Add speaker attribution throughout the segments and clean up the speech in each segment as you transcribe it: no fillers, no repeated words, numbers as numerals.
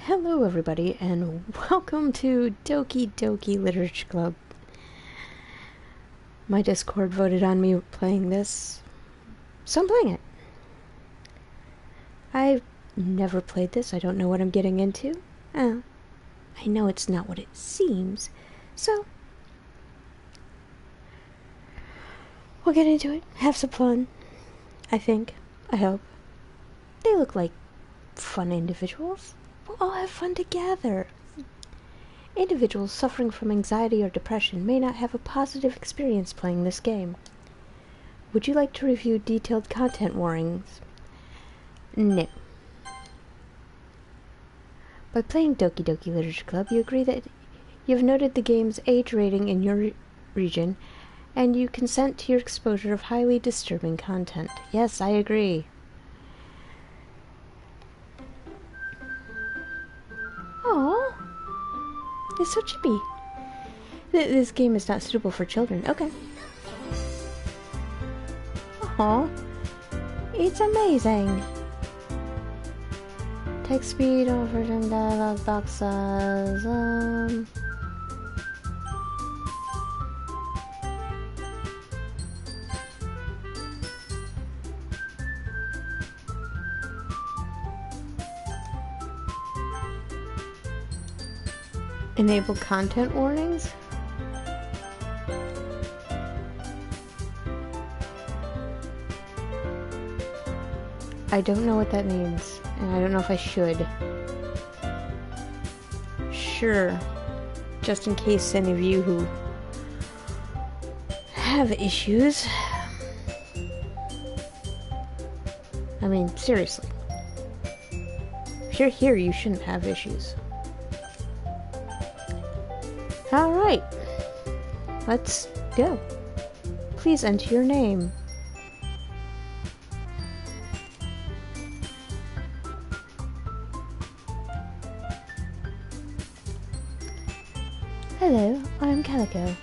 Speaker 1: Hello everybody, and welcome to Doki Doki Literature Club. My Discord voted on me playing this, so I'm playing it. I've never played this, I don't know what I'm getting into. I know it's not what it seems, so we'll get into it, have some fun. I hope. They look like fun individuals. We'll all have fun together. Individuals suffering from anxiety or depression may not have a positive experience playing this game. Would you like to review detailed content warnings? No. By playing Doki Doki Literature Club, you agree that you've noted the game's age rating in your region, and you consent to your exposure of highly disturbing content. Yes, I agree. Oh, it's so chippy. This game is not suitable for children. Okay. Oh, it's amazing. Text speed, version, dialogue boxes. Enable content warnings? I don't know what that means, and I don't know if I should. Sure. Just in case any of you who have issues. I mean, seriously. If you're here, you shouldn't have issues. Alright, let's go. Please enter your name. Hello, I'm Calico.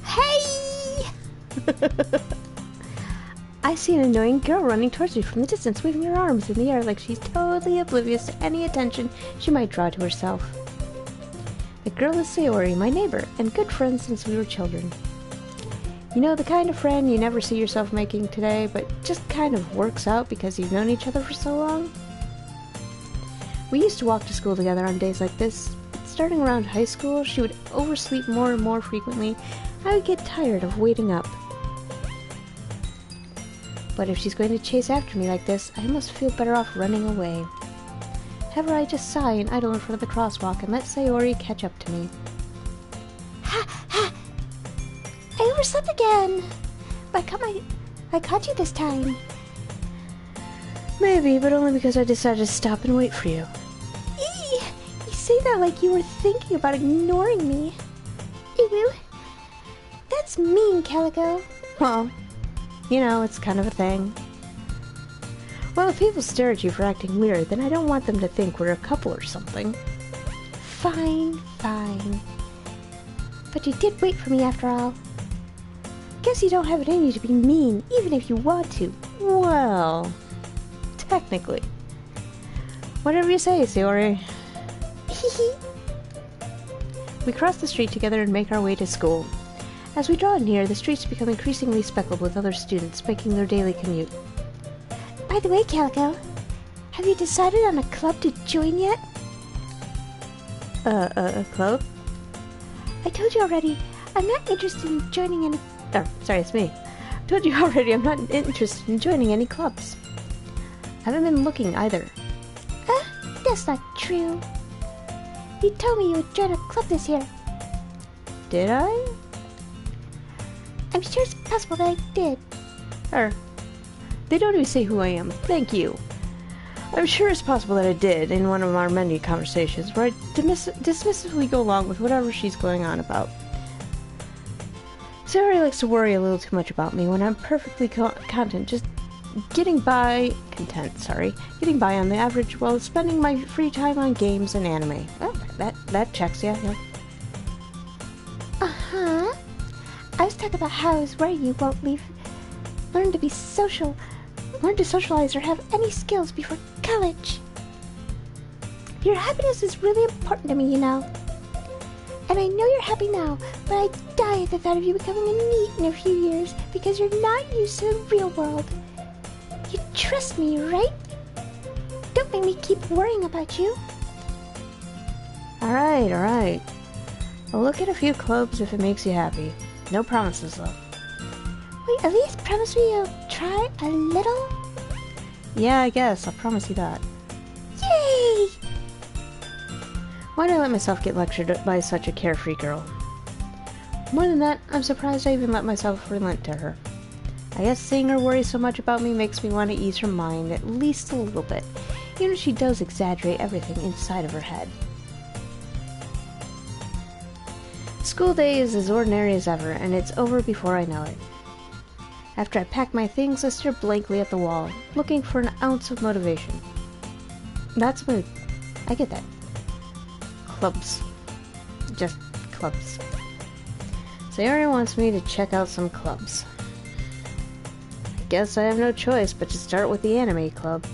Speaker 1: Hey! I see an annoying girl running towards me from the distance, waving her arms in the air like she's totally oblivious to any attention she might draw to herself. The girl is Sayori, my neighbor, and good friends since we were children. You know, the kind of friend you never see yourself making today, but just kind of works out because you've known each other for so long? We used to walk to school together on days like this. Starting around high school, she would oversleep more and more frequently. I would get tired of waiting up. But if she's going to chase after me like this, I must feel better off running away. However, I just sigh and idle in front of the crosswalk and let Sayori catch up to me. Ha! Ha! I overslept again! But I caught you this time. Maybe, but only because I decided to stop and wait for you. Eee! You say that like you were thinking about ignoring me. Ew! That's mean, Calico. Well, you know, it's kind of a thing. Well, if people stare at you for acting weird, then I don't want them to think we're a couple or something. Fine, fine. But you did wait for me after all. Guess you don't have it in you to be mean, even if you want to. Well, technically. Whatever you say, Sayori. We cross the street together and make our way to school. As we draw near, the streets become increasingly speckled with other students making their daily commute. By the way, Calico, have you decided on a club to join yet? A club? I told you already, I'm not interested in joining any... Oh, sorry, it's me. I told you already I'm not interested in joining any clubs. I haven't been looking either. That's not true. You told me you would join a club this year. Did I? I'm sure it's possible that I did. They don't even say who I am. Thank you. I'm sure it's possible that I did in one of our many conversations where I dismissively go along with whatever she's going on about. Sayori likes to worry a little too much about me when I'm perfectly content, just getting by on the average while spending my free time on games and anime. Oh, that checks, yeah. Uh-huh. I was talking about how I was worried you won't leave learn to socialize or have any skills before college. Your happiness is really important to me, you know. And I know you're happy now, but I die at the thought of you becoming a NEET in a few years because you're not used to the real world. You trust me, right? Don't make me keep worrying about you.
Speaker 2: Alright, alright. I'll look at a few clubs if it makes you happy. No promises, though.
Speaker 1: Wait, at least promise me you'll try a little?
Speaker 2: Yeah, I guess. I'll promise you that.
Speaker 1: Yay!
Speaker 2: Why'd I let myself get lectured by such a carefree girl? More than that, I'm surprised I even let myself relent to her. I guess seeing her worry so much about me makes me want to ease her mind at least a little bit, even if she does exaggerate everything inside of her head. School day is as ordinary as ever, and it's over before I know it. After I pack my things, I stare blankly at the wall, looking for an ounce of motivation. That's mood. I get that. Clubs. Just clubs. Sayori wants me to check out some clubs. I guess I have no choice but to start with the anime club.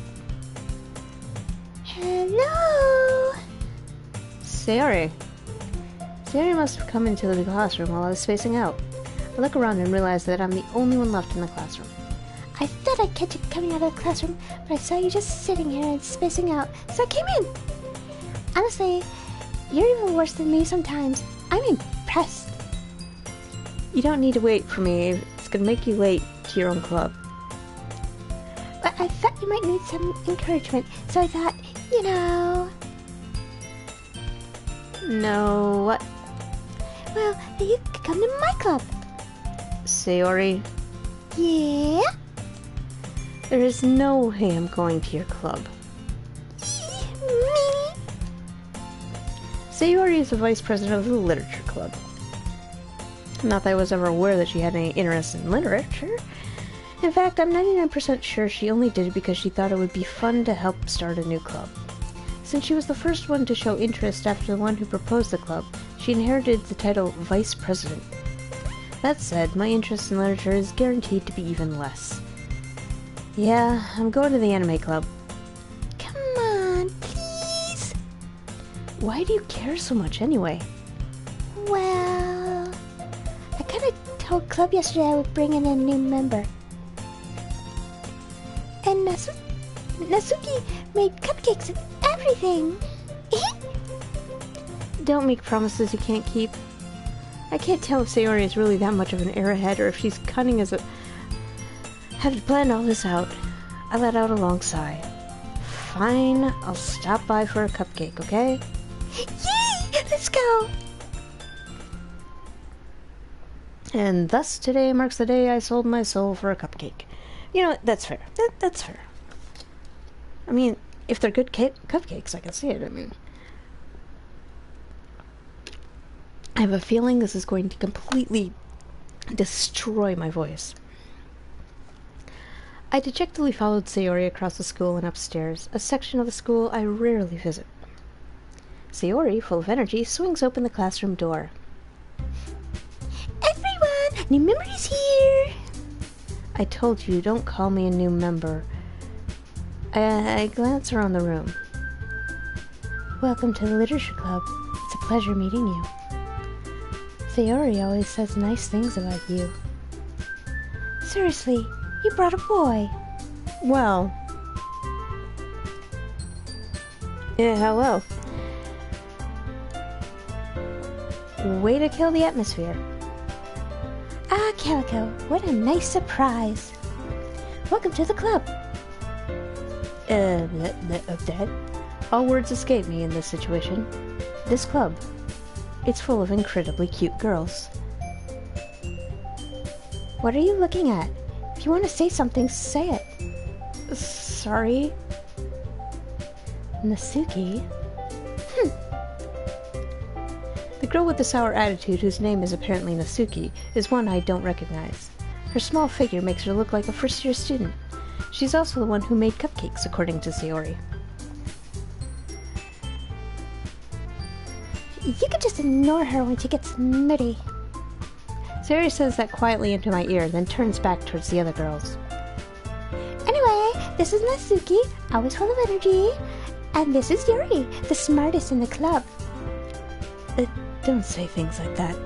Speaker 1: Hello?
Speaker 2: Sayori. Sayori must have come into the classroom while I was spacing out. I look around and realize that I'm the only one left in the classroom.
Speaker 1: I thought I'd catch you coming out of the classroom, but I saw you just sitting here and spacing out, so I came in. Honestly, you're even worse than me sometimes. I'm impressed.
Speaker 2: You don't need to wait for me. It's gonna make you late to your own club.
Speaker 1: But I thought you might need some encouragement, so I thought, you know...
Speaker 2: No, what?
Speaker 1: Well, that you could come to my club.
Speaker 2: Sayori,
Speaker 1: Yeah?
Speaker 2: there is no way I'm going to your club.
Speaker 1: Me?
Speaker 2: Sayori is the vice president of the literature club. Not that I was ever aware that she had any interest in literature. In fact, I'm 99% sure she only did it because she thought it would be fun to help start a new club. Since she was the first one to show interest after the one who proposed the club, she inherited the title Vice President. That said, my interest in literature is guaranteed to be even less. Yeah, I'm going to the anime club.
Speaker 1: Come on, please.
Speaker 2: Why do you care so much anyway?
Speaker 1: Well, I kind of told Club yesterday I would bring in a new member. And Natsuki made cupcakes and everything.
Speaker 2: Don't make promises you can't keep. I can't tell if Sayori is really that much of an airhead or if she's cunning as a... Had planned all this out. I let out a long sigh. Fine, I'll stop by for a cupcake, okay?
Speaker 1: Yay! Let's go!
Speaker 2: And thus today marks the day I sold my soul for a cupcake. You know, that's fair. That's fair. I mean, if they're good cupcakes, I can see it. I mean... I have a feeling this is going to completely destroy my voice. I dejectedly followed Sayori across the school and upstairs, a section of the school I rarely visit. Sayori, full of energy, swings open the classroom door.
Speaker 1: Everyone! New member is here!
Speaker 2: I told you, don't call me a new member. I glance around the room.
Speaker 1: Welcome to the Literature Club. It's a pleasure meeting you. Sayori always says nice things about you. Seriously, you brought a boy.
Speaker 2: Well... Yeah, hello. Way to kill the atmosphere.
Speaker 1: Ah, Calico, what a nice surprise. Welcome to the club.
Speaker 2: That? All words escape me in this situation. This club. It's full of incredibly cute girls.
Speaker 1: What are you looking at? If you want to say something, say it.
Speaker 2: Sorry?
Speaker 1: Natsuki?
Speaker 2: The girl with the sour attitude, whose name is apparently Natsuki, is one I don't recognize. Her small figure makes her look like a first-year student. She's also the one who made cupcakes, according to Sayori.
Speaker 1: You could just ignore her when she gets moody.
Speaker 2: Sayori says that quietly into my ear, then turns back towards the other girls.
Speaker 1: Anyway, this is Natsuki, always full of energy. And this is Yuri, the smartest in the club.
Speaker 2: Don't say things like that.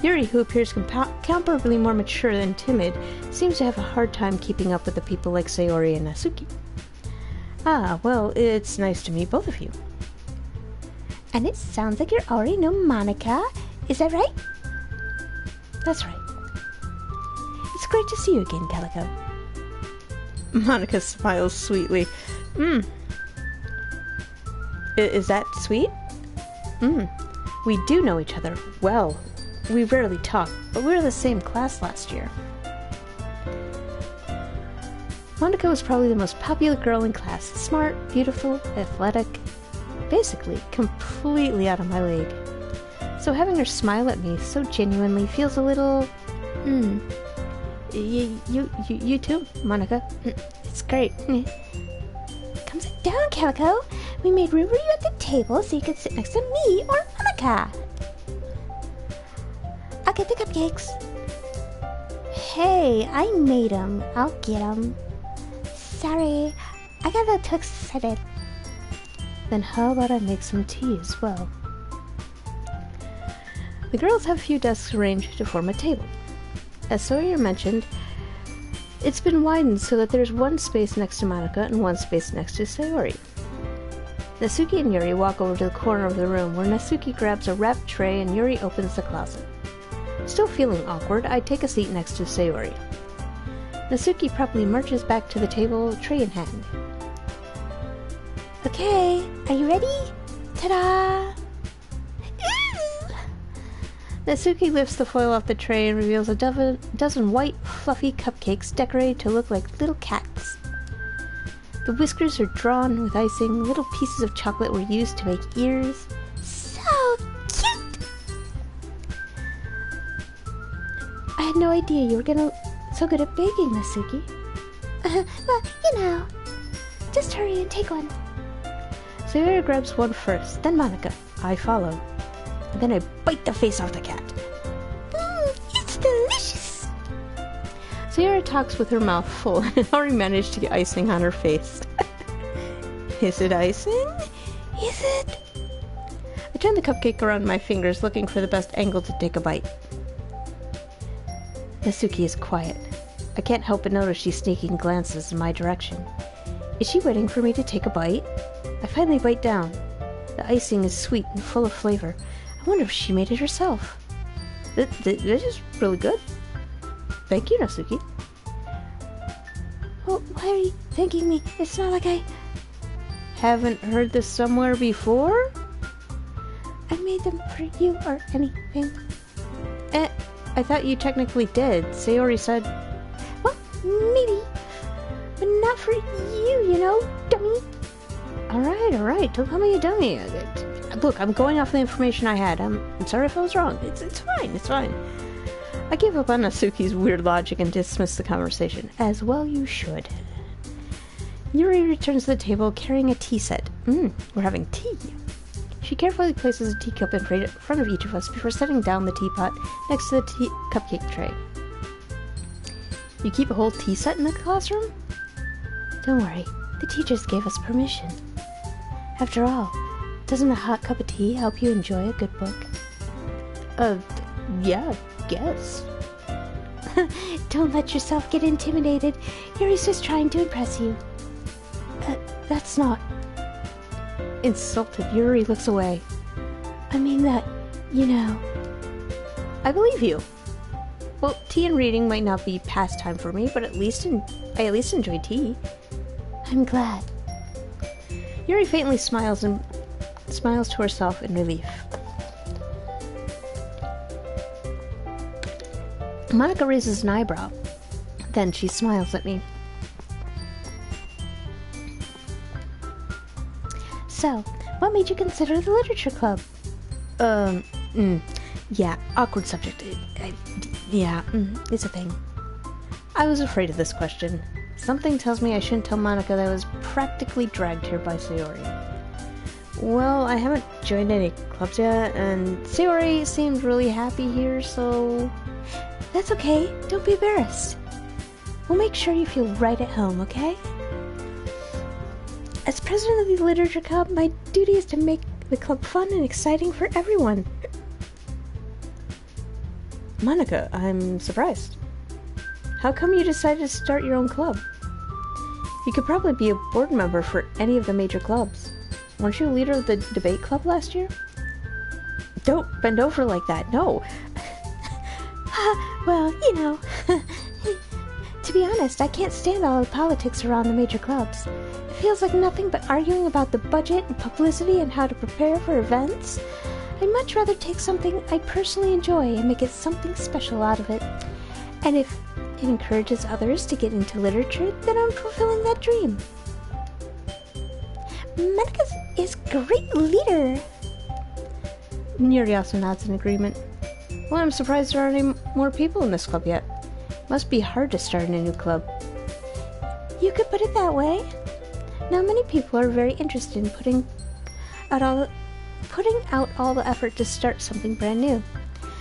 Speaker 2: Yuri, who appears comparably more mature than timid, seems to have a hard time keeping up with the people like Sayori and Natsuki. Ah, well, it's nice to meet both of you.
Speaker 1: And it sounds like you already know Monica. Is that right?
Speaker 2: That's right.
Speaker 1: It's great to see you again, Calico.
Speaker 2: Monica smiles sweetly. Is that sweet? We do know each other well. We rarely talk, but we were the same class last year. Monica was probably the most popular girl in class. Smart, beautiful, athletic. Basically, completely out of my league. So having her smile at me so genuinely feels a little... You too, Monica. It's great.
Speaker 1: Come sit down, Calico. We made room for you at the table so you could sit next to me or Monica. I'll get the cupcakes. Hey, I made them. I'll get them. Sorry, I got a little too excited.
Speaker 2: Then how about I make some tea as well? The girls have a few desks arranged to form a table. As Sawyer mentioned, it's been widened so that there's one space next to Monica and one space next to Sayori. Natsuki and Yuri walk over to the corner of the room where Natsuki grabs a wrapped tray and Yuri opens the closet. Still feeling awkward, I take a seat next to Sayori. Natsuki promptly marches back to the table, tray in hand.
Speaker 1: Okay, are you ready? Ta-da!
Speaker 2: Natsuki lifts the foil off the tray and reveals a dozen white, fluffy cupcakes decorated to look like little cats. The whiskers are drawn with icing, little pieces of chocolate were used to make ears.
Speaker 1: So cute! I had no idea you were so good at baking, Natsuki. Well, you know. Just hurry and take one.
Speaker 2: Sayori grabs one first, then Monica. I follow. And then I bite the face off the cat.
Speaker 1: It's delicious!
Speaker 2: Sayori talks with her mouth full and already managed to get icing on her face. Is it icing?
Speaker 1: Is it?
Speaker 2: I turn the cupcake around my fingers, looking for the best angle to take a bite. Natsuki is quiet. I can't help but notice she's sneaking glances in my direction. Is she waiting for me to take a bite? I finally bite down. The icing is sweet and full of flavor. I wonder if she made it herself. This is really good. Thank you, Natsuki.
Speaker 1: Well, why are you thanking me? It's not like I...
Speaker 2: Haven't heard this somewhere before?
Speaker 1: I made them for you or anything.
Speaker 2: I thought you technically did. Sayori said...
Speaker 1: Well, maybe. But not for you, you know, dummy.
Speaker 2: Alright. Don't call me a dummy. Look, I'm going off the information I had. I'm sorry if I was wrong. It's fine. I give up on Natsuki's weird logic and dismiss the conversation. As well you should. Yuri returns to the table carrying a tea set. We're having tea. She carefully places a teacup in front of each of us before setting down the teapot next to the cupcake tray. You keep a whole tea set in the classroom?
Speaker 1: Don't worry, the teachers gave us permission. After all, doesn't a hot cup of tea help you enjoy a good book?
Speaker 2: Yeah, guess.
Speaker 1: Don't let yourself get intimidated. Yuri's just trying to impress you. That's not...
Speaker 2: Insulted, Yuri looks away.
Speaker 1: I mean that, you know...
Speaker 2: I believe you. Well, tea and reading might not be pastime for me, but I at least enjoy tea.
Speaker 1: I'm glad.
Speaker 2: Yuri faintly smiles to herself in relief. Monica raises an eyebrow. Then she smiles at me.
Speaker 1: So, what made you consider the literature club?
Speaker 2: Yeah, awkward subject. It's a thing. I was afraid of this question. Something tells me I shouldn't tell Monica that I was practically dragged here by Sayori. Well, I haven't joined any clubs yet, and Sayori seemed really happy here, so...
Speaker 1: That's okay. Don't be embarrassed. We'll make sure you feel right at home, okay? As president of the Literature Club, my duty is to make the club fun and exciting for everyone.
Speaker 2: Monica, I'm surprised. How come you decided to start your own club? You could probably be a board member for any of the major clubs. Weren't you leader of the debate club last year? Don't bend over like that, no.
Speaker 1: Well, you know. To be honest, I can't stand all the politics around the major clubs. It feels like nothing but arguing about the budget and publicity and how to prepare for events. I'd much rather take something I personally enjoy and make it something special out of it. And if it encourages others to get into literature, then I'm fulfilling that dream. Monica is a great leader.
Speaker 2: Yuri also nods in agreement. Well, I'm surprised there aren't any more people in this club yet. Must be hard to start in a new club.
Speaker 1: You could put it that way. Not many people are very interested in putting out all the effort to start something brand new,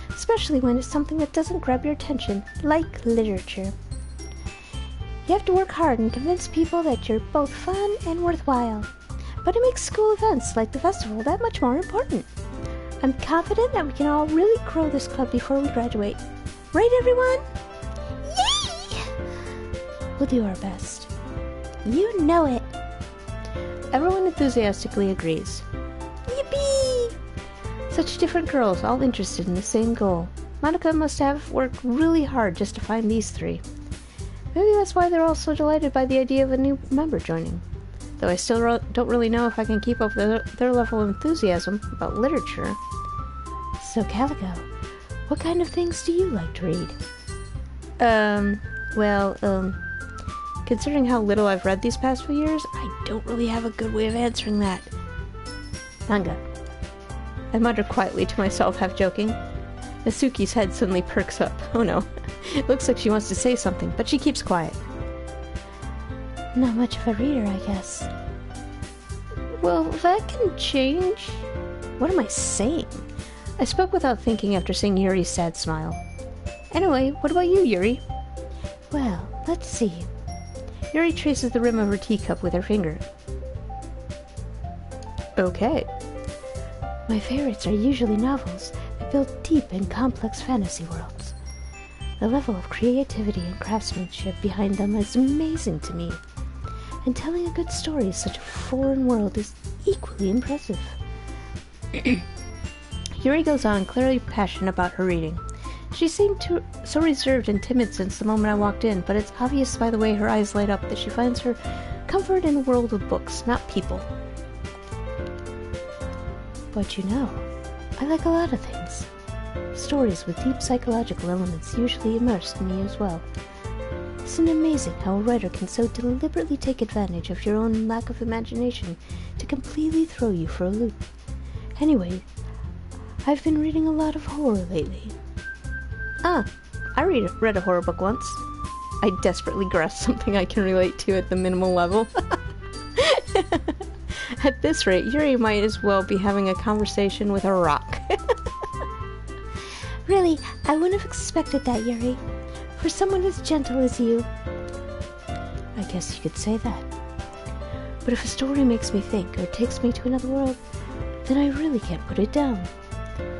Speaker 1: especially when it's something that doesn't grab your attention, like literature. You have to work hard and convince people that you're both fun and worthwhile, but it makes school events like the festival that much more important. I'm confident that we can all really grow this club before we graduate. Right, everyone? Yay! We'll do our best. You know it.
Speaker 2: Everyone enthusiastically agrees.
Speaker 1: Yippee!
Speaker 2: Such different girls, all interested in the same goal. Monica must have worked really hard just to find these three. Maybe that's why they're all so delighted by the idea of a new member joining. Though I still don't really know if I can keep up their level of enthusiasm about literature.
Speaker 1: So, Calico, what kind of things do you like to read?
Speaker 2: Considering how little I've read these past few years, I don't really have a good way of answering that. Manga. I mutter quietly to myself, half joking. Nasuki's head suddenly perks up. Oh no. It looks like she wants to say something, but she keeps quiet.
Speaker 1: Not much of a reader, I guess.
Speaker 2: Well, that can change. What am I saying? I spoke without thinking after seeing Yuri's sad smile. Anyway, what about you, Yuri?
Speaker 1: Well, let's see.
Speaker 2: Yuri traces the rim of her teacup with her finger. Okay.
Speaker 1: My favorites are usually novels that build deep and complex fantasy worlds. The level of creativity and craftsmanship behind them is amazing to me. And telling a good story in such a foreign world is equally impressive.
Speaker 2: Yuri goes on, clearly passionate about her reading. She seemed so reserved and timid since the moment I walked in, but it's obvious by the way her eyes light up that she finds her comfort in the world of books, not people.
Speaker 1: But you know, I like a lot of things. Stories with deep psychological elements usually immerse me as well. Isn't it amazing how a writer can so deliberately take advantage of your own lack of imagination to completely throw you for a loop? Anyway, I've been reading a lot of horror lately.
Speaker 2: Ah, I read a horror book once. I desperately grasp something I can relate to at the minimal level. At this rate, Yuri might as well be having a conversation with a rock.
Speaker 1: Really, I wouldn't have expected that, Yuri. For someone as gentle as you.
Speaker 2: I guess you could say that. But if a story makes me think or takes me to another world, then I really can't put it down.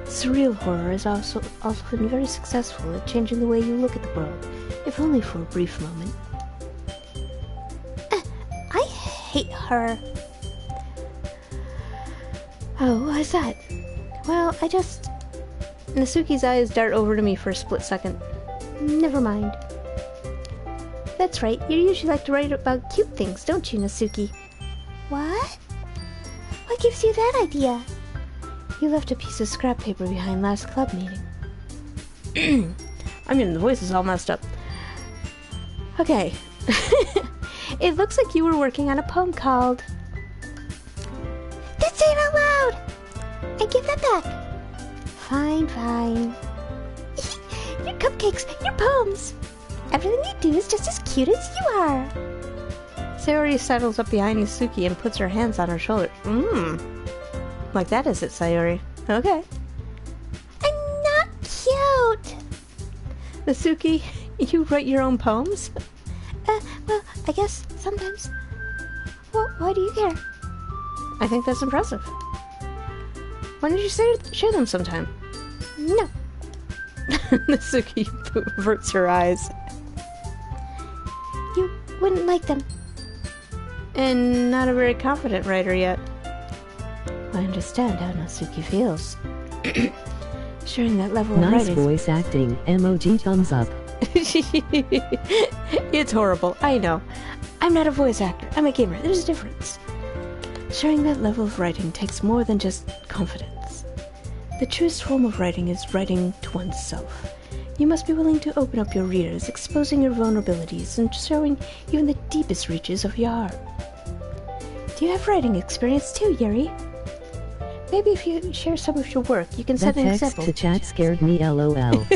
Speaker 2: Surreal horror is also been very successful at changing the way you look at the world, if only for a brief moment.
Speaker 1: I hate horror.
Speaker 2: Oh, why's that?
Speaker 1: Well, I just...
Speaker 2: Nasuki's eyes dart over to me for a split second.
Speaker 1: Never mind. That's right, you usually like to write about cute things, don't you, Nasuki? What? What gives you that idea? You left a piece of scrap paper behind last club meeting.
Speaker 2: I mean, the voice is all messed up. Okay.
Speaker 1: It looks like you were working on a poem called... Just say it out loud! And give that back. Fine, fine. Your cupcakes, your poems. Everything you do is just as cute as you are.
Speaker 2: Sayori sidles up behind Nasuki and puts her hands on her shoulder. Like that is it, Sayori. Okay.
Speaker 1: I'm not cute.
Speaker 2: Suki, you write your own poems?
Speaker 1: Well, I guess sometimes. Well, why do you care?
Speaker 2: I think that's impressive. Why don't you share them sometime?
Speaker 1: No.
Speaker 2: Suki averts her eyes.
Speaker 1: You wouldn't like them.
Speaker 2: And not a very confident writer yet. I understand how Natsuki feels. Sharing that level of
Speaker 3: nice
Speaker 2: writing.
Speaker 3: Voice acting. Emoji thumbs up.
Speaker 2: It's horrible, I know. I'm not a voice actor, I'm a gamer. There's a difference. Sharing that level of writing takes more than just confidence. The truest form of writing is writing to oneself. You must be willing to open up your readers, exposing your vulnerabilities and showing even the deepest reaches of your heart. Do you have writing experience too, Yuri? Maybe if you share some of your work, you can set
Speaker 3: That
Speaker 2: an
Speaker 3: text
Speaker 2: example.
Speaker 3: to chat scared me, lol.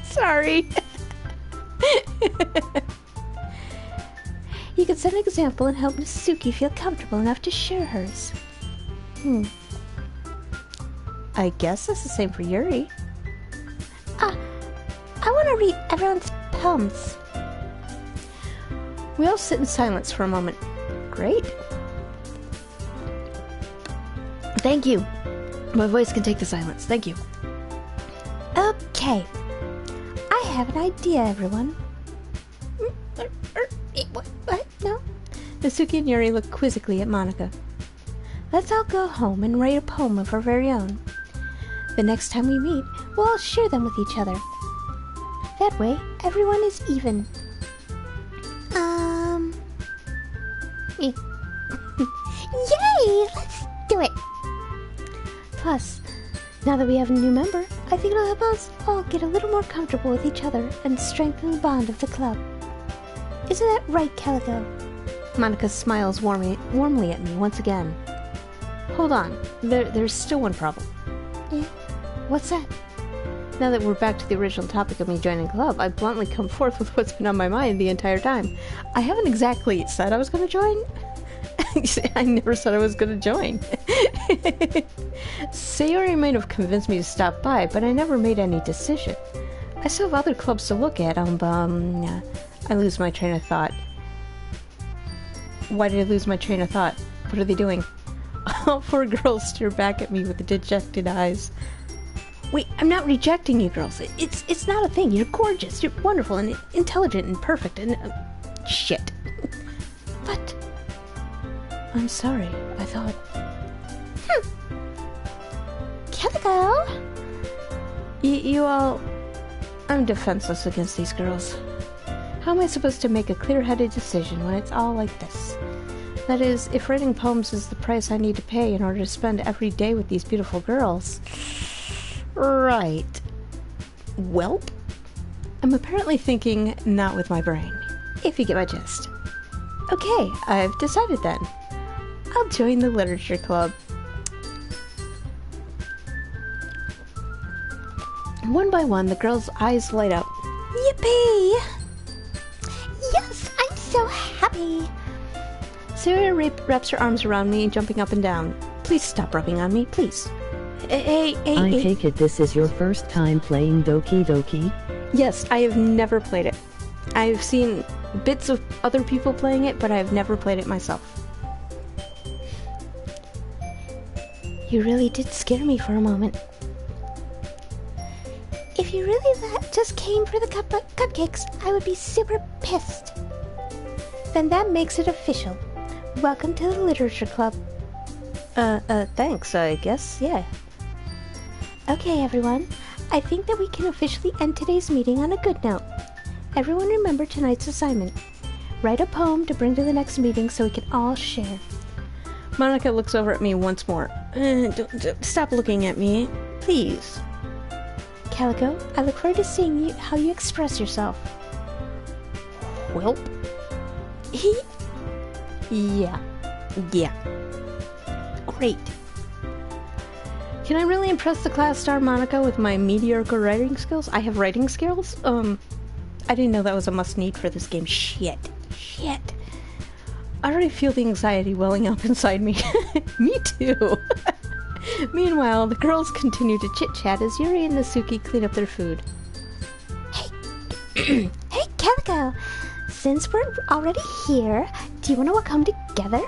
Speaker 2: Sorry. You can set an example and help Natsuki feel comfortable enough to share hers. I guess that's the same for Yuri.
Speaker 1: I want to read everyone's poems.
Speaker 2: We all sit in silence for a moment. Great. Thank you. My voice can take the silence. Thank you.
Speaker 1: Okay. I have an idea, everyone. What? No?
Speaker 2: Natsuki and Yuri look quizzically at Monica.
Speaker 1: Let's all go home and write a poem of our very own. The next time we meet, we'll all share them with each other. That way, everyone is even. Me. Yay! Let's do it! Plus, now that we have a new member, I think it'll help us all get a little more comfortable with each other and strengthen the bond of the club. Isn't that right, Calico?
Speaker 2: Monica smiles warmly at me once again. Hold on. There's still one problem.
Speaker 1: Yeah? What's that?
Speaker 2: Now that we're back to the original topic of me joining the club, I bluntly come forth with what's been on my mind the entire time. I haven't exactly said I was going to join. I never said I was going to join. Sayori might have convinced me to stop by, but I never made any decision. I still have other clubs to look at. I lose my train of thought. Why did I lose my train of thought? What are they doing? All four girls stare back at me with dejected eyes. Wait, I'm not rejecting you girls. It's not a thing. You're gorgeous. You're wonderful and intelligent and perfect and... shit.
Speaker 1: But...
Speaker 2: I'm sorry. I thought...
Speaker 1: Calico!
Speaker 2: You all... I'm defenseless against these girls. How am I supposed to make a clear-headed decision when it's all like this? That is, if writing poems is the price I need to pay in order to spend every day with these beautiful girls... Right. Welp. I'm apparently thinking not with my brain, if you get my gist. Okay, I've decided then. I'll join the literature club. One by one, the girls' eyes light up.
Speaker 1: Yippee! Yes, I'm so happy!
Speaker 2: Sarah wraps her arms around me, jumping up and down. Please stop rubbing on me, please. Hey.
Speaker 3: I take it this is your first time playing Doki Doki?
Speaker 2: Yes, I have never played it. I've seen bits of other people playing it, but I've never played it myself.
Speaker 1: You really did scare me for a moment. If you really just came for the cupcakes, I would be super pissed. Then that makes it official. Welcome to the literature club.
Speaker 2: Thanks, I guess, yeah.
Speaker 1: Okay, everyone. I think that we can officially end today's meeting on a good note. Everyone remember tonight's assignment. Write a poem to bring to the next meeting so we can all share.
Speaker 2: Monica looks over at me once more. Don't stop looking at me, please.
Speaker 1: Calico, I look forward to seeing how you express yourself.
Speaker 2: Welp. Yeah. Great. Can I really impress the class star Monica with my mediocre writing skills? I have writing skills? I didn't know that was a must-need for this game. Shit. I already feel the anxiety welling up inside me. Me too. Meanwhile, the girls continue to chit-chat as Yuri and Natsuki clean up their food.
Speaker 1: Hey, Hey, Calico! Since we're already here, do you want to walk home together?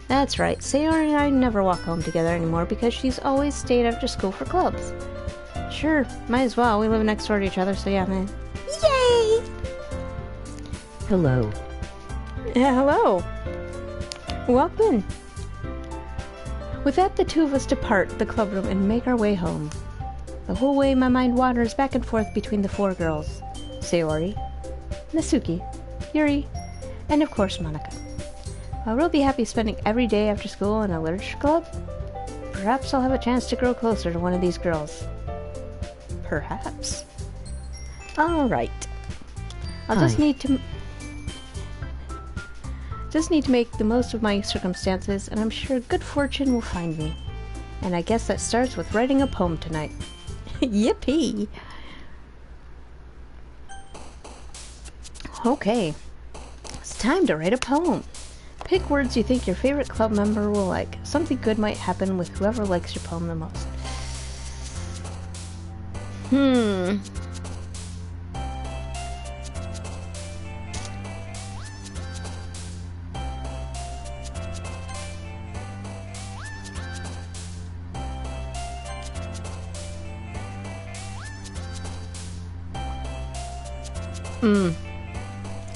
Speaker 2: That's right, Sayori and I never walk home together anymore because she's always stayed after school for clubs. Sure, might as well. We live next door to each other, so yeah, man.
Speaker 1: Yay!
Speaker 3: Hello.
Speaker 2: Yeah, hello. Welcome in. With that, the two of us depart the club room and make our way home. The whole way, my mind wanders back and forth between the four girls. Sayori, Natsuki, Yuri, and of course Monica. I'll really be happy spending every day after school in a literature club. Perhaps I'll have a chance to grow closer to one of these girls. Perhaps. Alright. I'll just need to make the most of my circumstances, and I'm sure good fortune will find me. And I guess that starts with writing a poem tonight. Yippee! Okay. It's time to write a poem. Pick words you think your favorite club member will like. Something good might happen with whoever likes your poem the most.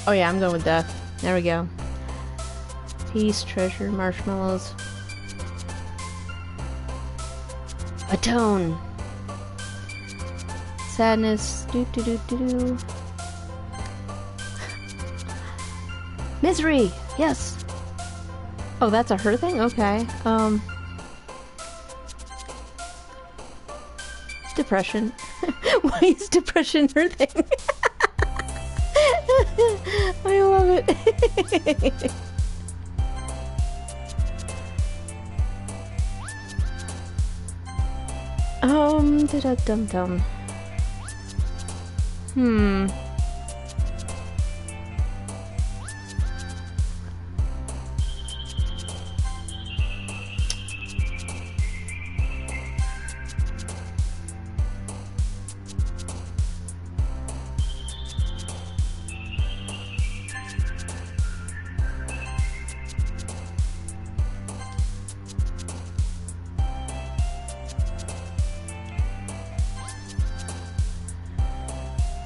Speaker 2: Oh yeah, I'm going with death. There we go. Peace, treasure, marshmallows. Atone. Sadness. Do. Misery. Yes. Oh, that's a her thing? Okay. Depression. Why is depression her thing? I love it. Da-da-dum-dum.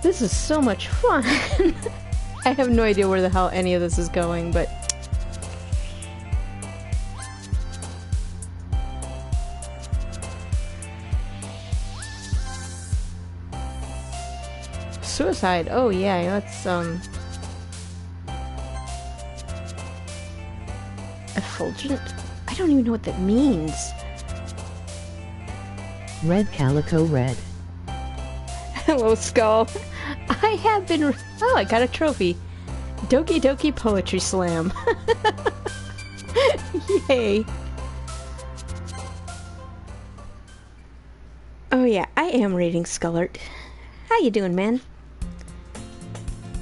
Speaker 2: This is so much fun. I have no idea where the hell any of this is going, but... Suicide. Oh yeah, that's effulgent? I don't even know what that means.
Speaker 3: Red Calico Red.
Speaker 2: Hello, Skull. I have been... Oh, I got a trophy. Doki Doki Poetry Slam. Yay. Oh yeah, I am reading Skullart. How you doing, man?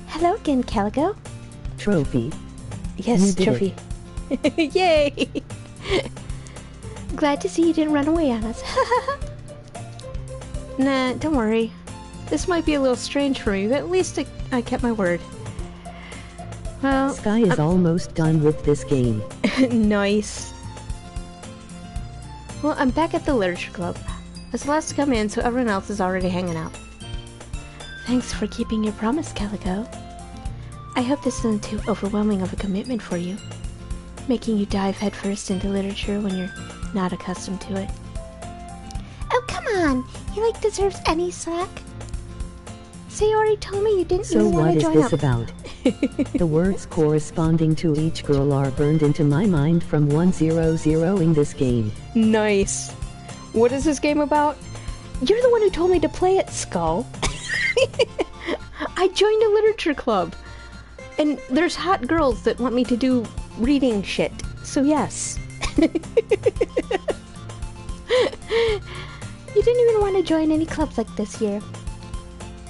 Speaker 1: Hello again, Calico.
Speaker 3: Trophy.
Speaker 2: Yes, trophy. Yay!
Speaker 1: Glad to see you didn't run away on us.
Speaker 2: Nah, don't worry. This might be a little strange for me, but at least I kept my word. Well...
Speaker 3: Sky is almost done with this game.
Speaker 2: Nice. Well, I'm back at the Literature Club. I was the last to come in, so everyone else is already hanging out.
Speaker 1: Thanks for keeping your promise, Calico. I hope this isn't too overwhelming of a commitment for you, making you dive headfirst into literature when you're not accustomed to it. Oh, come on! He, deserves any slack. Sayori told me you didn't
Speaker 3: So
Speaker 1: even
Speaker 3: what
Speaker 1: want to
Speaker 3: is
Speaker 1: join
Speaker 3: this
Speaker 1: up.
Speaker 3: about? The words corresponding to each girl are burned into my mind from 100ing this game.
Speaker 2: Nice. What is this game about? You're the one who told me to play it, Skull. I joined a literature club. And there's hot girls that want me to do reading shit. So yes.
Speaker 1: You didn't even want to join any clubs like this year.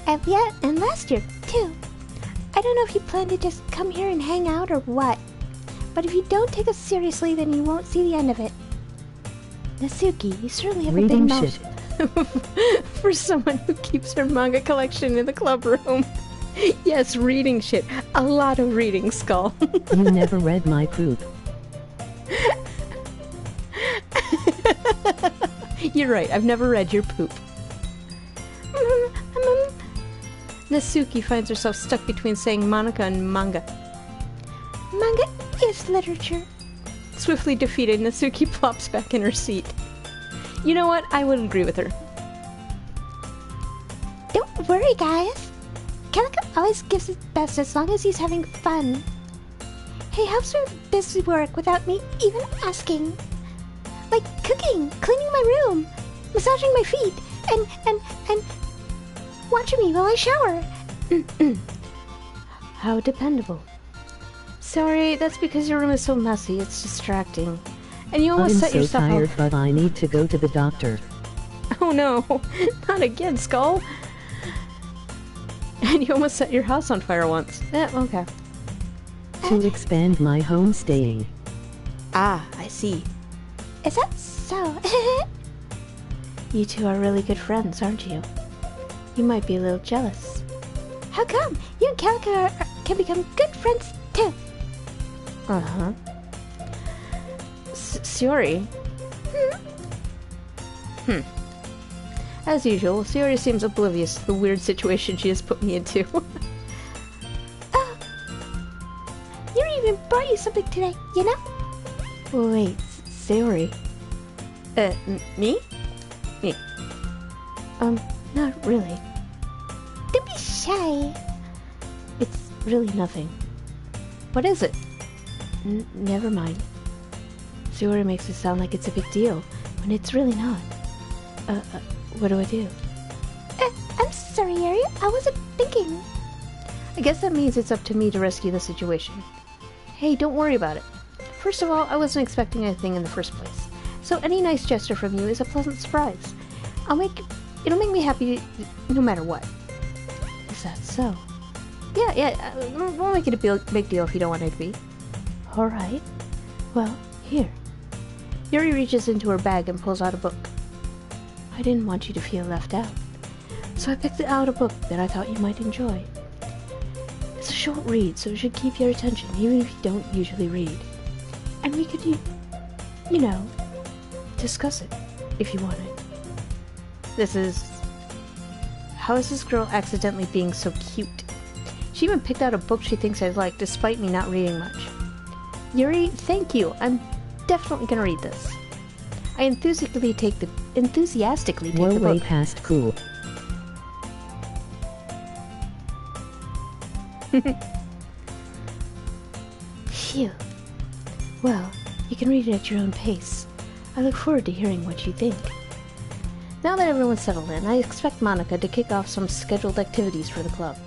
Speaker 1: And last year, too. I don't know if you plan to just come here and hang out or what. But if you don't take us seriously, then you won't see the end of it. Natsuki, you certainly have a big
Speaker 3: Reading
Speaker 1: mouth.
Speaker 3: shit.
Speaker 2: For someone who keeps her manga collection in the club room. Yes, reading shit. A lot of reading, Skull.
Speaker 3: You never read my poop.
Speaker 2: You're right, I've never read your poop. Natsuki finds herself stuck between saying Monika and manga.
Speaker 1: Manga is literature.
Speaker 2: Swiftly defeated, Natsuki plops back in her seat. You know what? I would agree with her.
Speaker 1: Don't worry, guys. Calico always gives his best as long as he's having fun. He helps me with busy work without me even asking. Like cooking, cleaning my room, massaging my feet, and watching me while I shower.
Speaker 2: How dependable. Sorry, that's because your room is so messy, it's distracting. And you almost
Speaker 3: I'm
Speaker 2: set
Speaker 3: so
Speaker 2: yourself
Speaker 3: tired,
Speaker 2: up.
Speaker 3: but I need to go to the doctor.
Speaker 2: Oh no, not again, Skull. And you almost set your house on fire once. Okay.
Speaker 3: To expand my home staying.
Speaker 2: Ah, I see.
Speaker 1: Is that so?
Speaker 2: You two are really good friends, aren't you? You might be a little jealous.
Speaker 1: How come? You and Calico can become good friends too.
Speaker 2: Uh-huh. Sayori? As usual, Sayori seems oblivious to the weird situation she has put me into.
Speaker 1: Oh, Yuri even brought you something today, you know?
Speaker 2: Wait, Sayori? Me? Me. Not really.
Speaker 1: Don't be shy.
Speaker 2: It's really nothing. What is it? Never mind. Sayori makes it sound like it's a big deal, when it's really not. What do I do?
Speaker 1: I'm sorry, Yuri. I wasn't thinking.
Speaker 2: I guess that means it's up to me to rescue the situation. Hey, don't worry about it. First of all, I wasn't expecting anything in the first place, so any nice gesture from you is a pleasant surprise. It'll make me happy no matter what. Is that so? Yeah, we'll make it a big deal if you don't want it to be. Alright. Well, here. Yuri reaches into her bag and pulls out a book. I didn't want you to feel left out, so I picked out a book that I thought you might enjoy. It's a short read, so it should keep your attention, even if you don't usually read. And we could, you know, discuss it, if you wanted. How is this girl accidentally being so cute? She even picked out a book she thinks I'd like, despite me not reading much. Yuri, thank you. I'm definitely gonna read this. I enthusiastically take the
Speaker 3: We're way
Speaker 2: book.
Speaker 3: past cool.
Speaker 2: Phew. Well, you can read it at your own pace. I look forward to hearing what you think. Now that everyone's settled in, I expect Monika to kick off some scheduled activities for the club.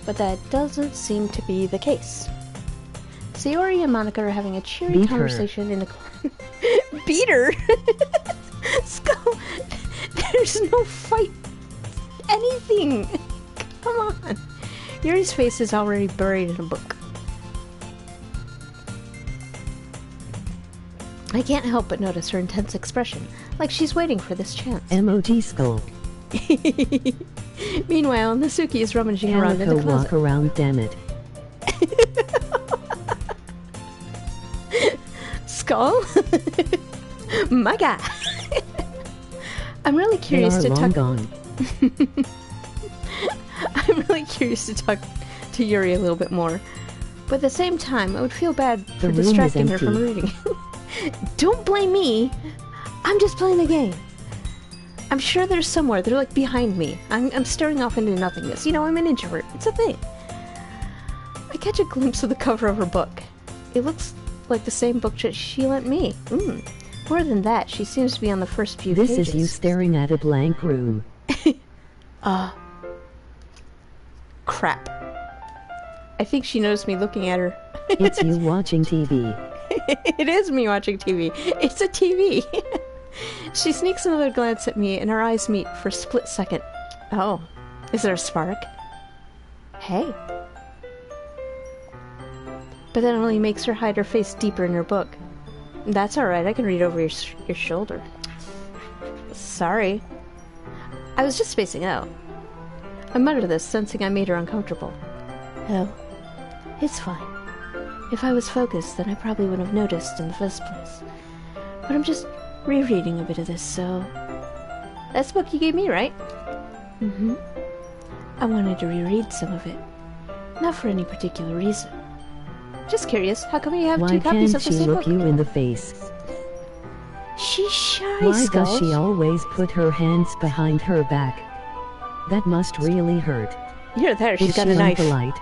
Speaker 2: But that doesn't seem to be the case. Sayori and Monika are having a cheery
Speaker 3: Beat her.
Speaker 2: conversation in the club. Beat her? Skull, there's no fight. Anything. Come on. Yuri's face is already buried in a book. I can't help but notice her intense expression, like she's waiting for this chance.
Speaker 3: Emoji skull.
Speaker 2: Meanwhile, Natsuki is rummaging around in the
Speaker 3: Calico walk
Speaker 2: closet.
Speaker 3: around, damn it.
Speaker 2: Skull? My guy! I'm really
Speaker 3: They
Speaker 2: curious
Speaker 3: are
Speaker 2: to
Speaker 3: long
Speaker 2: talk.
Speaker 3: gone.
Speaker 2: I'm really curious to talk to Yuri a little bit more. But at the same time, I would feel bad for
Speaker 3: The room is
Speaker 2: distracting her from
Speaker 3: empty.
Speaker 2: reading. Don't blame me! I'm just playing the game. I'm sure there's somewhere. They're like behind me. I'm staring off into nothingness. You know, I'm an introvert. It's a thing. I catch a glimpse of the cover of her book. It looks like the same book that she lent me. More than that, she seems to be on the first few
Speaker 3: This
Speaker 2: pages.
Speaker 3: is you staring at a blank room.
Speaker 2: Crap. I think she noticed me looking at her.
Speaker 3: It's you watching TV.
Speaker 2: It is me watching TV. It's a TV. She sneaks another glance at me and our eyes meet for a split second. Oh, is there a spark? Hey. But that only makes her hide her face deeper in her book. That's alright, I can read over your shoulder. Sorry. I was just spacing out. I muttered this, sensing I made her uncomfortable.
Speaker 1: Oh, it's fine. If I was focused, then I probably would have noticed in the first place. But I'm just rereading a bit of this, so...
Speaker 2: That's the book you gave me, right?
Speaker 1: Mm-hmm. I wanted to reread some of it. Not for any particular reason.
Speaker 2: Just curious, how come you have
Speaker 3: Why
Speaker 2: two copies
Speaker 3: can't
Speaker 2: of the
Speaker 3: she
Speaker 2: same
Speaker 3: look
Speaker 2: book?
Speaker 3: you in the face?
Speaker 1: She's shy,
Speaker 3: Why
Speaker 1: Skulls.
Speaker 3: does she always put her hands behind her back? That must really hurt.
Speaker 2: Here, there, she's
Speaker 3: Is
Speaker 2: got
Speaker 3: she
Speaker 2: a knife.
Speaker 3: unpolite?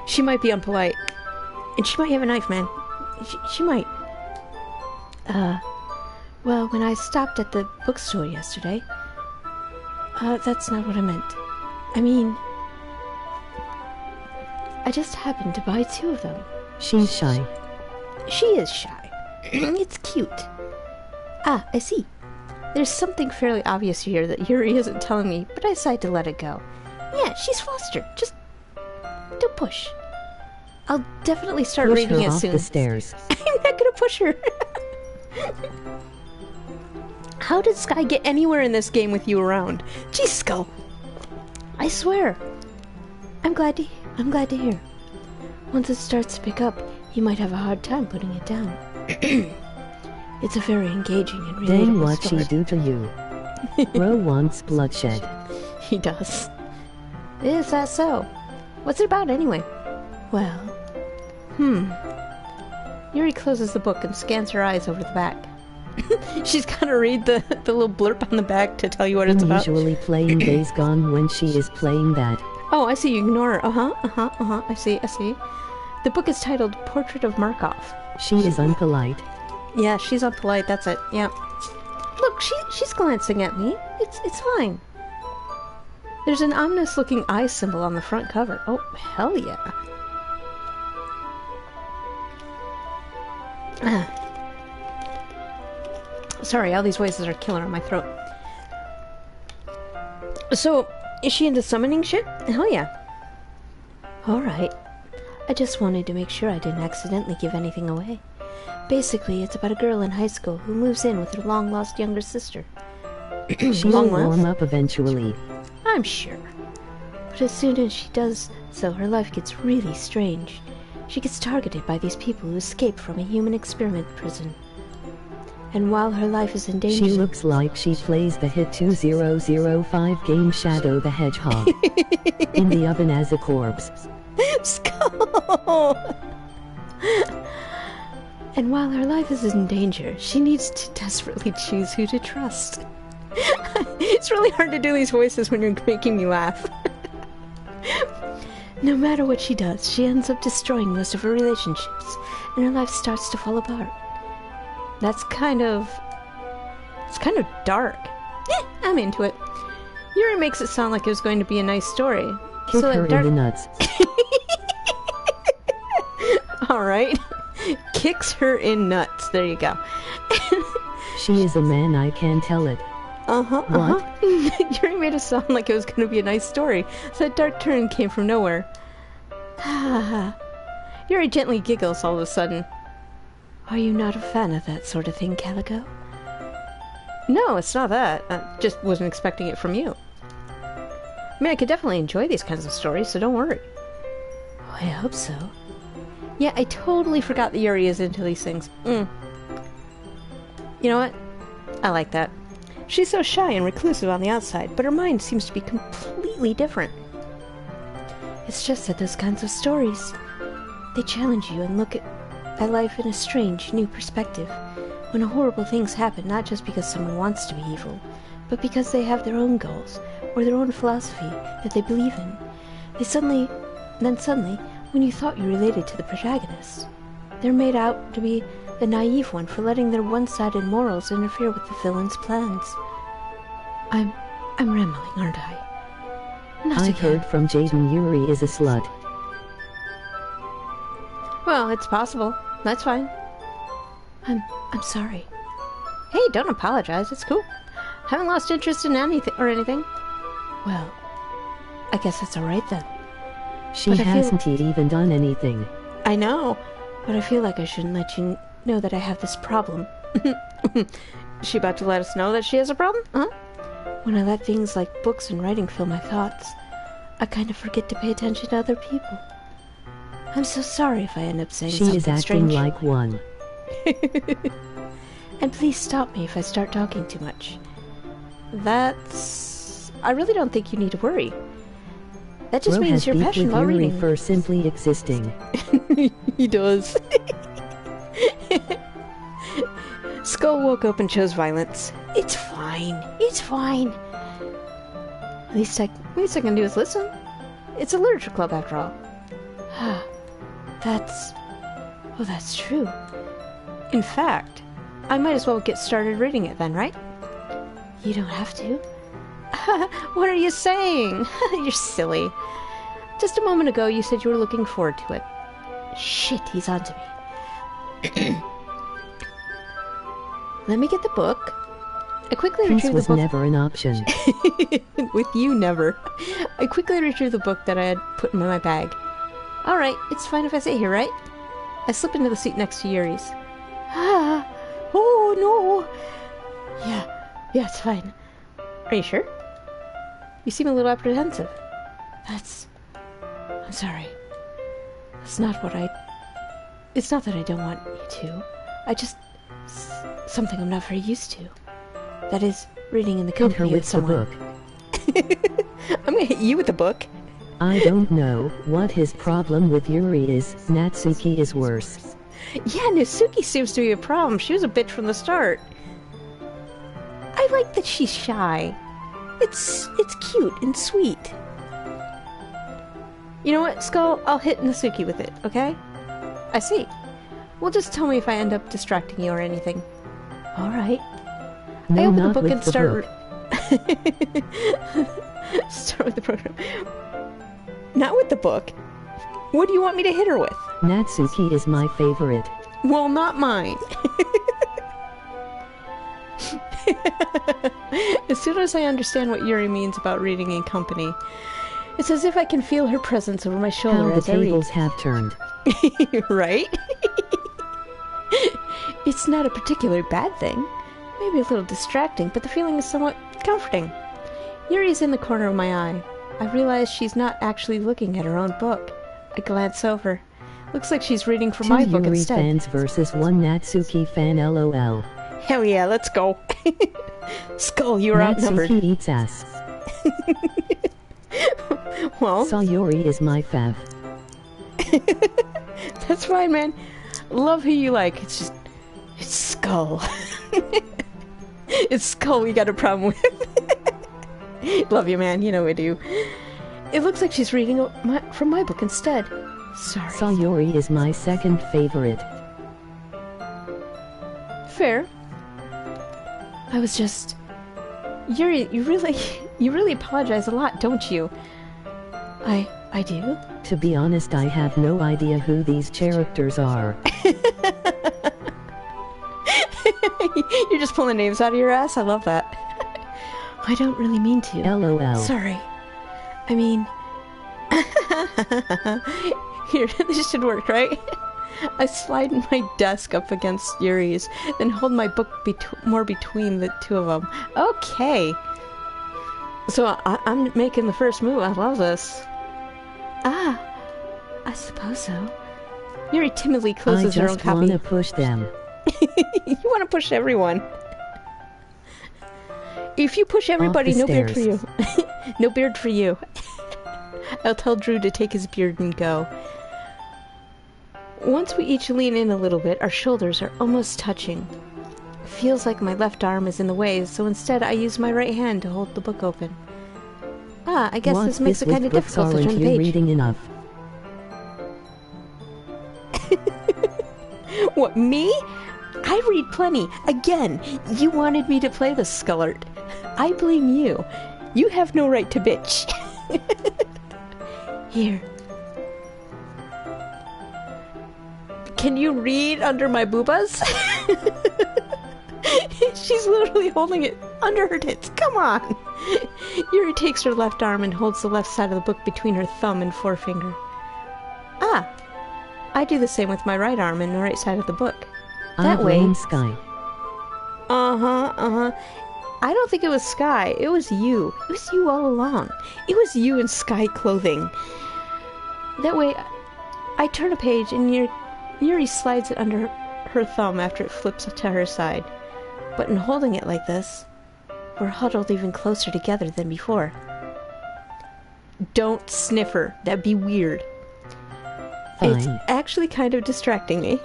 Speaker 2: She might be unpolite. And she might have a knife, man. She might.
Speaker 1: Well, when I stopped at the bookstore yesterday... that's not what I meant. I mean... I just happened to buy 2 of them.
Speaker 3: She's shy.
Speaker 1: She is shy. It's cute. Ah, I see.
Speaker 2: There's something fairly obvious here that Yuri isn't telling me, but I decide to let it go.
Speaker 1: Yeah, she's flustered. Just... don't push.
Speaker 2: I'll definitely start
Speaker 3: Push
Speaker 2: reading
Speaker 3: her
Speaker 2: it
Speaker 3: off
Speaker 2: soon.
Speaker 3: the stairs.
Speaker 2: I'm not gonna push her. How did Sky get anywhere in this game with you around? Jeez, Skull.
Speaker 1: I swear. I'm glad to hear. Once it starts to pick up, you might have a hard time putting it down. It's a very engaging and relatable
Speaker 3: Dang, what
Speaker 1: story.
Speaker 3: she do to you? Bro wants bloodshed.
Speaker 2: He does. Is that so? What's it about anyway?
Speaker 1: Well,
Speaker 2: Yuri closes the book and scans her eyes over the back. She's gotta read the little blurb on the back to tell you what it's
Speaker 3: I'm
Speaker 2: about.
Speaker 3: usually playing Days Gone when she is playing that.
Speaker 2: Oh, I see. You ignore her. I see. The book is titled Portrait of Markov.
Speaker 3: She is unpolite.
Speaker 2: Yeah, she's unpolite. That's it. Yeah. Look, she's glancing at me. It's fine. There's an ominous-looking eye symbol on the front cover. Oh, hell yeah. Sorry, all these voices are killing in my throat. So, is she into summoning shit? Hell yeah.
Speaker 1: alright. I just wanted to make sure I didn't accidentally give anything away. Basically, it's about a girl in high school who moves in with her long-lost younger sister.
Speaker 3: She will warm up eventually.
Speaker 2: I'm sure.
Speaker 1: But as soon as she does so, her life gets really strange. She gets targeted by these people who escaped from a human experiment prison. And while her life is in danger...
Speaker 3: She looks like she plays the hit 2005 game Shadow the Hedgehog. In the oven as a corpse.
Speaker 2: Skull!
Speaker 1: And while her life is in danger, she needs to desperately choose who to trust.
Speaker 2: It's really hard to do these voices when you're making me laugh.
Speaker 1: No matter what she does, she ends up destroying most of her relationships, and her life starts to fall apart.
Speaker 2: It's kind of dark. I'm into it. Yuri makes it sound like it was going to be a nice story.
Speaker 3: Kick her in the nuts.
Speaker 2: Alright. Kicks her in nuts. There you go.
Speaker 3: She is a man, I can tell it. What?
Speaker 2: Yuri made it sound like it was going to be a nice story, so that dark turn came from nowhere. Yuri gently giggles all of a sudden.
Speaker 1: Are you not a fan of that sort of thing, Calico?
Speaker 2: No, it's not that. I just wasn't expecting it from you. I mean, I could definitely enjoy these kinds of stories, so don't worry.
Speaker 1: Oh, I hope so.
Speaker 2: Yeah, I totally forgot that Yuri is into these things. You know what? I like that. She's so shy and reclusive on the outside, but her mind seems to be completely different.
Speaker 1: It's just that those kinds of stories, they challenge you and look at life in a strange, new perspective. When horrible things happen, not just because someone wants to be evil, but because they have their own goals, or their own philosophy that they believe in. Suddenly, when you thought you related to the protagonist, they're made out to be the naive one for letting their one-sided morals interfere with the villain's plans. I'm rambling, aren't I? Not
Speaker 3: I
Speaker 1: again.
Speaker 3: heard from Jaden Yuri is a slut.
Speaker 2: Well, it's possible. That's fine.
Speaker 1: I'm sorry.
Speaker 2: Hey, don't apologize. It's cool. Haven't lost interest in anything or anything.
Speaker 1: Well, I guess that's alright then.
Speaker 3: She
Speaker 1: But I feel-
Speaker 3: hasn't even done anything.
Speaker 2: I know.
Speaker 1: But I feel like I shouldn't let you know that I have this problem.
Speaker 2: Is she about to let us know that she has a problem? Huh? When I let things like books and writing fill my thoughts, I kind of forget to pay attention to other people. I'm so sorry if I end up saying something
Speaker 3: She is acting
Speaker 2: strange.
Speaker 3: like one.
Speaker 2: And please stop me if I start talking too much. That's... I really don't think you need to worry. That just
Speaker 3: Ro
Speaker 2: means
Speaker 3: has
Speaker 2: you're
Speaker 3: beef
Speaker 2: passionate
Speaker 3: with
Speaker 2: about
Speaker 3: Yuri
Speaker 2: reading.
Speaker 3: for simply existing.
Speaker 2: He does. Skull woke up and chose violence. It's fine. It's fine. Least I can do is listen. It's a literature club after all. That's true. In fact, I might as well get started reading it then, right? You don't have to. What are you saying? You're silly. Just a moment ago you said you were looking forward to it. Shit, he's on to me. Let me get the book. I quickly
Speaker 3: Peace
Speaker 2: retrieved
Speaker 3: was
Speaker 2: the book.
Speaker 3: never an option.
Speaker 2: With you, never. I quickly retrieved the book that I had put in my bag. Alright, it's fine if I sit here, right? I slip into the seat next to Yuri's. Oh no! Yeah, it's fine. Are you sure? You seem a little apprehensive. I'm sorry. That's not what It's not that I don't want you to. I just... something I'm not very used to. That is, reading in the
Speaker 3: Hit her
Speaker 2: company
Speaker 3: with
Speaker 2: of someone.
Speaker 3: the book.
Speaker 2: I'm gonna hit you with the book.
Speaker 3: I don't know what his problem with Yuri is. Natsuki is worse.
Speaker 2: Yeah, Natsuki seems to be a problem. She was a bitch from the start. I like that she's shy. It's cute and sweet. You know what, Skull? I'll hit Natsuki with it, okay? I see. Well, just tell me if I end up distracting you or anything. Alright.
Speaker 3: No,
Speaker 2: I open the
Speaker 3: not
Speaker 2: book
Speaker 3: with
Speaker 2: and
Speaker 3: the
Speaker 2: start...
Speaker 3: book.
Speaker 2: Start with the program. Not with the book. What do you want me to hit her with?
Speaker 3: Natsuki is my favorite.
Speaker 2: Well, not mine. As soon as I understand what Yuri means about reading in company, it's as if I can feel her presence over my shoulder
Speaker 3: How the
Speaker 2: as I read.
Speaker 3: tables have turned.
Speaker 2: Right? It's not a particularly bad thing. Maybe a little distracting, but the feeling is somewhat comforting. Yuri's in the corner of my eye. I realize she's not actually looking at her own book. I glance over. Looks like she's reading from my
Speaker 3: Two
Speaker 2: book
Speaker 3: Yuri
Speaker 2: instead.
Speaker 3: fans versus one Natsuki fan, lol.
Speaker 2: Hell yeah, let's go. Skull, you're outnumbered.
Speaker 3: Natsuki eats ass.
Speaker 2: Well,
Speaker 3: Sayori is my fav.
Speaker 2: that's fine, man. Love who you like. It's Skull. It's Skull we got a problem with. Love you, man. You know I do. It looks like she's reading from my book instead. Sorry.
Speaker 3: Sayori is my second favorite.
Speaker 2: Fair. I was just... Yuri, you really apologize a lot, don't you? I do?
Speaker 3: To be honest, I have no idea who these characters are.
Speaker 2: You're just pulling names out of your ass? I love that. I don't really mean to.
Speaker 3: LOL.
Speaker 2: Sorry. I mean... Here, this should work, right? I slide my desk up against Yuri's, then hold my book more between the two of them. Okay. So I'm making the first move. I love this. Ah, I suppose so. Yuri timidly closes her own
Speaker 3: I just
Speaker 2: copy.
Speaker 3: wanna push them.
Speaker 2: You want to push everyone. If you push everybody,
Speaker 3: Off the
Speaker 2: no beard for
Speaker 3: stairs.
Speaker 2: you. No beard for you. I'll tell Drew to take his beard and go. Once we each lean in a little bit, our shoulders are almost touching. Feels like my left arm is in the way, so instead I use my right hand to hold the book open. Ah, I guess
Speaker 3: What's
Speaker 2: this makes it
Speaker 3: with
Speaker 2: kind of
Speaker 3: books?
Speaker 2: difficult to
Speaker 3: Aren't
Speaker 2: turn the
Speaker 3: you
Speaker 2: page.
Speaker 3: reading enough?
Speaker 2: What, me? I read plenty. Again, you wanted me to play the Scullert. I blame you. You have no right to bitch. Here. Can you read under my boobas? She's literally holding it under her tits. Come on. Yuri takes her left arm and holds the left side of the book between her thumb and forefinger. Ah. I do the same with my right arm and the right side of the book. That way.
Speaker 3: Sky.
Speaker 2: Uh-huh. I don't think it was Sky. It was you. It was you all along. It was you in Sky clothing. That way, I turn a page and Yuri slides it under her thumb after it flips to her side. But in holding it like this, we're huddled even closer together than before. Don't sniff her. That'd be weird.
Speaker 3: Fine.
Speaker 2: It's actually kind of distracting me.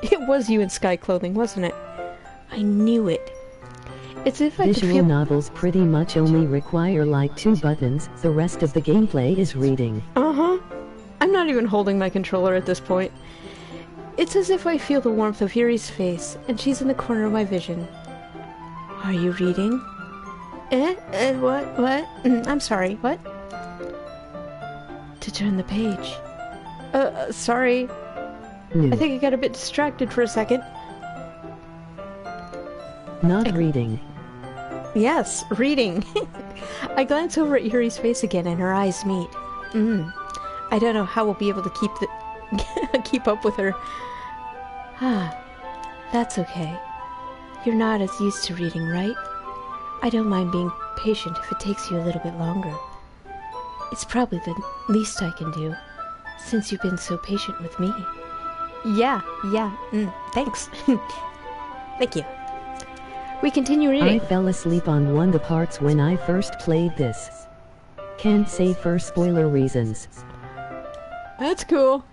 Speaker 2: It was you in Sky clothing, wasn't it? I knew it. It's as if I could
Speaker 3: Visual
Speaker 2: feel...
Speaker 3: novels pretty much only require like 2 buttons, the rest of the gameplay is reading.
Speaker 2: Uh-huh. I'm not even holding my controller at this point. It's as if I feel the warmth of Yuri's face, and she's in the corner of my vision. Are you reading? What? I'm sorry, what? To turn the page. Sorry.
Speaker 3: No.
Speaker 2: I think I got a bit distracted for a second.
Speaker 3: Not reading.
Speaker 2: Yes, reading. I glance over at Yuri's face again, and her eyes meet. I don't know how we'll be able to keep up with her. That's okay. You're not as used to reading, right? I don't mind being patient if it takes you a little bit longer. It's probably the least I can do, since you've been so patient with me. Yeah, thanks. Thank you. We continue reading.
Speaker 3: I fell asleep on one of the parts when I first played this. Can't say for spoiler reasons.
Speaker 2: That's cool.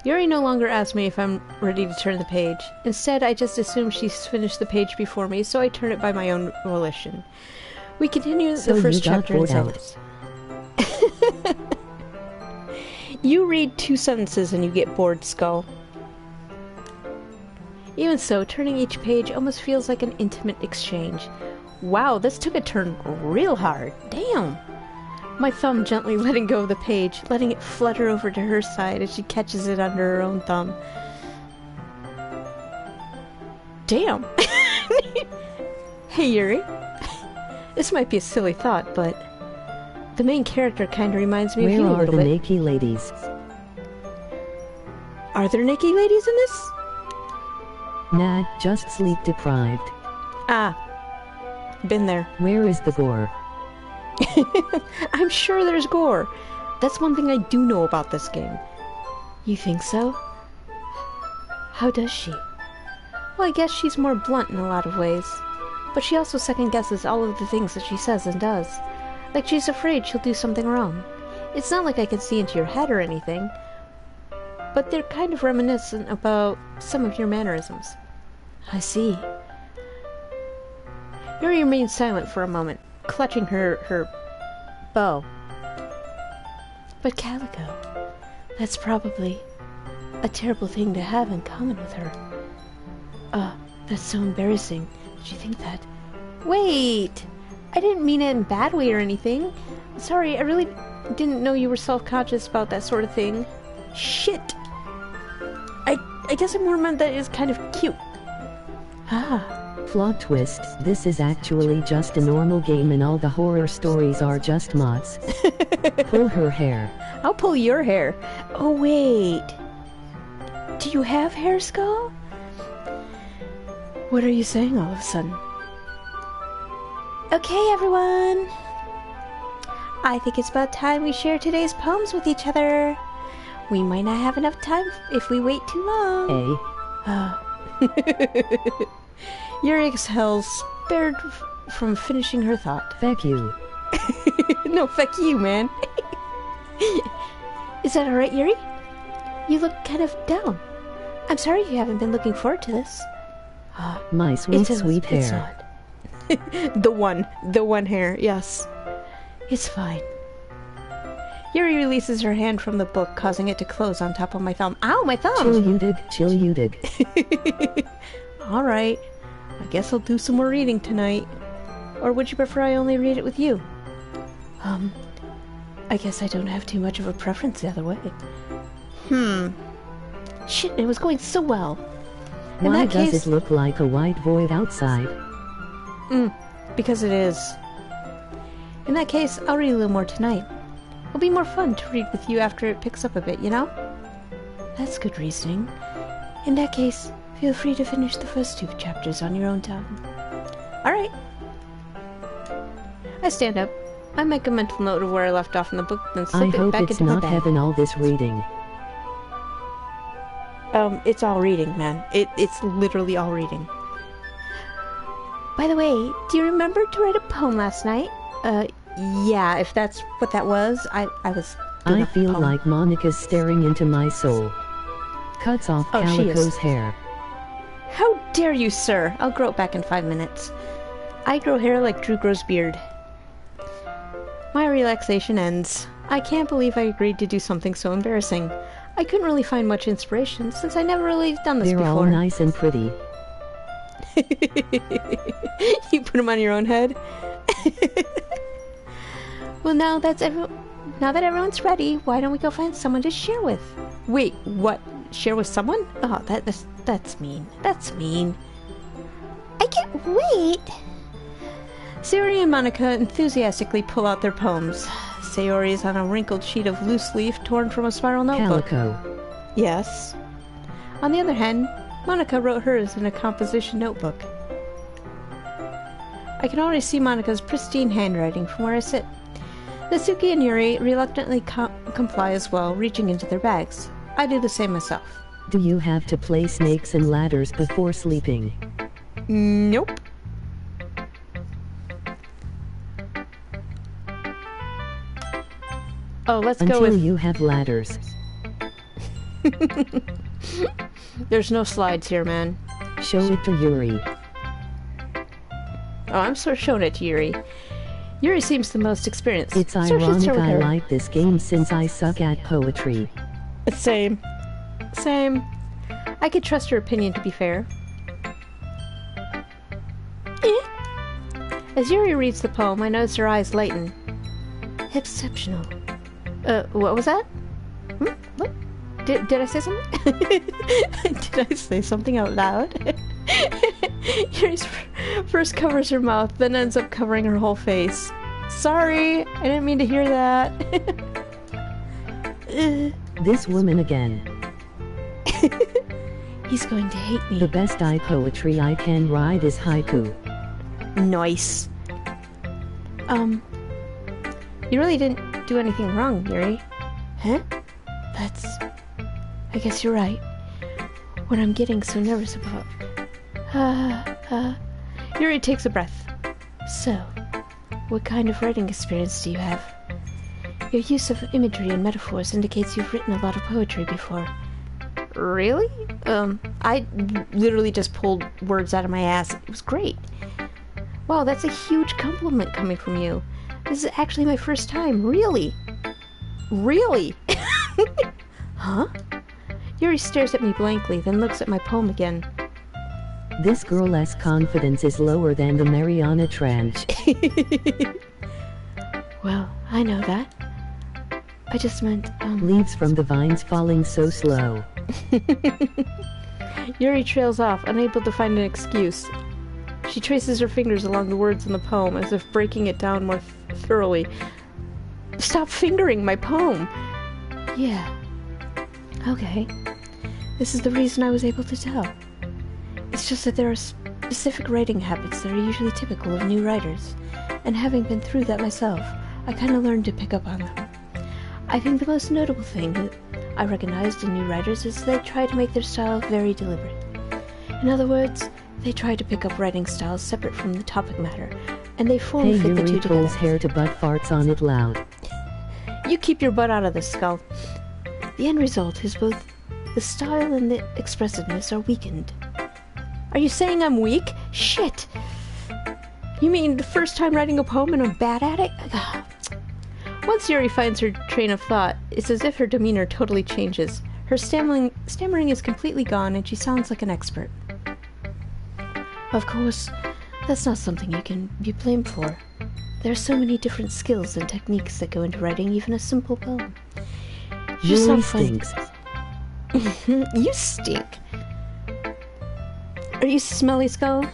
Speaker 2: Yuri no longer asks me if I'm ready to turn the page. Instead, I just assume she's finished the page before me, so I turn it by my own volition. We continue
Speaker 3: So
Speaker 2: the first
Speaker 3: you got
Speaker 2: chapter in
Speaker 3: bored out.
Speaker 2: silence. You read 2 sentences and you get bored, Skull. Even so, turning each page almost feels like an intimate exchange. Wow, this took a turn real hard. Damn! My thumb gently letting go of the page, letting it flutter over to her side as she catches it under her own thumb. Damn! Hey, Yuri. This might be a silly thought, but the main character kind of reminds me of you a
Speaker 3: Where are
Speaker 2: little
Speaker 3: the
Speaker 2: bit.
Speaker 3: naked ladies?
Speaker 2: Are there naked ladies in this?
Speaker 3: Nah, just sleep deprived.
Speaker 2: Ah. Been there.
Speaker 3: Where is the gore?
Speaker 2: I'm sure there's gore. That's one thing I do know about this game. You think so? How does she? Well, I guess she's more blunt in a lot of ways. But she also second-guesses all of the things that she says and does. Like she's afraid she'll do something wrong. It's not like I can see into your head or anything. But they're kind of reminiscent about some of your mannerisms. I see. Yuri remains silent for a moment, clutching her bow. But Calico, that's probably a terrible thing to have in common with her. That's so embarrassing. Did you think that? Wait! I didn't mean it in a bad way or anything. Sorry, I really didn't know you were self-conscious about that sort of thing. Shit! I guess I more meant that it's kind of cute.
Speaker 3: Plot twist, this is actually just a normal game and all the horror stories are just mods. Pull her hair.
Speaker 2: I'll pull your hair. Oh, wait. Do you have hair, Skull? What are you saying all of a sudden? Okay, everyone. I think it's about time we share today's poems with each other. We might not have enough time if we wait too long. Yuri exhales, spared from finishing her thought.
Speaker 3: Feck you.
Speaker 2: No, fuck you, man. Is that alright, Yuri? You look kind of down. I'm sorry you haven't been looking forward to this.
Speaker 3: My sweet,
Speaker 2: It's
Speaker 3: sweet
Speaker 2: it's
Speaker 3: hair.
Speaker 2: odd. The one hair, yes. It's fine. Yuri releases her hand from the book, causing it to close on top of my thumb. Ow, my thumb!
Speaker 3: Chill you dig.
Speaker 2: Alright. I guess I'll do some more reading tonight. Or would you prefer I only read it with you? I guess I don't have too much of a preference the other way. Shit, it was going so well. In
Speaker 3: Why
Speaker 2: that
Speaker 3: does
Speaker 2: case,
Speaker 3: it look like a white void outside?
Speaker 2: because it is. In that case, I'll read a little more tonight. It'll be more fun to read with you after it picks up a bit, you know? That's good reasoning. In that case, Feel free to finish the first 2 chapters on your own time. Alright. I stand up. I make a mental note of where I left off in the book, then slip it back into my bag.
Speaker 3: I hope it's not heaven all this reading.
Speaker 2: It's all reading, man. It's literally all reading.
Speaker 1: By the way, do you remember to write a poem last night?
Speaker 2: Yeah, if that's what that was, I was doing
Speaker 3: I feel like Monica's staring into my soul. Cuts off Calico's hair.
Speaker 2: How dare you, sir? I'll grow it back in 5 minutes. I grow hair like Drew grows beard. My relaxation ends. I can't believe I agreed to do something so embarrassing. I couldn't really find much inspiration since I never really done this before.
Speaker 3: They're all nice and pretty.
Speaker 2: You put them on your own head? Well, now that everyone's ready, why don't we go find someone to share with? Wait, what? Share with someone? Oh, that's mean. That's mean.
Speaker 1: I can't wait!
Speaker 2: Sayori and Monica enthusiastically pull out their poems. Sayori is on a wrinkled sheet of loose leaf torn from a spiral notebook.
Speaker 3: Calico.
Speaker 2: Yes. On the other hand, Monica wrote hers in a composition notebook. I can already see Monica's pristine handwriting from where I sit. Natsuki and Yuri reluctantly comply as well, reaching into their bags. I do the same myself.
Speaker 3: Do you have to play snakes and ladders before sleeping?
Speaker 2: Nope. Oh, let's go with...
Speaker 3: Until you have ladders.
Speaker 2: There's no slides here, man.
Speaker 3: Show it to Yuri.
Speaker 2: Oh, I'm sort of showing it to Yuri. Yuri seems the most experienced.
Speaker 3: It's ironic I like this game since I suck at poetry.
Speaker 2: Same. Same. I could trust her opinion to be fair. As Yuri reads the poem, I notice her eyes lighten. Exceptional. What was that? What? Did I say something? Did I say something out loud? Yuri first covers her mouth, then ends up covering her whole face. Sorry, I didn't mean to hear that.
Speaker 3: This woman again.
Speaker 2: He's going to hate me.
Speaker 3: The best poetry I can write is haiku.
Speaker 2: Nice. You really didn't do anything wrong, Yuri. Huh? I guess you're right. What I'm getting so nervous about. Yuri takes a breath. So, what kind of writing experience do you have? Your use of imagery and metaphors indicates you've written a lot of poetry before. Really? I literally just pulled words out of my ass. It was great. Wow, that's a huge compliment coming from you. This is actually my first time. Really? Really? Huh? Yuri stares at me blankly, then looks at my poem again.
Speaker 3: This girl's confidence is lower than the Mariana Trench.
Speaker 2: Well, I know that. I just meant,
Speaker 3: Leaves from the vines falling so slow.
Speaker 2: Yuri trails off, unable to find an excuse. She traces her fingers along the words in the poem, as if breaking it down more thoroughly. Stop fingering my poem! Yeah. Okay. This is the reason I was able to tell. It's just that there are specific writing habits that are usually typical of new writers, and having been through that myself, I kind of learned to pick up on them. I think the most notable thing that I recognized in new writers is they try to make their style very deliberate. In other words, they try to pick up writing styles separate from the topic matter, and they form fit the two together.
Speaker 3: Pulls hair to butt farts on it loud.
Speaker 2: You keep your butt out of this, Skull. The end result is both the style and the expressiveness are weakened. Are you saying I'm weak? Shit! You mean the first time writing a poem and I'm bad at it? Once Yuri finds her train of thought, it's as if her demeanor totally changes. Her stammering is completely gone and she sounds like an expert. Of course, that's not something you can be blamed for. There are so many different skills and techniques that go into writing even a simple poem.
Speaker 3: Yuri stinks.
Speaker 2: You stink. Are you smelly, Skull?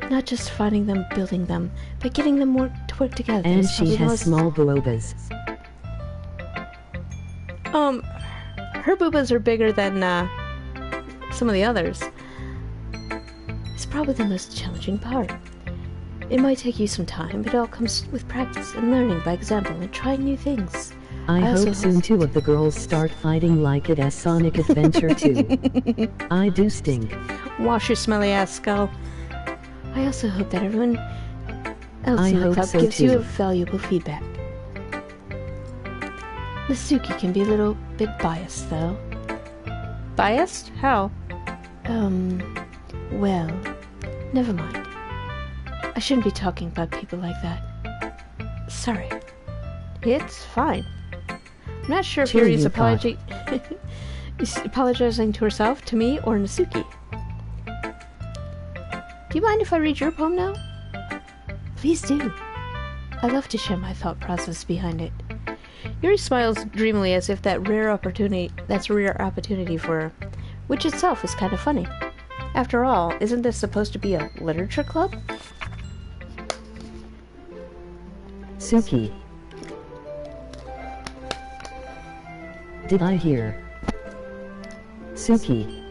Speaker 2: Not just finding them, building them, but getting them to work together.
Speaker 3: And she has small boobas.
Speaker 2: Her boobas are bigger than some of the others. probably the most challenging part. It might take you some time, but it all comes with practice and learning by example and trying new things.
Speaker 3: I hope soon 2 of the girls start fighting like it as Sonic Adventure 2. I do stink.
Speaker 2: Wash your smelly ass, Skull. I also hope that everyone else in the club
Speaker 3: so
Speaker 2: gives
Speaker 3: too.
Speaker 2: you a valuable feedback. Nasuki can be a little bit biased, though. Biased? How? Well, never mind. I shouldn't be talking about people like that. Sorry. It's fine. I'm not sure if Yuri's is apologizing to herself, to me, or Nasuki. Do you mind if I read your poem now? Please do. I love to share my thought process behind it. Yuri smiles dreamily as if that's a rare opportunity for her, which itself is kind of funny. After all, isn't this supposed to be a literature club?
Speaker 3: Suki. Did I hear? Suki.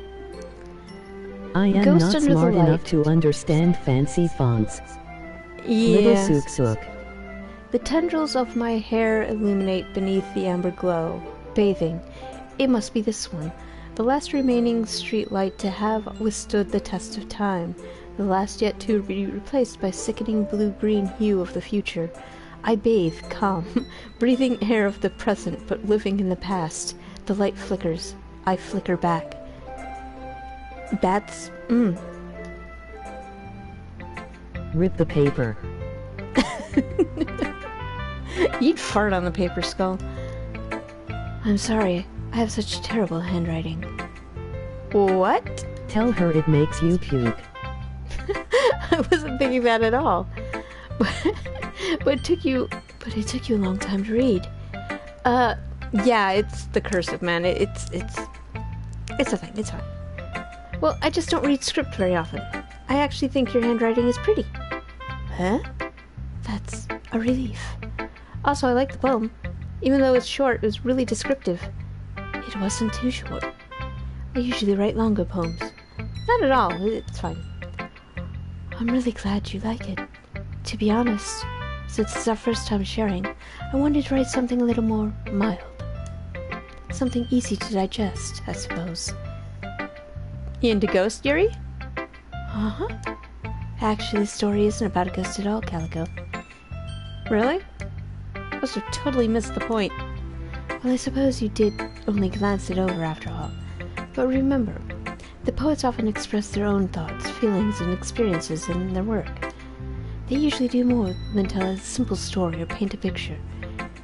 Speaker 3: I am
Speaker 2: Ghost
Speaker 3: not
Speaker 2: under the
Speaker 3: smart
Speaker 2: light.
Speaker 3: enough to understand fancy fonts.
Speaker 2: Yeah.
Speaker 3: Little Sook.
Speaker 2: The tendrils of my hair illuminate beneath the amber glow. Bathing. It must be this one. The last remaining street light to have withstood the test of time. The last yet to be replaced by sickening blue-green hue of the future. I bathe, calm, breathing air of the present, but living in the past. The light flickers. I flicker back. Bats?
Speaker 3: Rip the paper.
Speaker 2: You'd fart on the paper, Skull. I'm sorry. I have such terrible handwriting. What?
Speaker 3: Tell her it makes you puke.
Speaker 2: I wasn't thinking that at all. But it took you a long time to read. Yeah, it's the cursive, man. It's a thing. It's fine. Well, I just don't read script very often. I actually think your handwriting is pretty. Huh? That's a relief. Also, I like the poem. Even though it's short, it was really descriptive. It wasn't too short. I usually write longer poems. Not at all. It's fine. I'm really glad you like it. To be honest, since it's our first time sharing, I wanted to write something a little more mild. Something easy to digest, I suppose. You into ghost, Yuri? Uh-huh. Actually, the story isn't about a ghost at all, Calico. Really? Must have totally missed the point. Well, I suppose you did only glance it over after all. But remember, the poets often express their own thoughts, feelings, and experiences in their work. They usually do more than tell a simple story or paint a picture.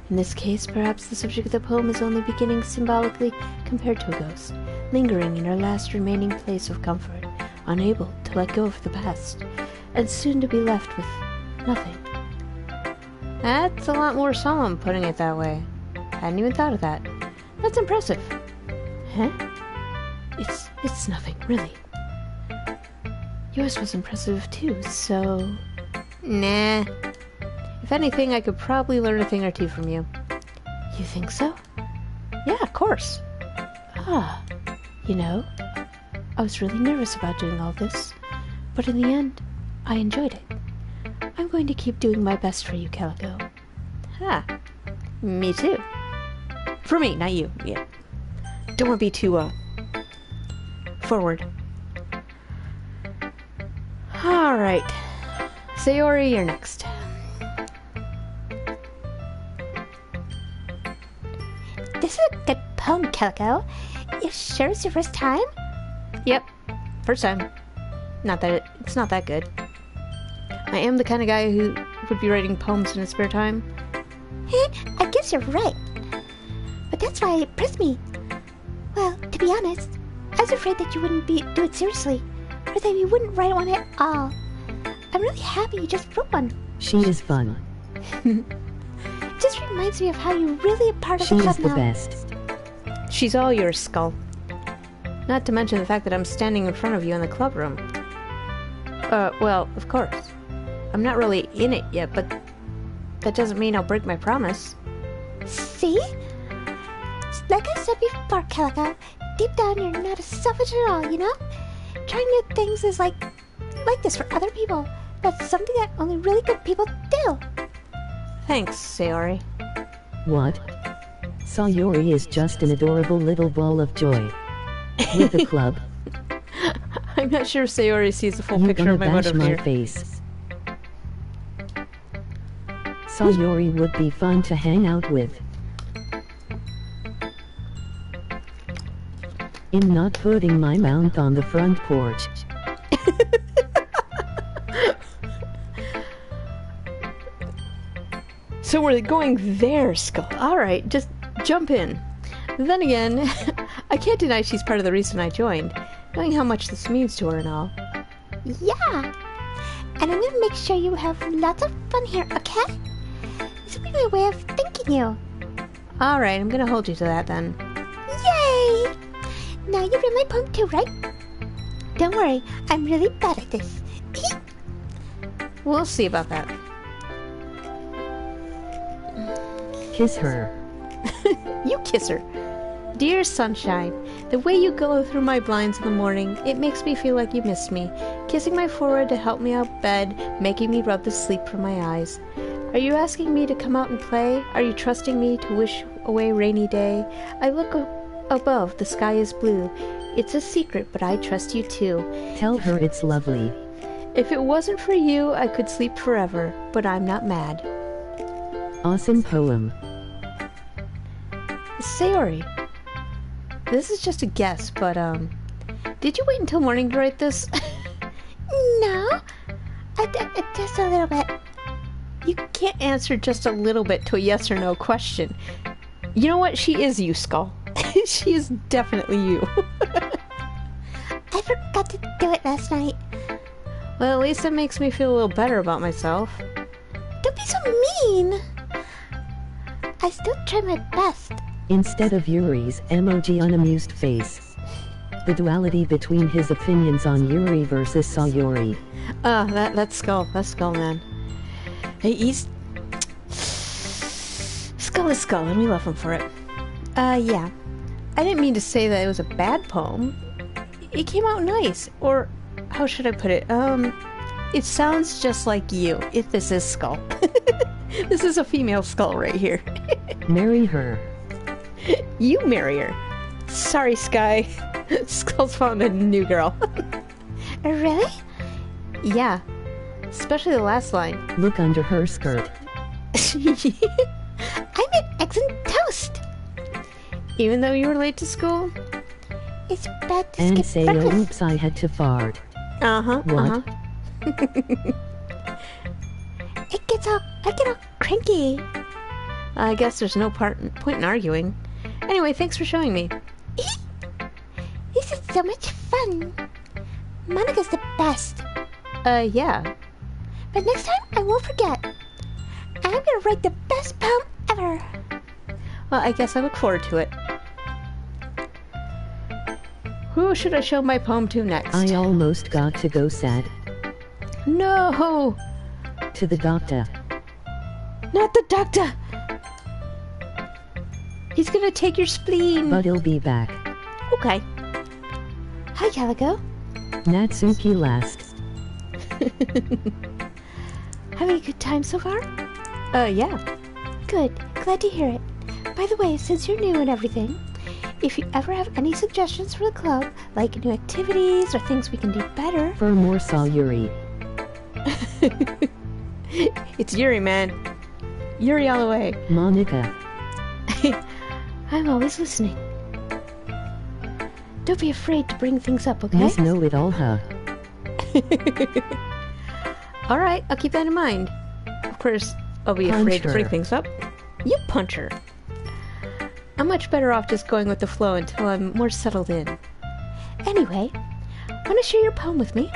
Speaker 2: In this case, perhaps the subject of the poem is only beginning symbolically compared to a ghost, lingering in her last remaining place of comfort, unable to let go of the past, and soon to be left with nothing. That's a lot more solemn, putting it that way. Hadn't even thought of that. That's impressive. Huh? It's nothing, really. Yours was impressive too, so... Nah. If anything, I could probably learn a thing or two from you. You think so? Yeah, of course. Ah, you know, I was really nervous about doing all this, but in the end, I enjoyed it. I'm going to keep doing my best for you, Calico. Ah, me too. For me, not you. Yeah. Don't want to be too, forward. Alright. Sayori, you're next.
Speaker 1: This is a good poem, Calico. You sure it's your first time?
Speaker 2: Yep. First time. It's not that good. I am the kind of guy who would be writing poems in his spare time.
Speaker 1: I guess you're right. But that's why it impressed me. Well, to be honest, I was afraid that you wouldn't do it seriously, or that you wouldn't write one at all. I'm really happy you just wrote one.
Speaker 3: She is fun.
Speaker 1: It just reminds me of how you're really a part of
Speaker 3: She
Speaker 1: the club
Speaker 3: is the
Speaker 1: now.
Speaker 3: best.
Speaker 2: She's all yours, Skull. Not to mention the fact that I'm standing in front of you in the club room. Well, of course. I'm not really in it yet, but that doesn't mean I'll break my promise.
Speaker 1: See? Like I said before, Calico, deep down you're not as selfish at all, you know? Trying new things is like like this for other people. That's something that only really good people do.
Speaker 2: Thanks, Sayori.
Speaker 3: What? Sayori is just an adorable little ball of joy. With the club,
Speaker 2: I'm not sure Sayori sees the full
Speaker 3: you're
Speaker 2: picture
Speaker 3: gonna
Speaker 2: of my
Speaker 3: bash
Speaker 2: motive
Speaker 3: my
Speaker 2: here.
Speaker 3: face. Sayori would be fun to hang out with. In not putting my mount on the front porch.
Speaker 2: So we're going there, Skull. Alright, just jump in. Then again, I can't deny she's part of the reason I joined, knowing how much this means to her and all.
Speaker 1: Yeah. And I'm gonna make sure you have lots of fun here, okay? This will be my way of thanking you.
Speaker 2: Alright, I'm gonna hold you to that then.
Speaker 1: Yay! Now you read my poem too, right? Don't worry, I'm really bad at this.
Speaker 2: We'll see about that.
Speaker 3: Kiss her.
Speaker 2: You kiss her. Dear sunshine, the way you glow through my blinds in the morning, it makes me feel like you missed me. Kissing my forehead to help me out of bed, making me rub the sleep from my eyes. Are you asking me to come out and play? Are you trusting me to wish away rainy day? I look above, the sky is blue. It's a secret, but I trust you too.
Speaker 3: Tell her it's lovely.
Speaker 2: If it wasn't for you, I could sleep forever, but I'm not mad.
Speaker 3: Awesome poem.
Speaker 2: Sayori, this is just a guess, but, did you wait until morning to write this?
Speaker 1: No, just a little bit.
Speaker 2: You can't answer just a little bit to a yes or no question. You know what? She is you, Skull. She is definitely you.
Speaker 1: I forgot to do it last night.
Speaker 2: Well, at least it makes me feel a little better about myself.
Speaker 1: Don't be so mean. I still try my best.
Speaker 3: Instead of Yuri's emoji unamused face. The duality between his opinions on Yuri versus Sayori.
Speaker 2: That's Skull. That's Skull, man. Hey, he's... Skull is Skull, and we love him for it. Yeah. I didn't mean to say that it was a bad poem. It came out nice. Or, how should I put it? It sounds just like you, if this is Skull. This is a female Skull right here.
Speaker 3: Marry her.
Speaker 2: You marry her. Sorry, Sky. Skull's found a new girl.
Speaker 1: Really?
Speaker 2: Yeah. Especially the last line.
Speaker 3: Look under her skirt.
Speaker 1: I made eggs and toast.
Speaker 2: Even though you were late to school?
Speaker 1: It's bad to
Speaker 3: And
Speaker 1: skip
Speaker 3: say,
Speaker 1: breakfast.
Speaker 3: oh, oops, I had to fart.
Speaker 2: Uh-huh.
Speaker 3: What?
Speaker 1: I get all cranky.
Speaker 2: I guess there's no point in arguing. Anyway, thanks for showing me.
Speaker 1: This is so much fun. Monica's the best.
Speaker 2: Yeah.
Speaker 1: But next time, I won't forget. I'm gonna write the best poem ever.
Speaker 2: Well, I guess I look forward to it. Who should I show my poem to next?
Speaker 3: I almost got to go sad.
Speaker 2: No!
Speaker 3: To the doctor.
Speaker 2: Not the doctor! He's gonna take your spleen.
Speaker 3: But he'll be back.
Speaker 2: Okay.
Speaker 1: Hi, Calico.
Speaker 3: Natsuki last.
Speaker 1: Having a good time so far?
Speaker 2: Yeah.
Speaker 1: Good. Glad to hear it. By the way, since you're new and everything, if you ever have any suggestions for the club, like new activities or things we can do better...
Speaker 3: For more Sayuri.
Speaker 2: It's Yuri, man. Yuri all the way.
Speaker 3: Monica.
Speaker 1: I'm always listening. Don't be afraid to bring things up, okay?
Speaker 3: Miss Know-It-All, huh?
Speaker 2: Alright, I'll keep that in mind. Of course, I'll be
Speaker 3: Punch
Speaker 2: afraid to bring
Speaker 3: her.
Speaker 2: things up. You punch her. I'm much better off just going with the flow until I'm more settled in.
Speaker 1: Anyway, want to share your poem with me?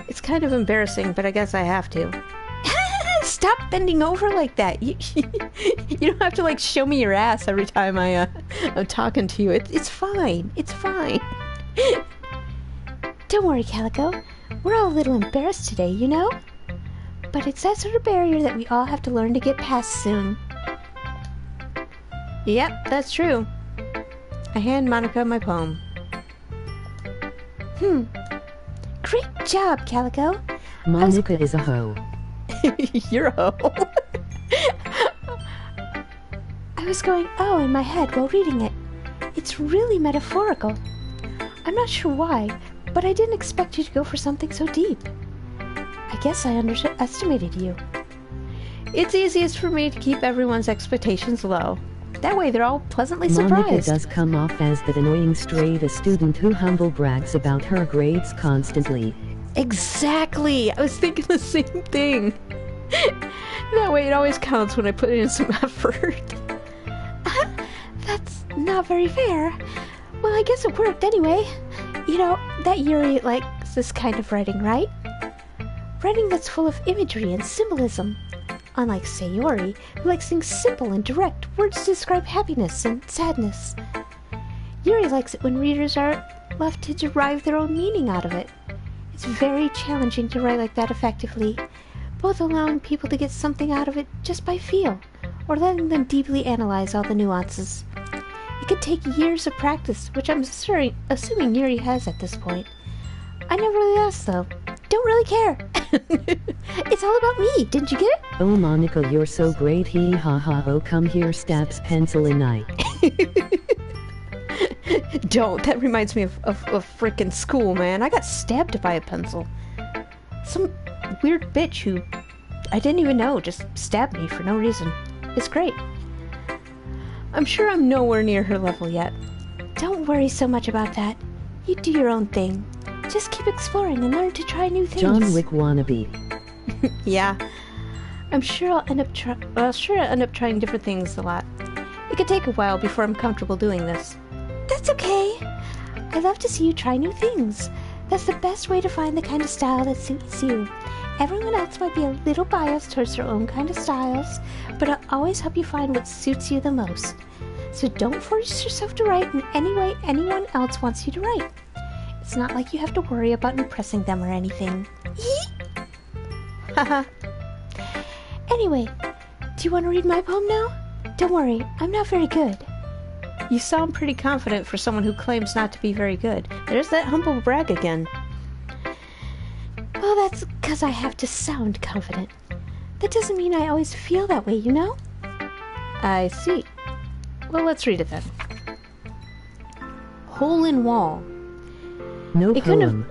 Speaker 2: It's kind of embarrassing, but I guess I have to. Stop bending over like that. You don't have to, like, show me your ass every time I'm talking to you. It's fine. It's fine.
Speaker 1: Don't worry, Calico. We're all a little embarrassed today, you know? But it's that sort of barrier that we all have to learn to get past soon.
Speaker 2: Yep, that's true. I hand Monica my poem.
Speaker 1: Great job, Calico.
Speaker 3: Monica is a hoe.
Speaker 2: You're a hoe.
Speaker 1: I was going, oh, in my head while reading it. It's really metaphorical. I'm not sure why, but I didn't expect you to go for something so deep. I guess I underestimated you.
Speaker 2: It's easiest for me to keep everyone's expectations low. That way they're all pleasantly
Speaker 3: Monica
Speaker 2: surprised.
Speaker 3: does come off as that annoying straight-A student who humble brags about her grades constantly.
Speaker 2: Exactly! I was thinking the same thing. That way it always counts when I put in some effort.
Speaker 1: That's not very fair. Well, I guess it worked anyway. You know, that Yuri likes this kind of writing, right? Writing that's full of imagery and symbolism. Unlike Sayori, who likes things simple and direct, words to describe happiness and sadness. Yuri likes it when readers are left to derive their own meaning out of it. It's very challenging to write like that effectively, both allowing people to get something out of it just by feel, or letting them deeply analyze all the nuances. It could take years of practice, which I'm assuming Yuri has at this point. I never really asked, though. Don't really care. It's all about me, didn't you get it?
Speaker 3: Oh Monica, you're so great, hee ha ha, oh come here, stabs pencil in eye.
Speaker 2: Don't. That reminds me of frickin' school, man. I got stabbed by a pencil. Some weird bitch who I didn't even know just stabbed me for no reason. It's great. I'm sure I'm nowhere near her level yet.
Speaker 1: Don't worry so much about that. You do your own thing. Just keep exploring and learn to try new things.
Speaker 3: John Wick wannabe.
Speaker 2: Yeah. I'm sure I'll end up trying different things a lot. It could take a while before I'm comfortable doing this.
Speaker 1: That's okay. I love to see you try new things. That's the best way to find the kind of style that suits you. Everyone else might be a little biased towards their own kind of styles, but I'll always help you find what suits you the most. So don't force yourself to write in any way anyone else wants you to write. It's not like you have to worry about impressing them or anything.
Speaker 2: Haha.
Speaker 1: Anyway, do you want to read my poem now? Don't worry, I'm not very good.
Speaker 2: You sound pretty confident for someone who claims not to be very good. There's that humble brag again.
Speaker 1: Well, that's because I have to sound confident. That doesn't mean I always feel that way, you know?
Speaker 2: I see. Well, let's read it then. Hole in wall.
Speaker 3: No
Speaker 2: It
Speaker 3: poem.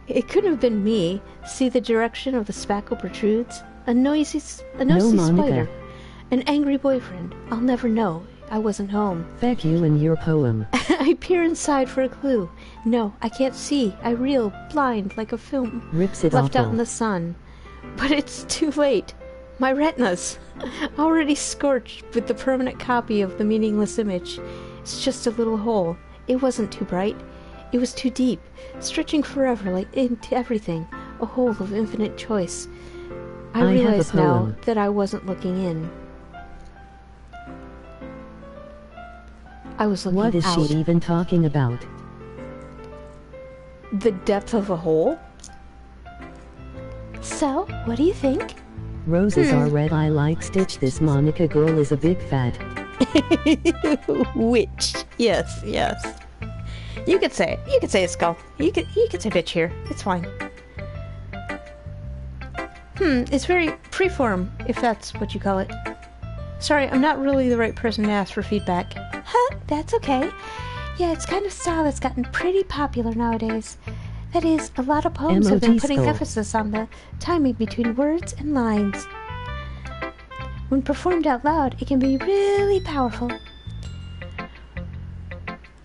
Speaker 2: couldn't have been me. See the direction of the spackle protrudes. A nosy
Speaker 3: Monica.
Speaker 2: spider. An angry boyfriend. I'll never know. I wasn't home.
Speaker 3: Feck you and your poem.
Speaker 2: I peer inside for a clue. No, I can't see. I reel, blind, like a film
Speaker 3: Rips it
Speaker 2: left out
Speaker 3: awful.
Speaker 2: in the sun. But it's too late. My retinas, already scorched with the permanent copy of the meaningless image. It's just a little hole. It wasn't too bright. It was too deep, stretching forever like into everything, a hole of infinite choice. I
Speaker 3: I have a
Speaker 2: realize now
Speaker 3: poem.
Speaker 2: that I wasn't looking in. I was looking
Speaker 3: What is
Speaker 2: out.
Speaker 3: she even talking about?
Speaker 2: The depth of a hole?
Speaker 1: So, what do you think?
Speaker 3: Roses are red, I like Stitch. This Monica girl is a big fat.
Speaker 2: Witch. Yes, yes. You could say it. You could say it, Skull. You could say bitch here. It's fine. It's very freeform, if that's what you call it. Sorry, I'm not really the right person to ask for feedback.
Speaker 1: Huh, that's okay. Yeah, it's kind of style that's gotten pretty popular nowadays. That is, a lot of poems have been
Speaker 3: Emoji
Speaker 1: putting
Speaker 3: skull.
Speaker 1: emphasis on the timing between words and lines. When performed out loud, it can be really powerful.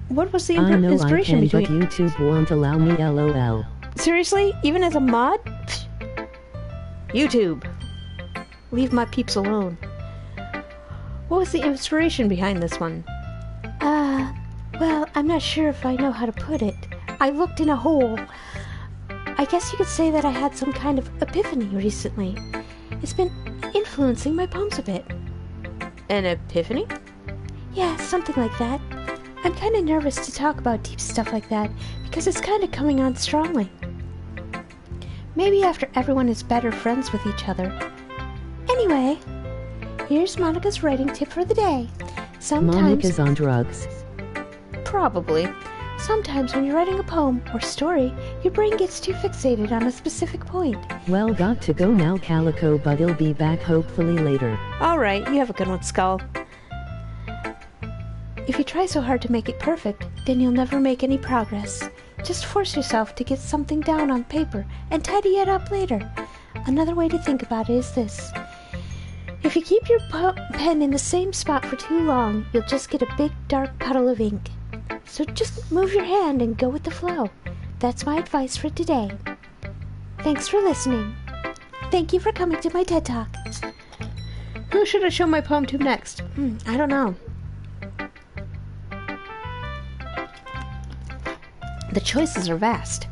Speaker 2: What was the
Speaker 3: I know I
Speaker 2: inspiration
Speaker 3: can,
Speaker 2: between...
Speaker 3: but YouTube won't allow me, lol.
Speaker 2: Seriously? Even as a mod? Pfft. YouTube. Leave my peeps alone. What was the inspiration behind this one?
Speaker 1: Well, I'm not sure if I know how to put it. I looked in a hole. I guess you could say that I had some kind of epiphany recently. It's been influencing my poems a bit.
Speaker 2: An epiphany?
Speaker 1: Yeah, something like that. I'm kind of nervous to talk about deep stuff like that because it's kind of coming on strongly. Maybe after everyone is better friends with each other. Anyway, here's Monica's writing tip for the day. Sometimes,
Speaker 3: Monica's on drugs.
Speaker 2: Probably.
Speaker 1: Sometimes when you're writing a poem or story, your brain gets too fixated on a specific point.
Speaker 3: Well, got to go now, Calico, but he'll be back hopefully later.
Speaker 2: Alright, you have a good one, Skull.
Speaker 1: If you try so hard to make it perfect, then you'll never make any progress. Just force yourself to get something down on paper and tidy it up later. Another way to think about it is this. If you keep your pen in the same spot for too long, you'll just get a big dark puddle of ink. So just move your hand and go with the flow. That's my advice for today. Thanks for listening. Thank you for coming to my TED Talk.
Speaker 2: Who should I show my poem to next? I don't know. The choices are vast.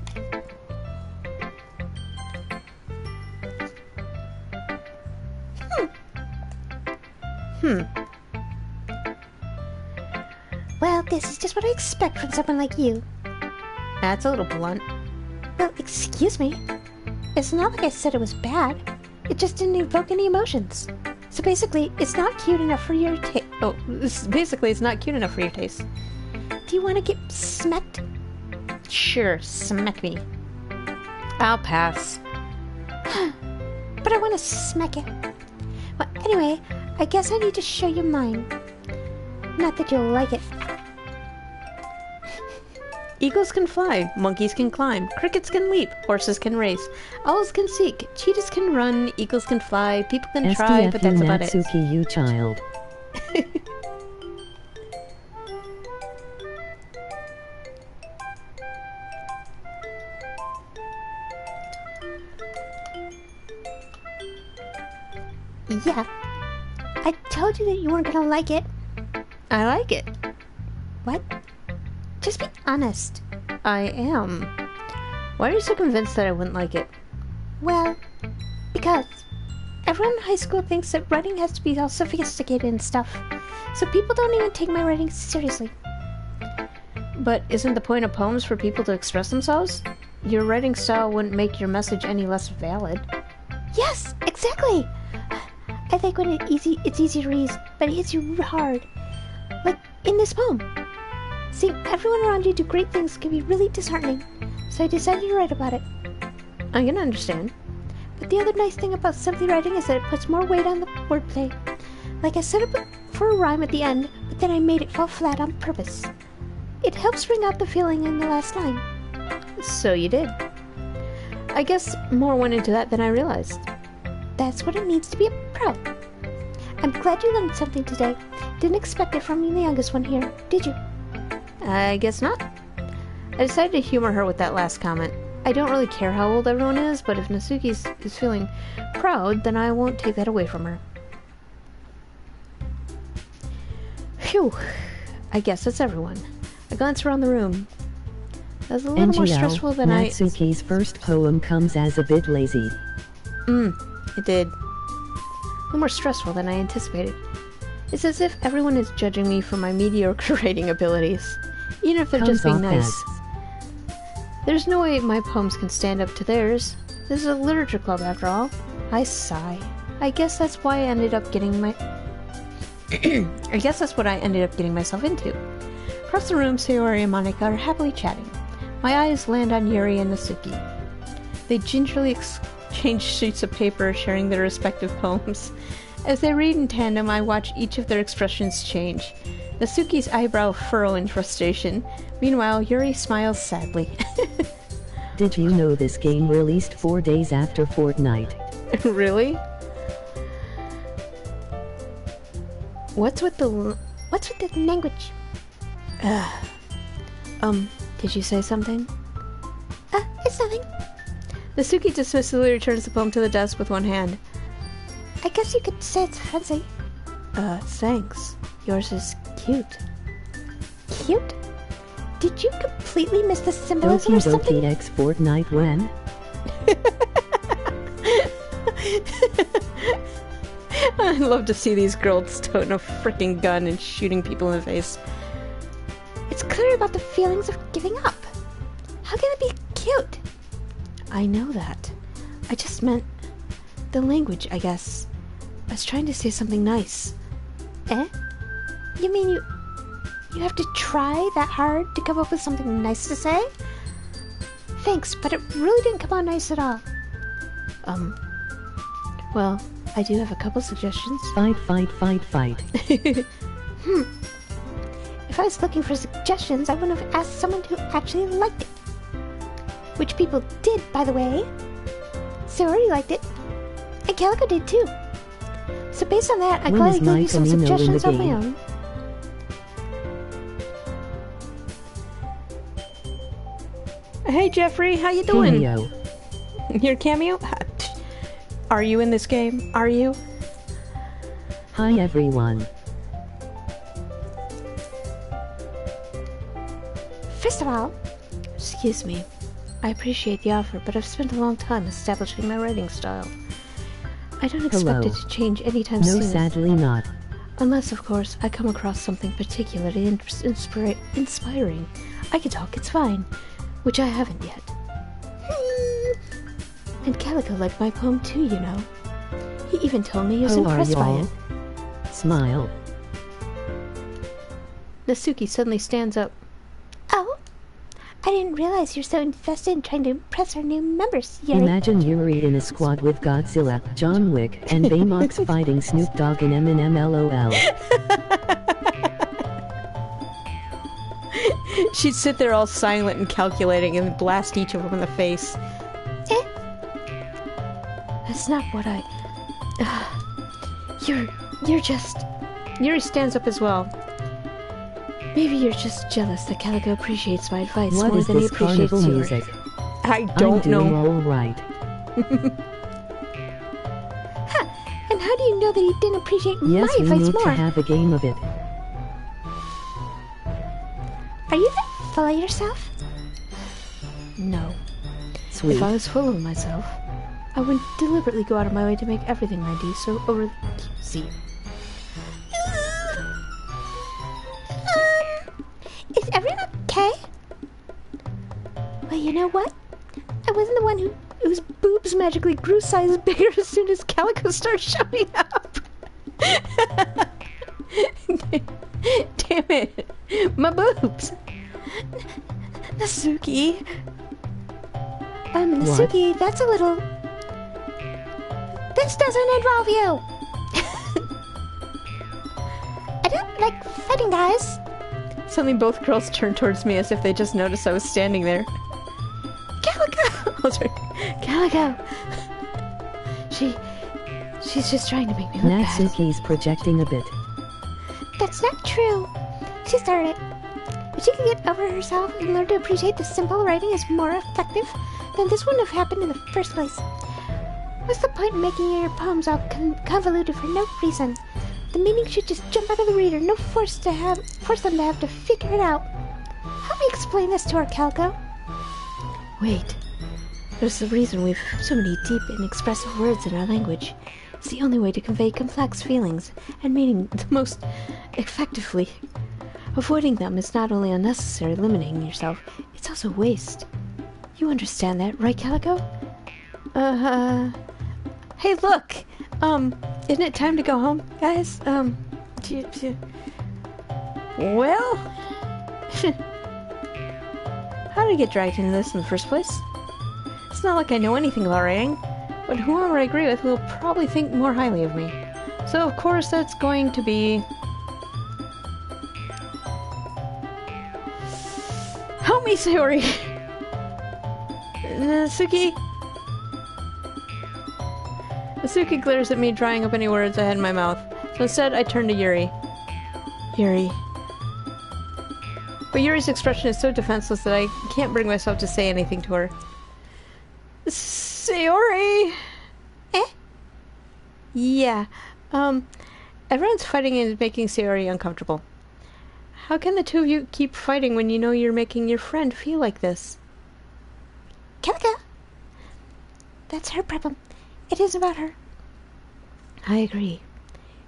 Speaker 1: Well, this is just what I expect from someone like you.
Speaker 2: That's a little blunt.
Speaker 1: Well, excuse me. It's not like I said it was bad. It just didn't evoke any emotions. So basically, it's not cute enough for your taste.
Speaker 2: Oh, basically, it's not cute enough for your taste.
Speaker 1: Do you want to get smacked?
Speaker 2: Sure, smack me. I'll pass.
Speaker 1: But I want to smack you. Well, anyway, I guess I need to show you mine. Not that you'll like it.
Speaker 2: Eagles can fly, monkeys can climb, crickets can leap, horses can race, owls can seek, cheetahs can run, eagles can fly, people can try, but that's about it.
Speaker 3: Natsuki, you child.
Speaker 1: Yeah. I told you that you weren't gonna like it.
Speaker 2: I like it.
Speaker 1: What? Just be honest.
Speaker 2: I am. Why are you so convinced that I wouldn't like it?
Speaker 1: Well, because everyone in high school thinks that writing has to be all sophisticated and stuff. So people don't even take my writing seriously.
Speaker 2: But isn't the point of poems for people to express themselves? Your writing style wouldn't make your message any less valid.
Speaker 1: Yes, exactly! I think when it's easy to read, but it hits you hard. Like in this poem. Seeing everyone around you do great things can be really disheartening, so I decided to write about it.
Speaker 2: I can understand.
Speaker 1: But the other nice thing about simply writing is that it puts more weight on the wordplay. Like I set up for a rhyme at the end, but then I made it fall flat on purpose. It helps bring out the feeling in the last line.
Speaker 2: So you did. I guess more went into that than I realized.
Speaker 1: That's what it means to be a pro. I'm glad you learned something today. Didn't expect it from you, the youngest one here, did you?
Speaker 2: I guess not. I decided to humor her with that last comment. I don't really care how old everyone is, but if Natsuki is feeling proud, then I won't take that away from her. Phew. I guess that's everyone. I glanced around the room. That was a little more stressful than
Speaker 3: Natsuki's first poem comes as a bit lazy.
Speaker 2: It did. A little more stressful than I anticipated. It's as if everyone is judging me for my mediocre writing abilities, even if they're just being nice. There's no way my poems can stand up to theirs. This is a literature club, after all. I sigh. I guess that's why I ended up getting my... I guess that's what I ended up getting myself into. Across the room, Sayori and Monika are happily chatting. My eyes land on Yuri and Natsuki. They gingerly exchange sheets of paper, sharing their respective poems. As they read in tandem, I watch each of their expressions change. Natsuki's eyebrow furrow in frustration. Meanwhile, Yuri smiles sadly.
Speaker 3: Did you know this game released 4 days after Fortnite?
Speaker 2: Really? What's with the
Speaker 1: language?
Speaker 2: Did you say something?
Speaker 1: It's nothing.
Speaker 2: Natsuki dismissively returns the poem to the desk with one hand.
Speaker 1: I guess you could say it's fancy.
Speaker 2: Thanks. Yours is cute.
Speaker 1: Cute? Did you completely miss the symbolism
Speaker 3: Doki
Speaker 1: or something?
Speaker 3: Doki X Fortnite when?
Speaker 2: I'd love to see these girls toting a freaking gun and shooting people in the face.
Speaker 1: It's clear about the feelings of giving up. How can it be cute?
Speaker 2: I know that. I just meant the language, I guess. I was trying to say something nice.
Speaker 1: Eh? You mean you... You have to try that hard to come up with something nice to say? Thanks, but it really didn't come out nice at all.
Speaker 2: Well, I do have a couple suggestions.
Speaker 3: Fight, fight, fight, fight.
Speaker 1: If I was looking for suggestions, I wouldn't have asked someone who actually liked it. Which people did, by the way. Sayori liked it. And Calico did too. So based on that, I gladly gave you some suggestions of my own.
Speaker 2: Hey Jeffrey, how you doing?
Speaker 3: Cameo.
Speaker 2: Your cameo? Are you in this game? Are you?
Speaker 3: Hi everyone.
Speaker 1: First of all,
Speaker 2: Excuse me. I appreciate the offer, but I've spent a long time establishing my writing style. I don't expect it to change anytime
Speaker 3: No,
Speaker 2: soon.
Speaker 3: sadly not.
Speaker 2: Unless, of course, I come across something particularly inspiring. I can talk, it's fine. Which I haven't yet. And Calico liked my poem too, you know. He even told me he was
Speaker 3: How are
Speaker 2: impressed by
Speaker 3: y'all?
Speaker 2: it.
Speaker 3: Smile.
Speaker 2: Nasuki suddenly stands up.
Speaker 1: oh, I didn't realize you're so invested in trying to impress our new members, Yuri.
Speaker 3: Imagine Yuri in a squad with Godzilla, John Wick, and Baymax fighting Snoop Dogg and Eminem LOL.
Speaker 2: She'd sit there all silent and calculating and blast each of them in the face.
Speaker 1: Eh?
Speaker 2: That's not what I... You're just... Yuri stands up as well. Maybe you're just jealous that Calico appreciates my advice
Speaker 3: What
Speaker 2: more
Speaker 3: is
Speaker 2: than he
Speaker 3: this
Speaker 2: appreciates
Speaker 3: carnival
Speaker 2: yours.
Speaker 3: music?
Speaker 2: I don't
Speaker 3: I'm doing
Speaker 2: know.
Speaker 3: all right.
Speaker 1: And how do you know that he didn't appreciate
Speaker 3: Yes,
Speaker 1: my
Speaker 3: we
Speaker 1: advice
Speaker 3: need
Speaker 1: more?
Speaker 3: to have a game of it.
Speaker 1: Are you that full of yourself?
Speaker 2: No.
Speaker 3: Sweet.
Speaker 2: If I was full of myself, I wouldn't deliberately go out of my way to make everything I do so overly easy.
Speaker 1: Is everyone okay? Well, you know what? I wasn't the one whose boobs magically grew size bigger as soon as Calico started showing up.
Speaker 2: Damn it! My boobs!
Speaker 1: Nasuki. Nasuki, that's a little... This doesn't involve you! I don't like fighting guys.
Speaker 2: Suddenly both girls turned towards me as if they just noticed I was standing there.
Speaker 1: Calico!
Speaker 2: Oh, sorry. Calico! She's just trying to make me look bad.
Speaker 3: Natsuki's projecting a bit.
Speaker 1: That's not true. She started it. If she could get over herself and learn to appreciate the simple writing is more effective, then this wouldn't have happened in the first place. What's the point in making your poems all convoluted for no reason? The meaning should just jump out of the reader, no force them to have to figure it out. Help me explain this to her, Calico.
Speaker 2: Wait. There's the reason we've so many deep and expressive words in our language. It's the only way to convey complex feelings and meaning the most effectively. Avoiding them is not only unnecessary, limiting yourself, it's also waste. You understand that, right, Calico? Hey, look! Isn't it time to go home, guys? Well... How did I get dragged into this in the first place? It's not like I know anything about writing, but whoever I agree with will probably think more highly of me. So, of course, that's going to be... Help me, Sayori! Natsuki? Natsuki glares at me, drying up any words I had in my mouth. So instead, I turn to Yuri. Yuri. But Yuri's expression is so defenseless that I can't bring myself to say anything to her. Sayori!
Speaker 1: Eh?
Speaker 2: Yeah. Everyone's fighting and making Sayori uncomfortable. How can the two of you keep fighting when you know you're making your friend feel like this?
Speaker 1: Calico! That's her problem. It isn't about her.
Speaker 2: I agree.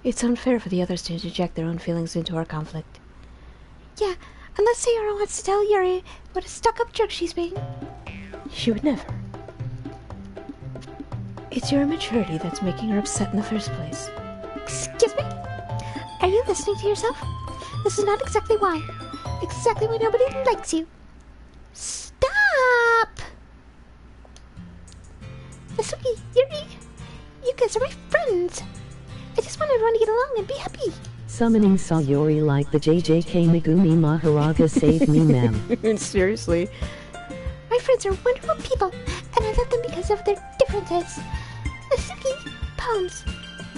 Speaker 2: It's unfair for the others to inject their own feelings into our conflict.
Speaker 1: Yeah, unless Sayori wants to tell Yuri what a stuck-up jerk she's being.
Speaker 2: She would never. It's your immaturity that's making her upset in the first place.
Speaker 1: Excuse me? Are you listening to yourself? This is not exactly why. Exactly why nobody likes you. Stop! Masuki, Yuri, you guys are my friends. I just want everyone to get along and be happy.
Speaker 3: Summoning Sayori like the JJK Megumi Maharaga save me ma'am.
Speaker 2: Seriously.
Speaker 1: My friends are wonderful people, and I love them because of their differences. Masuki, poems.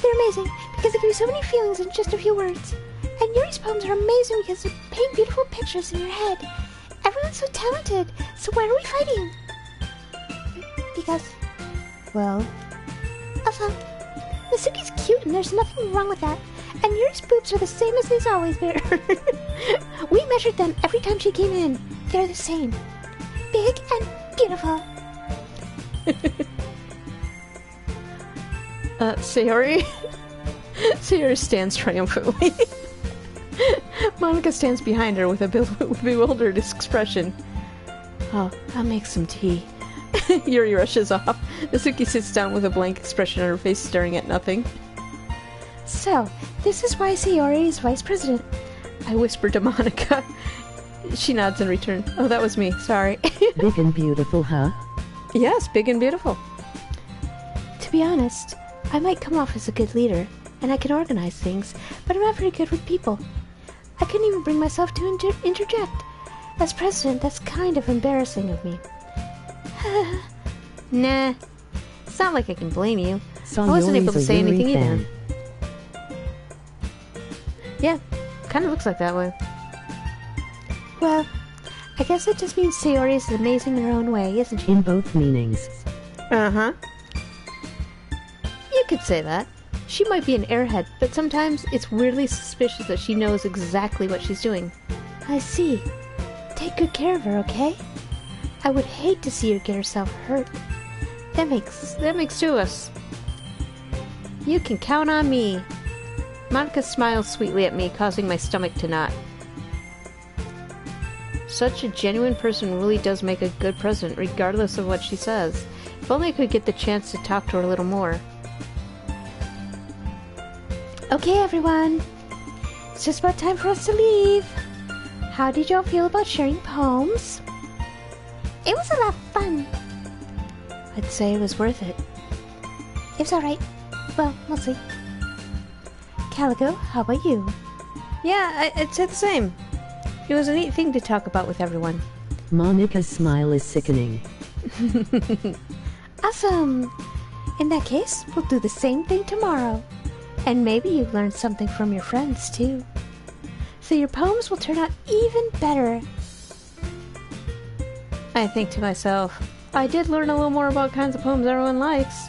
Speaker 1: They're amazing because they give you so many feelings in just a few words. And Yuri's poems are amazing because they paint beautiful pictures in your head. Everyone's so talented, so why are we fighting? Because, well... Also, Masuki's cute and there's nothing wrong with that. And Yuri's boobs are the same as they've always been. We measured them every time she came in. They're the same. Big and beautiful.
Speaker 2: Sayori? Sayori stands triumphantly. Monica stands behind her with a bewildered expression. Oh, I'll make some tea. Yuri rushes off. Nasuki sits down with a blank expression on her face, staring at nothing.
Speaker 1: So, this is why Sayori is vice president.
Speaker 2: I whisper to Monica. She nods in return. Oh, that was me. Sorry.
Speaker 3: Big and beautiful, huh?
Speaker 2: Yes, big and beautiful.
Speaker 1: To be honest, I might come off as a good leader, and I can organize things, but I'm not very good with people. I couldn't even bring myself to interject. As president, that's kind of embarrassing of me.
Speaker 2: Nah. It's not like I can blame you.
Speaker 3: Sayori's
Speaker 2: I wasn't able to say
Speaker 3: Yuri
Speaker 2: anything
Speaker 3: fan.
Speaker 2: either. Yeah, kind of looks like that way.
Speaker 1: Well, I guess it just means Sayori is amazing in her own way, isn't she?
Speaker 3: In both meanings.
Speaker 2: Uh-huh. You could say that. She might be an airhead, but sometimes it's weirdly suspicious that she knows exactly what she's doing.
Speaker 1: I see. Take good care of her, okay? I would hate to see her get herself hurt.
Speaker 2: That makes two of us. You can count on me. Monica smiles sweetly at me, causing my stomach to knot. Such a genuine person really does make a good president, regardless of what she says. If only I could get the chance to talk to her a little more.
Speaker 1: Okay, everyone. It's just about time for us to leave. How did y'all feel about sharing poems? It was a lot of fun.
Speaker 2: I'd say it was worth it.
Speaker 1: It was alright. Well, we'll see. Calico, how about you?
Speaker 2: Yeah, I'd say the same. It was a neat thing to talk about with everyone.
Speaker 3: Monica's smile is sickening.
Speaker 1: Awesome! In that case, we'll do the same thing tomorrow. And maybe you've learned something from your friends, too. So your poems will turn out even better.
Speaker 2: I think to myself, I did learn a little more about kinds of poems everyone likes.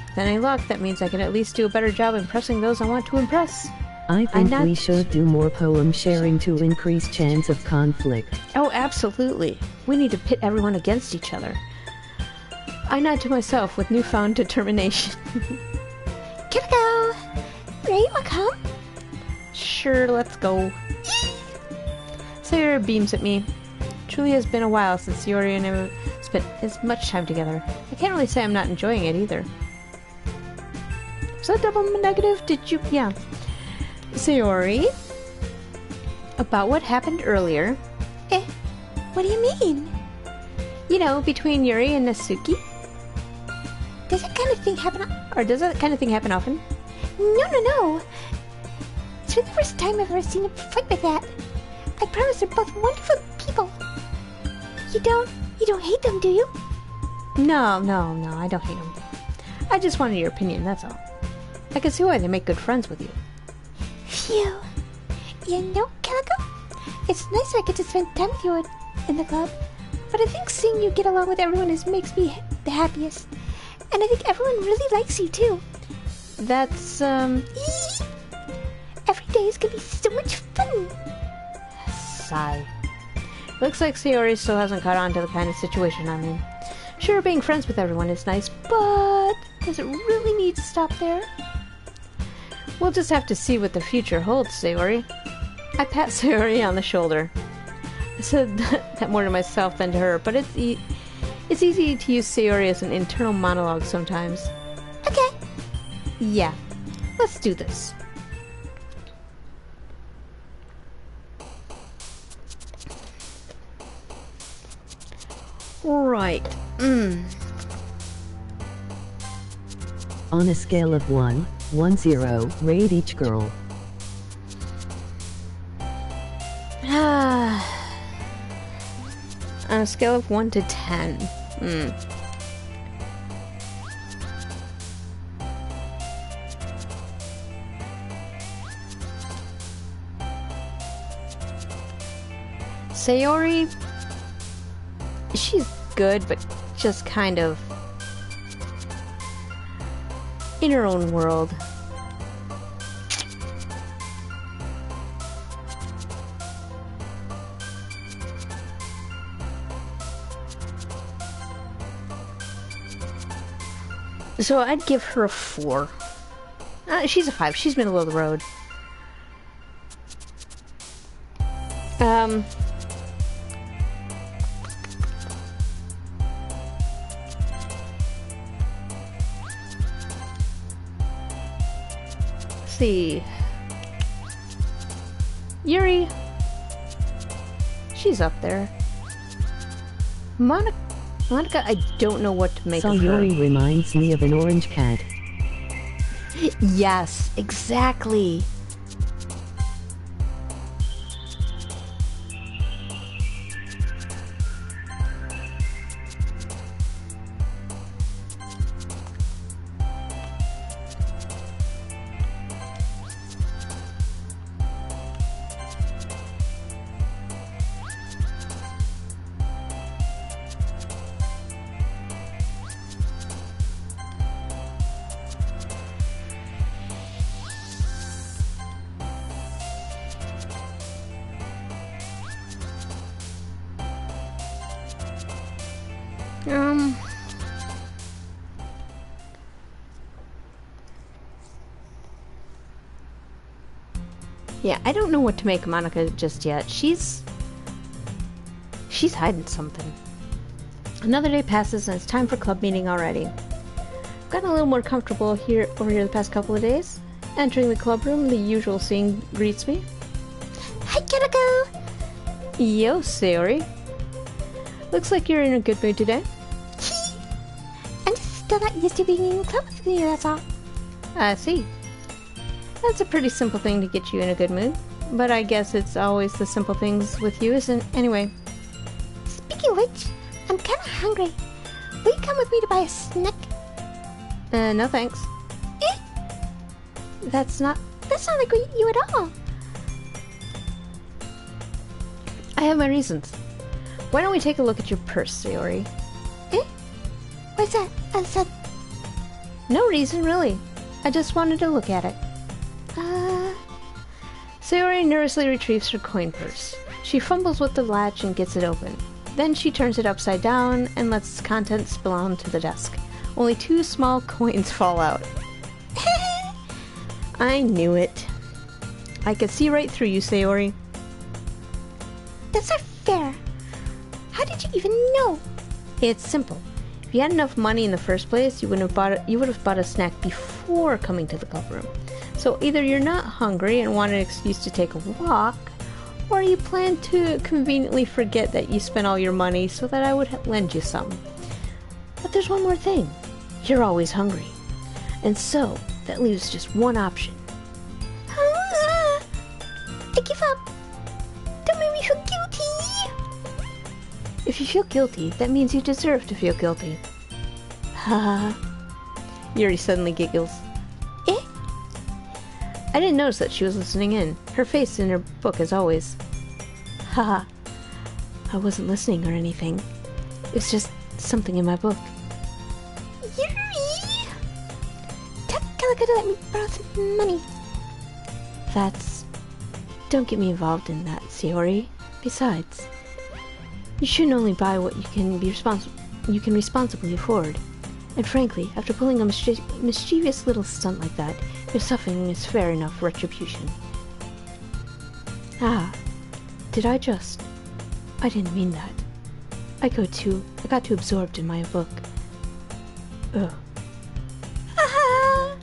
Speaker 2: With any luck, that means I can at least do a better job impressing those I want to impress.
Speaker 3: I think we should do more poem sharing to increase chance of conflict.
Speaker 2: Oh, absolutely. We need to pit everyone against each other. I nod to myself with newfound determination.
Speaker 1: Calico! Ready to come?
Speaker 2: Sure, let's go. Sayori beams at me. Truly has been a while since Yuri and I have spent as much time together. I can't really say I'm not enjoying it either. Was that double negative? Did you... Yeah. Sayori? About what happened earlier.
Speaker 1: What do you mean?
Speaker 2: You know, between Yuri and Nasuki?
Speaker 1: Does that kind of thing happen?
Speaker 2: Or does that kind of thing happen often?
Speaker 1: No. It's the first time I've ever seen a fight like that. I promise they're both wonderful people. You don't hate them, do you?
Speaker 2: No, I don't hate them. I just wanted your opinion, that's all. I can see why they make good friends with you.
Speaker 1: Phew. You know, Calico, it's nice I get to spend time with you in the club, but I think seeing you get along with everyone makes me the happiest. And I think everyone really likes you, too.
Speaker 2: That's,
Speaker 1: Every day is gonna be so much fun.
Speaker 2: Sigh. Looks like Sayori still hasn't caught on to the kind of situation I'm in. Sure, being friends with everyone is nice, but does it really need to stop there? We'll just have to see what the future holds, Sayori. I pat Sayori on the shoulder. I said that more to myself than to her, but it's easy to use Sayori as an internal monologue sometimes.
Speaker 1: Okay.
Speaker 2: Yeah, let's do this. Right.
Speaker 3: On a scale of 1, 10, rate each girl.
Speaker 2: On a scale of 1 to 10. Sayori, she's good, but just kind of in her own world. So I'd give her a 4. She's a 5. She's middle of the road. Let's see. Yuri. She's up there. Monica, I don't know what to make of her.
Speaker 3: Sayori reminds me of an orange cat.
Speaker 2: Yes, exactly. Yeah, I don't know what to make of Monica just yet. She's hiding something. Another day passes and it's time for club meeting already. I've gotten a little more comfortable over here the past couple of days. Entering the club room, the usual scene greets me.
Speaker 1: Hi, Calico!
Speaker 2: Yo, Sayori. Looks like you're in a good mood today.
Speaker 1: I'm just still not used to being in club with you, that's all.
Speaker 2: I see. That's a pretty simple thing to get you in a good mood. But I guess it's always the simple things with you, isn't it? Anyway.
Speaker 1: Speaking of which, I'm kinda hungry. Will you come with me to buy a snack?
Speaker 2: No thanks.
Speaker 1: Eh?
Speaker 2: That's not
Speaker 1: like you at all.
Speaker 2: I have my reasons. Why don't we take a look at your purse, Sayori?
Speaker 1: Eh? What's that?
Speaker 2: No reason, really. I just wanted to look at it. Sayori nervously retrieves her coin purse. She fumbles with the latch and gets it open. Then she turns it upside down and lets its contents spill onto the desk. Only 2 small coins fall out. I knew it. I could see right through you, Sayori.
Speaker 1: That's not fair. How did you even know?
Speaker 2: It's simple. If you had enough money in the first place, you would have bought a snack before coming to the club room. So either you're not hungry and want an excuse to take a walk, or you plan to conveniently forget that you spent all your money so that I would lend you some. But there's one more thing. You're always hungry. And so, that leaves just one option.
Speaker 1: I give up. Don't make me feel guilty.
Speaker 2: If you feel guilty, that means you deserve to feel guilty. Haha. Yuri suddenly giggles.
Speaker 1: Eh?
Speaker 2: I didn't notice that she was listening in. Her face in her book as always. Haha. I wasn't listening or anything. It's just something in my book.
Speaker 1: Yuri! Tell Calico to let me borrow some money.
Speaker 2: Don't get me involved in that, Sayori. Besides, you shouldn't only buy what you can responsibly afford. And frankly, after pulling a mischievous little stunt like that, your suffering is fair enough retribution. Ah, did I just... I didn't mean that. I got too absorbed in my book. Ugh.
Speaker 1: Haha!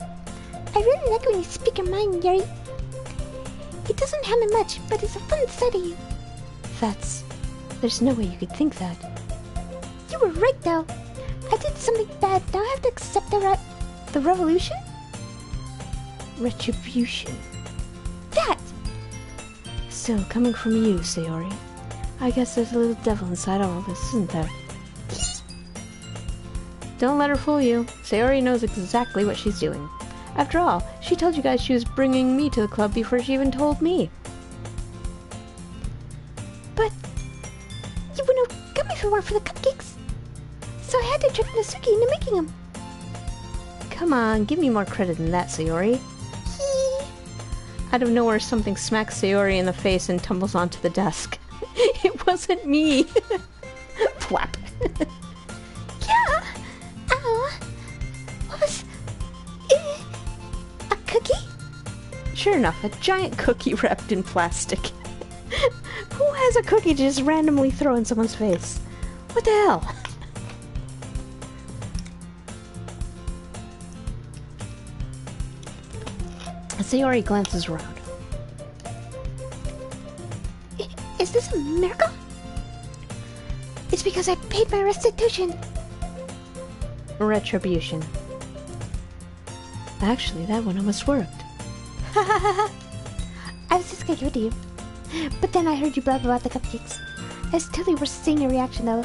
Speaker 1: I really like when you speak your mind, Yuri. It doesn't happen much, but it's a fun study.
Speaker 2: There's no way you could think that.
Speaker 1: You were right, though. I did something bad. Now I have to accept the revolution?
Speaker 2: Retribution.
Speaker 1: That!
Speaker 2: So, coming from you, Sayori, I guess there's a little devil inside all this, isn't there? Don't let her fool you. Sayori knows exactly what she's doing. After all, she told you guys she was bringing me to the club before she even told me.
Speaker 1: But you wouldn't have got me if it weren't for the cupcakes. So I had to trick Natsuki into making them.
Speaker 2: Come on, give me more credit than that, Sayori. Out of nowhere, something smacks Sayori in the face and tumbles onto the desk. It wasn't me! Flap.
Speaker 1: Yeah! Ow! What was... a cookie?
Speaker 2: Sure enough, a giant cookie wrapped in plastic. Who has a cookie to just randomly throw in someone's face? What the hell? Sayori glances around.
Speaker 1: Is this a miracle? It's because I paid my restitution.
Speaker 2: Retribution. Actually, that one almost worked.
Speaker 1: I was just gonna give it to you. But then I heard you blab about the cupcakes. I was totally worth seeing your reaction though.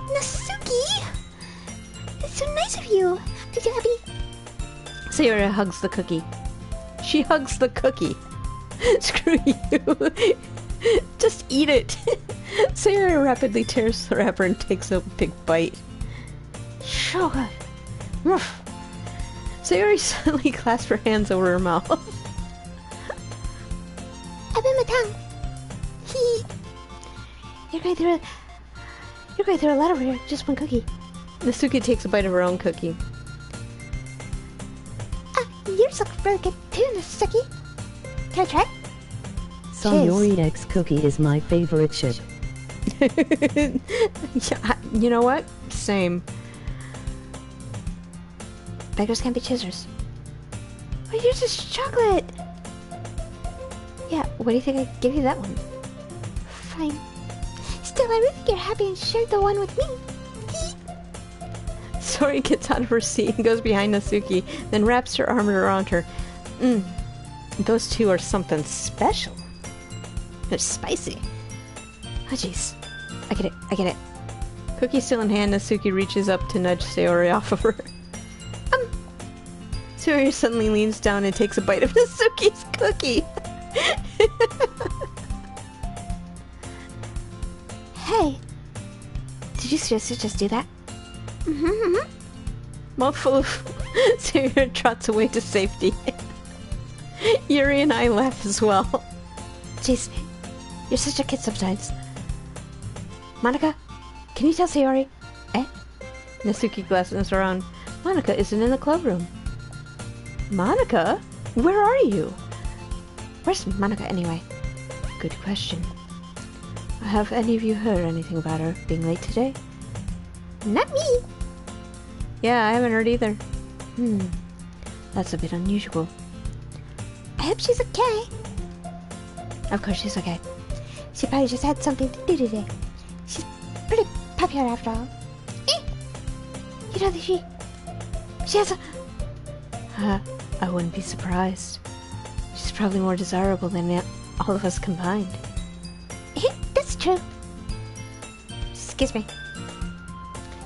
Speaker 1: Natsuki! It's so nice of you. Are you happy?
Speaker 2: Sayori hugs the cookie. She hugs the cookie. Screw you. Just eat it. Sayori rapidly tears the wrapper and takes a big bite.
Speaker 1: So good.
Speaker 2: Ruff. Sayori suddenly clasps her hands over her mouth.
Speaker 1: I bit my tongue. You're going through a lot over here. Just one cookie.
Speaker 2: Natsuki takes a bite of her own cookie.
Speaker 1: Yours look really good too, Natsuki. Can I try?
Speaker 3: Sayori X cookie is my favorite chip.
Speaker 2: Yeah, you know what? Same.
Speaker 1: Beggars can't be choosers. Oh, yours is chocolate.
Speaker 2: Yeah, what do you think I give you that one?
Speaker 1: Fine. Still, I really think you're happy and shared the one with me.
Speaker 2: Sayori gets out of her seat and goes behind Natsuki, then wraps her arm around her. Those two are something special. They're spicy. Oh jeez. I get it. Cookie still in hand, Natsuki reaches up to nudge Sayori off of her. Sayori suddenly leans down and takes a bite of Natsuki's cookie.
Speaker 1: Hey, did you seriously just do that?
Speaker 2: Mouthful of Sayori trots away to safety. Yuri and I laugh as well.
Speaker 1: Jeez, you're such a kid sometimes.
Speaker 2: Monica, can you tell Sayori? Eh? Natsuki glances around. Monica isn't in the club room. Monica? Where are you?
Speaker 1: Where's Monica anyway?
Speaker 2: Good question. Have any of you heard anything about her being late today?
Speaker 1: Not me.
Speaker 2: Yeah, I haven't heard either. That's a bit unusual.
Speaker 1: I hope she's okay.
Speaker 2: Of course she's okay.
Speaker 1: She probably just had something to do today. She's pretty popular after all. You know that she has a...
Speaker 2: I wouldn't be surprised. She's probably more desirable than all of us combined.
Speaker 1: That's true. Excuse me.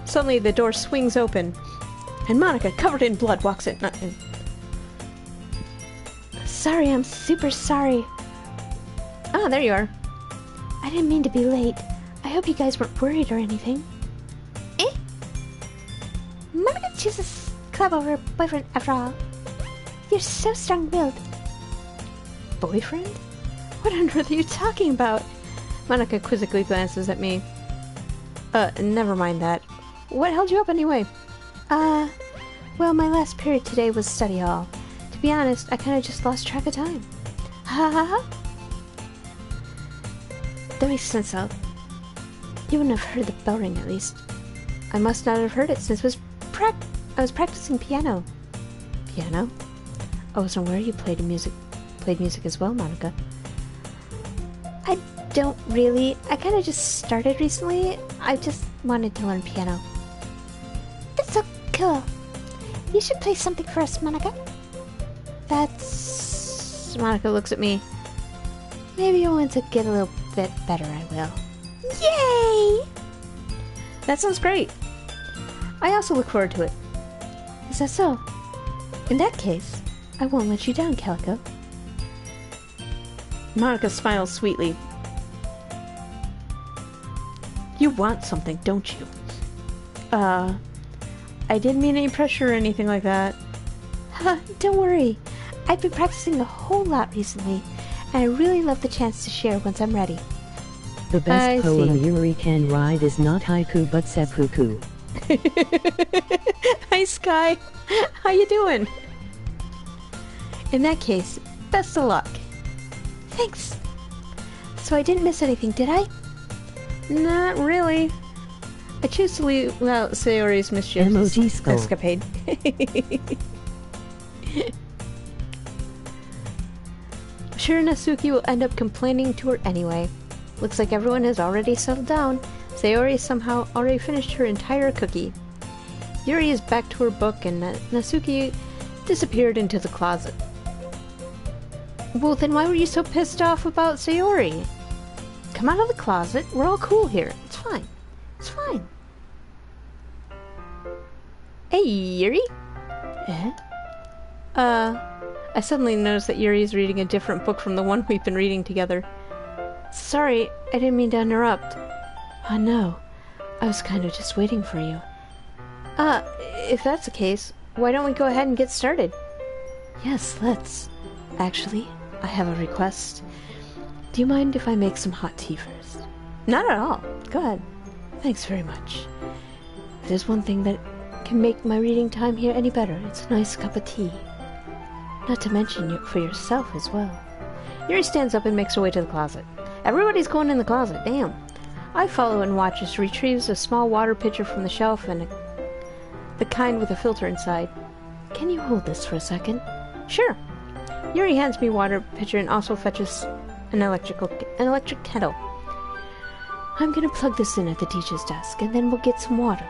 Speaker 2: Suddenly the door swings open, and Monica, covered in blood, walks in.
Speaker 1: Sorry, I'm super sorry.
Speaker 2: Oh, there you are.
Speaker 1: I didn't mean to be late. I hope you guys weren't worried or anything. Monica chooses club over her boyfriend after all. You're so strong-willed.
Speaker 2: Boyfriend? What on earth are you talking about? Monica quizzically glances at me. Never mind that. What held you up anyway?
Speaker 1: Well, my last period today was study hall. To be honest, I kind of just lost track of time. Ha ha ha. That makes sense, though. You wouldn't have heard the bell ring, at least.
Speaker 2: I must not have heard it since
Speaker 1: I was practicing piano.
Speaker 2: Piano? I wasn't aware you played music as well, Monica.
Speaker 1: I don't really. I kind of just started recently. I just wanted to learn piano. That's so cool. You should play something for us, Monica.
Speaker 2: That's... Monica looks at me.
Speaker 1: Maybe once I get a little bit better, I will. Yay!
Speaker 2: That sounds great. I also look forward to it.
Speaker 1: Is that so? In that case, I won't let you down, Calico.
Speaker 2: Monica smiles sweetly. You want something, don't you? I didn't mean any pressure or anything like that.
Speaker 1: Huh, don't worry. I've been practicing a whole lot recently, and I really love the chance to share once I'm ready.
Speaker 3: The best
Speaker 2: I
Speaker 3: poem
Speaker 2: see.
Speaker 3: Yuri can write is not haiku but seppuku.
Speaker 2: Hi, Sky. How you doing? In that case, best of luck.
Speaker 1: Thanks. So I didn't miss anything, did I?
Speaker 2: Not really. I choose to leave out Sayori's mischievous
Speaker 3: Emoji skull.
Speaker 2: escapade. I'm sure Natsuki will end up complaining to her anyway. Looks like everyone has already settled down. Sayori somehow already finished her entire cookie. Yuri is back to her book and Natsuki disappeared into the closet. Well, then why were you so pissed off about Sayori? Come out of the closet. We're all cool here. It's fine. It's fine. Hey, Yuri?
Speaker 1: Eh?
Speaker 2: I suddenly noticed that Yuri is reading a different book from the one we've been reading together. Sorry, I didn't mean to interrupt.
Speaker 1: Oh no, I was kind of just waiting for you.
Speaker 2: If that's the case, why don't we go ahead and get started?
Speaker 1: Yes, let's. Actually, I have a request. Do you mind if I make some hot tea first?
Speaker 2: Not at all. Go ahead.
Speaker 1: Thanks very much. If there's one thing that can make my reading time here any better, it's a nice cup of tea. Not to mention it for yourself as well.
Speaker 2: Yuri stands up and makes her way to the closet. Everybody's going in the closet, damn. I follow and watch as she retrieves a small water pitcher from the shelf and the kind with a filter inside.
Speaker 1: Can you hold this for a second?
Speaker 2: Sure. Yuri hands me water pitcher and also fetches an electric kettle.
Speaker 1: I'm gonna plug this in at the teacher's desk, and then we'll get some water.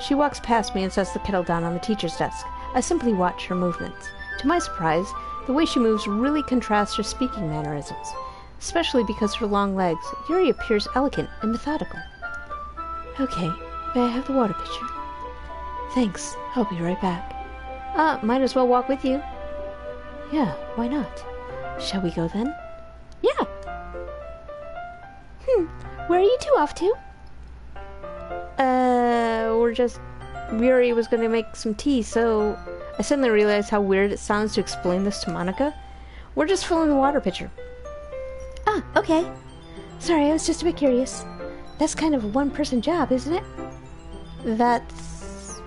Speaker 2: She walks past me and sets the kettle down on the teacher's desk. I simply watch her movements. To my surprise, the way she moves really contrasts her speaking mannerisms. Especially because of her long legs, Yuri appears elegant and methodical.
Speaker 1: Okay, may I have the water pitcher? Thanks, I'll be right back.
Speaker 2: Might as well walk with you.
Speaker 1: Yeah, why not? Shall we go then?
Speaker 2: Yeah.
Speaker 1: Where are you two off to?
Speaker 2: Yuri was gonna make some tea, so I suddenly realized how weird it sounds to explain this to Monica. We're just filling the water pitcher.
Speaker 1: Ah, okay. Sorry, I was just a bit curious. That's kind of a one-person job, isn't it?
Speaker 2: That's...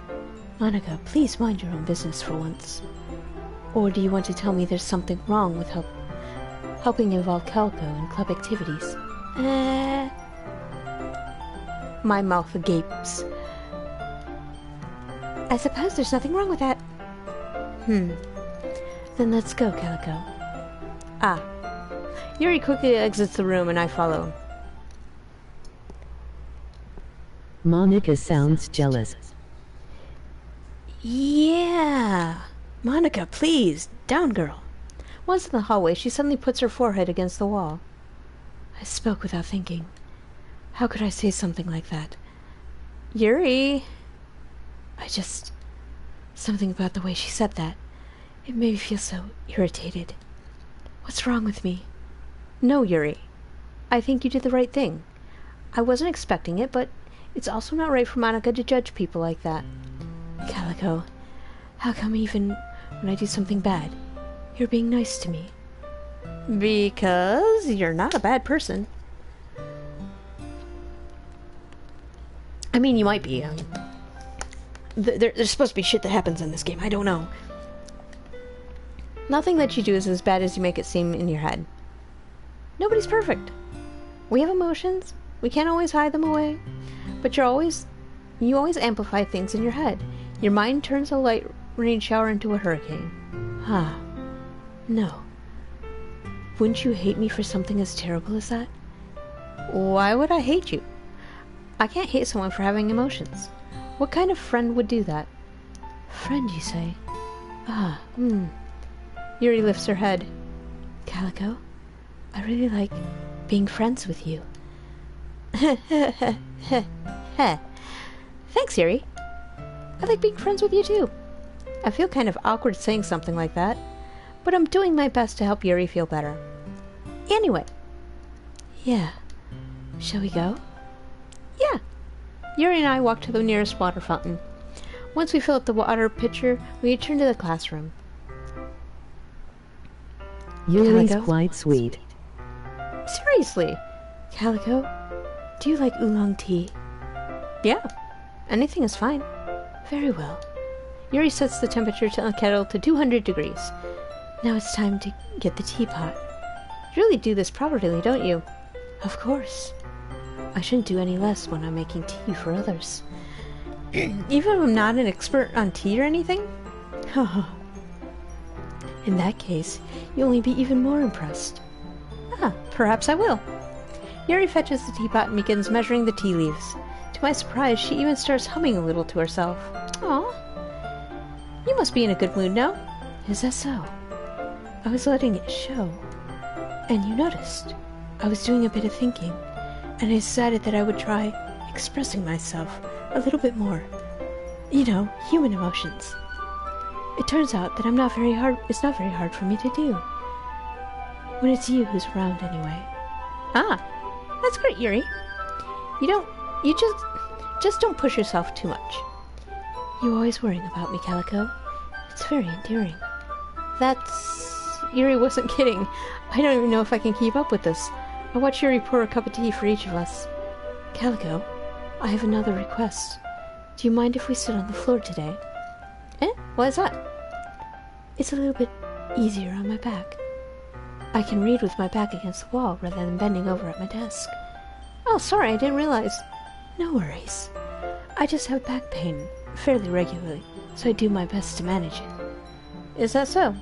Speaker 1: Monica, please mind your own business for once. Or do you want to tell me there's something wrong with helping involve Calico in club activities?
Speaker 2: My mouth gapes.
Speaker 1: I suppose there's nothing wrong with that. Then let's go, Calico.
Speaker 2: Yuri quickly exits the room and I follow.
Speaker 3: Monica sounds jealous.
Speaker 2: Yeah. Monica, please. Down, girl. Once in the hallway, she suddenly puts her forehead against the wall.
Speaker 1: I spoke without thinking. How could I say something like that?
Speaker 2: Yuri.
Speaker 1: Something about the way she said that. It made me feel so irritated. What's wrong with me?
Speaker 2: No, Yuri. I think you did the right thing. I wasn't expecting it, but it's also not right for Monica to judge people like that.
Speaker 1: Calico, how come even when I do something bad, you're being nice to me?
Speaker 2: Because you're not a bad person. I mean, you might be. There's supposed to be shit that happens in this game. I don't know. Nothing that you do is as bad as you make it seem in your head. Nobody's perfect. We have emotions. We can't always hide them away. But you always amplify things in your head. Your mind turns a light rain shower into a hurricane.
Speaker 1: No. Wouldn't you hate me for something as terrible as that?
Speaker 2: Why would I hate you? I can't hate someone for having emotions. What kind of friend would do that? Friend, you say? Yuri lifts her head. Calico, I really like being friends with you. Thanks, Yuri. I like being friends with you too. I feel kind of awkward saying something like that, but I'm doing my best to help Yuri feel better. Anyway. Yeah. Shall we go? Yeah. Yuri and I walk to the nearest water fountain. Once we fill up the water pitcher, we return to the classroom.
Speaker 3: Yuri's
Speaker 2: Calico?
Speaker 3: quite sweet.
Speaker 2: Seriously. Calico, do you like oolong tea? Yeah. Anything is fine. Very well. Yuri sets the temperature to the kettle to 200 degrees. Now it's time to get the teapot. You really do this properly, don't you? Of course. I shouldn't do any less when I'm making tea for others. Even if I'm not an expert on tea or anything? In that case, you'll only be even more impressed. Perhaps I will. Yuri fetches the teapot and begins measuring the tea leaves. To my surprise, she even starts humming a little to herself. Aw. You must be in a good mood now. Is that so? I was letting it show. And you noticed. I was doing a bit of thinking, and I decided that I would try expressing myself a little bit more. You know, human emotions. It turns out that it's not very hard for me to do. When it's you who's around anyway. That's great, Yuri. You just don't push yourself too much. You always worrying about me, Calico. It's very endearing. Yuri wasn't kidding. I don't even know if I can keep up with this. I watch Yuri pour a cup of tea for each of us. Calico, I have another request. Do you mind if we sit on the floor today? Why is that? It's a little bit easier on my back. I can read with my back against the wall rather than bending over at my desk. Oh, sorry, I didn't realize. No worries. I just have back pain fairly regularly, so I do my best to manage it. Is that so?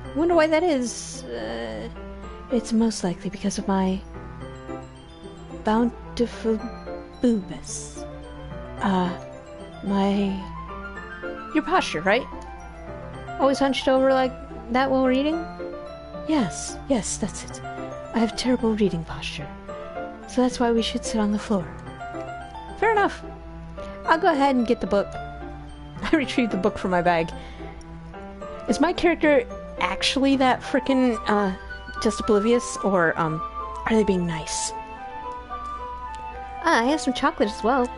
Speaker 2: I wonder why that is. It's most likely because of my bountiful boobus. Your posture, right? Always hunched over like that while reading? Yes, that's it. I have terrible reading posture. So that's why we should sit on the floor. Fair enough. I'll go ahead and get the book. I retrieved the book from my bag. Is my character actually that frickin' just oblivious, or are they being nice? I have some chocolate as well.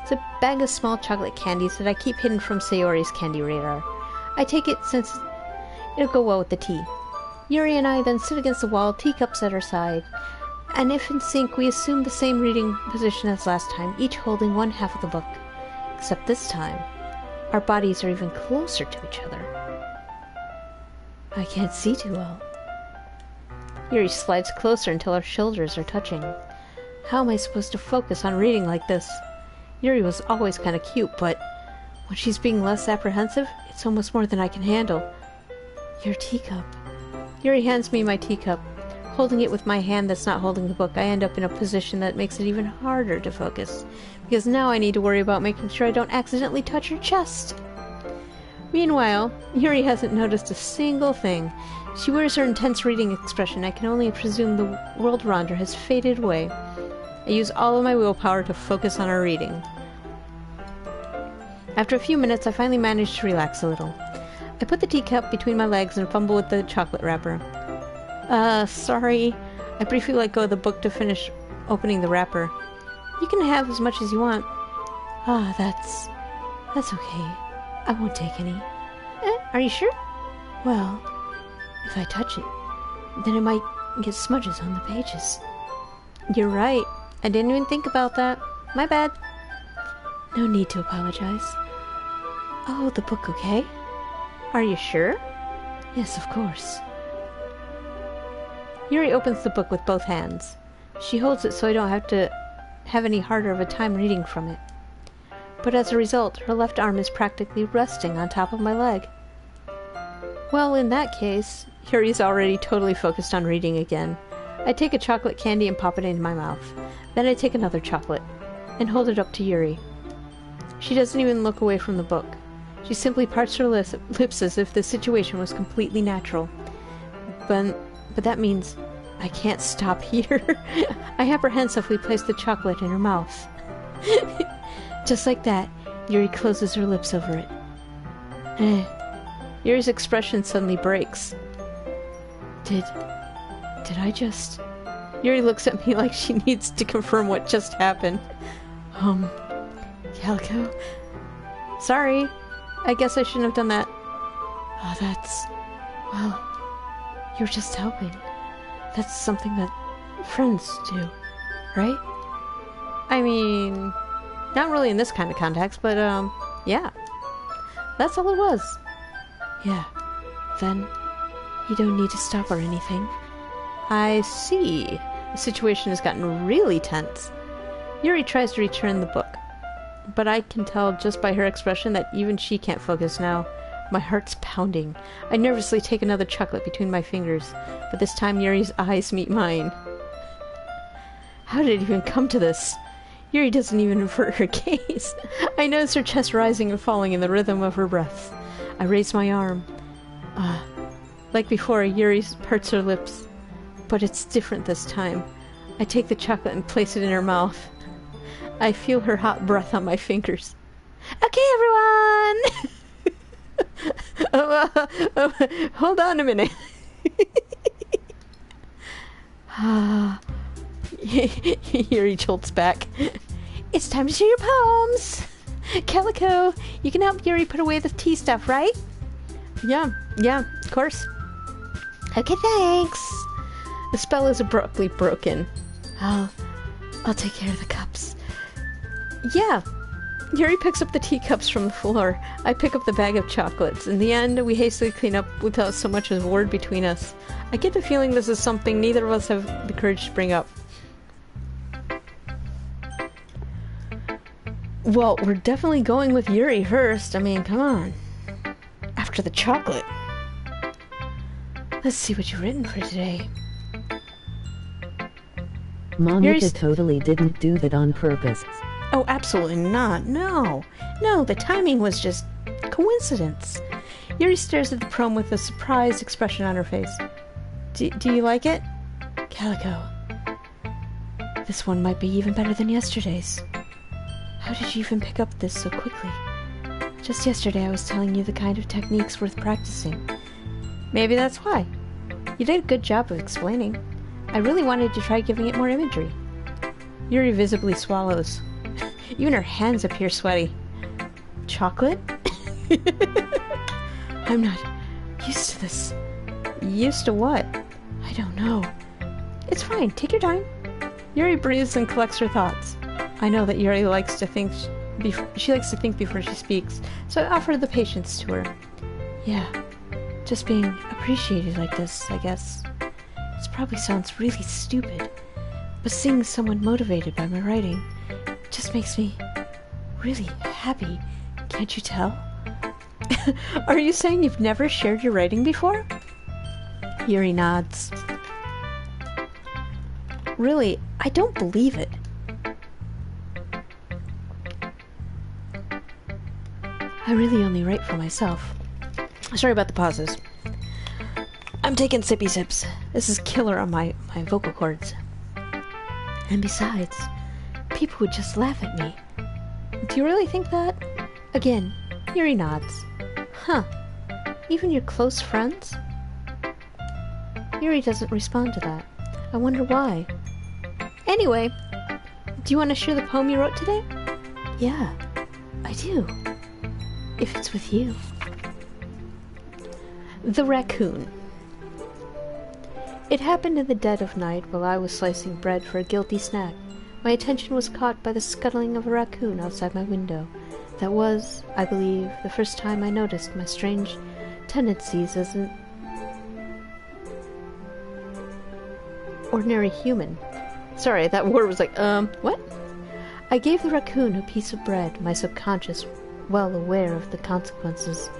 Speaker 2: It's a bag of small chocolate candies that I keep hidden from Sayori's candy radar. I take it since it'll go well with the tea. Yuri and I then sit against the wall, teacups at our side, and if in sync, we assume the same reading position as last time, each holding one half of the book. Except this time, our bodies are even closer to each other. I can't see too well. Yuri slides closer until our shoulders are touching. How am I supposed to focus on reading like this? Yuri was always kind of cute, but when she's being less apprehensive, it's almost more than I can handle. Your teacup. Yuri hands me my teacup. Holding it with my hand that's not holding the book, I end up in a position that makes it even harder to focus, because now I need to worry about making sure I don't accidentally touch her chest. Meanwhile, Yuri hasn't noticed a single thing. She wears her intense reading expression. I can only presume the world around her has faded away. I use all of my willpower to focus on our reading. After a few minutes, I finally manage to relax a little. I put the teacup between my legs and fumble with the chocolate wrapper. Sorry. I briefly let go of the book to finish opening the wrapper. You can have as much as you want. That's okay. I won't take any. Are you sure? Well, if I touch it, then it might get smudges on the pages. You're right. I didn't even think about that. My bad. No need to apologize. Oh, the book okay? Are you sure? Yes, of course. Yuri opens the book with both hands. She holds it so I don't have to have any harder of a time reading from it. But as a result, her left arm is practically resting on top of my leg. Well, in that case, Yuri's already totally focused on reading again. I take a chocolate candy and pop it into my mouth. Then I take another chocolate. and hold it up to Yuri. She doesn't even look away from the book. She simply parts her lips as if the situation was completely natural. But that means I can't stop here. I apprehensively place the chocolate in her mouth. Just like that, Yuri closes her lips over it. Yuri's expression suddenly breaks. Did I just... Yuri looks at me like she needs to confirm what just happened. Calico? Sorry. I guess I shouldn't have done that. Oh, well, you're just helping. That's something that friends do, right? I mean, not really in this kind of context, but, yeah. That's all it was. Yeah. Then, you don't need to stop or anything. I see. The situation has gotten really tense. Yuri tries to return the book, but I can tell just by her expression that even she can't focus now. My heart's pounding. I nervously take another chocolate between my fingers, but this time Yuri's eyes meet mine. How did it even come to this? Yuri doesn't even avert her gaze. I notice her chest rising and falling in the rhythm of her breath. I raise my arm. Like before, Yuri parts her lips, but it's different this time. I take the chocolate and place it in her mouth. I feel her hot breath on my fingers. Okay, everyone! Hold on a minute. Yuri jolts back. It's time to share your poems! Calico, you can help Yuri put away the tea stuff, right? Yeah, of course. Okay, thanks. The spell is abruptly broken. I'll take care of the cups. Yeah. Yuri picks up the teacups from the floor. I pick up the bag of chocolates. In the end, we hastily clean up without so much as a word between us. I get the feeling this is something neither of us have the courage to bring up. Well, we're definitely going with Yuri first. I mean, come on. After the chocolate. Let's see what you've written for today.
Speaker 3: Monica totally didn't do that on purpose.
Speaker 2: Oh, absolutely not. No, the timing was just coincidence. Yuri stares at the poem with a surprised expression on her face. Do you like it? Calico. This one might be even better than yesterday's. How did you even pick up this so quickly? Just yesterday I was telling you the kind of techniques worth practicing. Maybe that's why. You did a good job of explaining. I really wanted to try giving it more imagery. Yuri visibly swallows. Even her hands appear sweaty. Chocolate? I'm not used to this. Used to what? I don't know. It's fine. Take your time. Yuri breathes and collects her thoughts. I know that Yuri likes to think she likes to think before she speaks, so I offer the patience to her. Yeah, just being appreciated like this, I guess. This probably sounds really stupid, but seeing someone motivated by my writing just makes me really happy. Can't you tell? Are you saying you've never shared your writing before? Yuri nods. Really, I don't believe it. I really only write for myself. Sorry about the pauses. I'm taking sippy sips. This is killer on my vocal cords. And besides, people would just laugh at me. Do you really think that? Again, Yuri nods. Huh. Even your close friends? Yuri doesn't respond to that. I wonder why. Anyway, do you want to share the poem you wrote today? Yeah, I do. If it's with you. The Raccoon. It happened in the dead of night while I was slicing bread for a guilty snack. My attention was caught by the scuttling of a raccoon outside my window. That was, I believe, the first time I noticed my strange tendencies as an ordinary human. Sorry, that word was like, what? I gave the raccoon a piece of bread, my subconscious well aware of the consequences,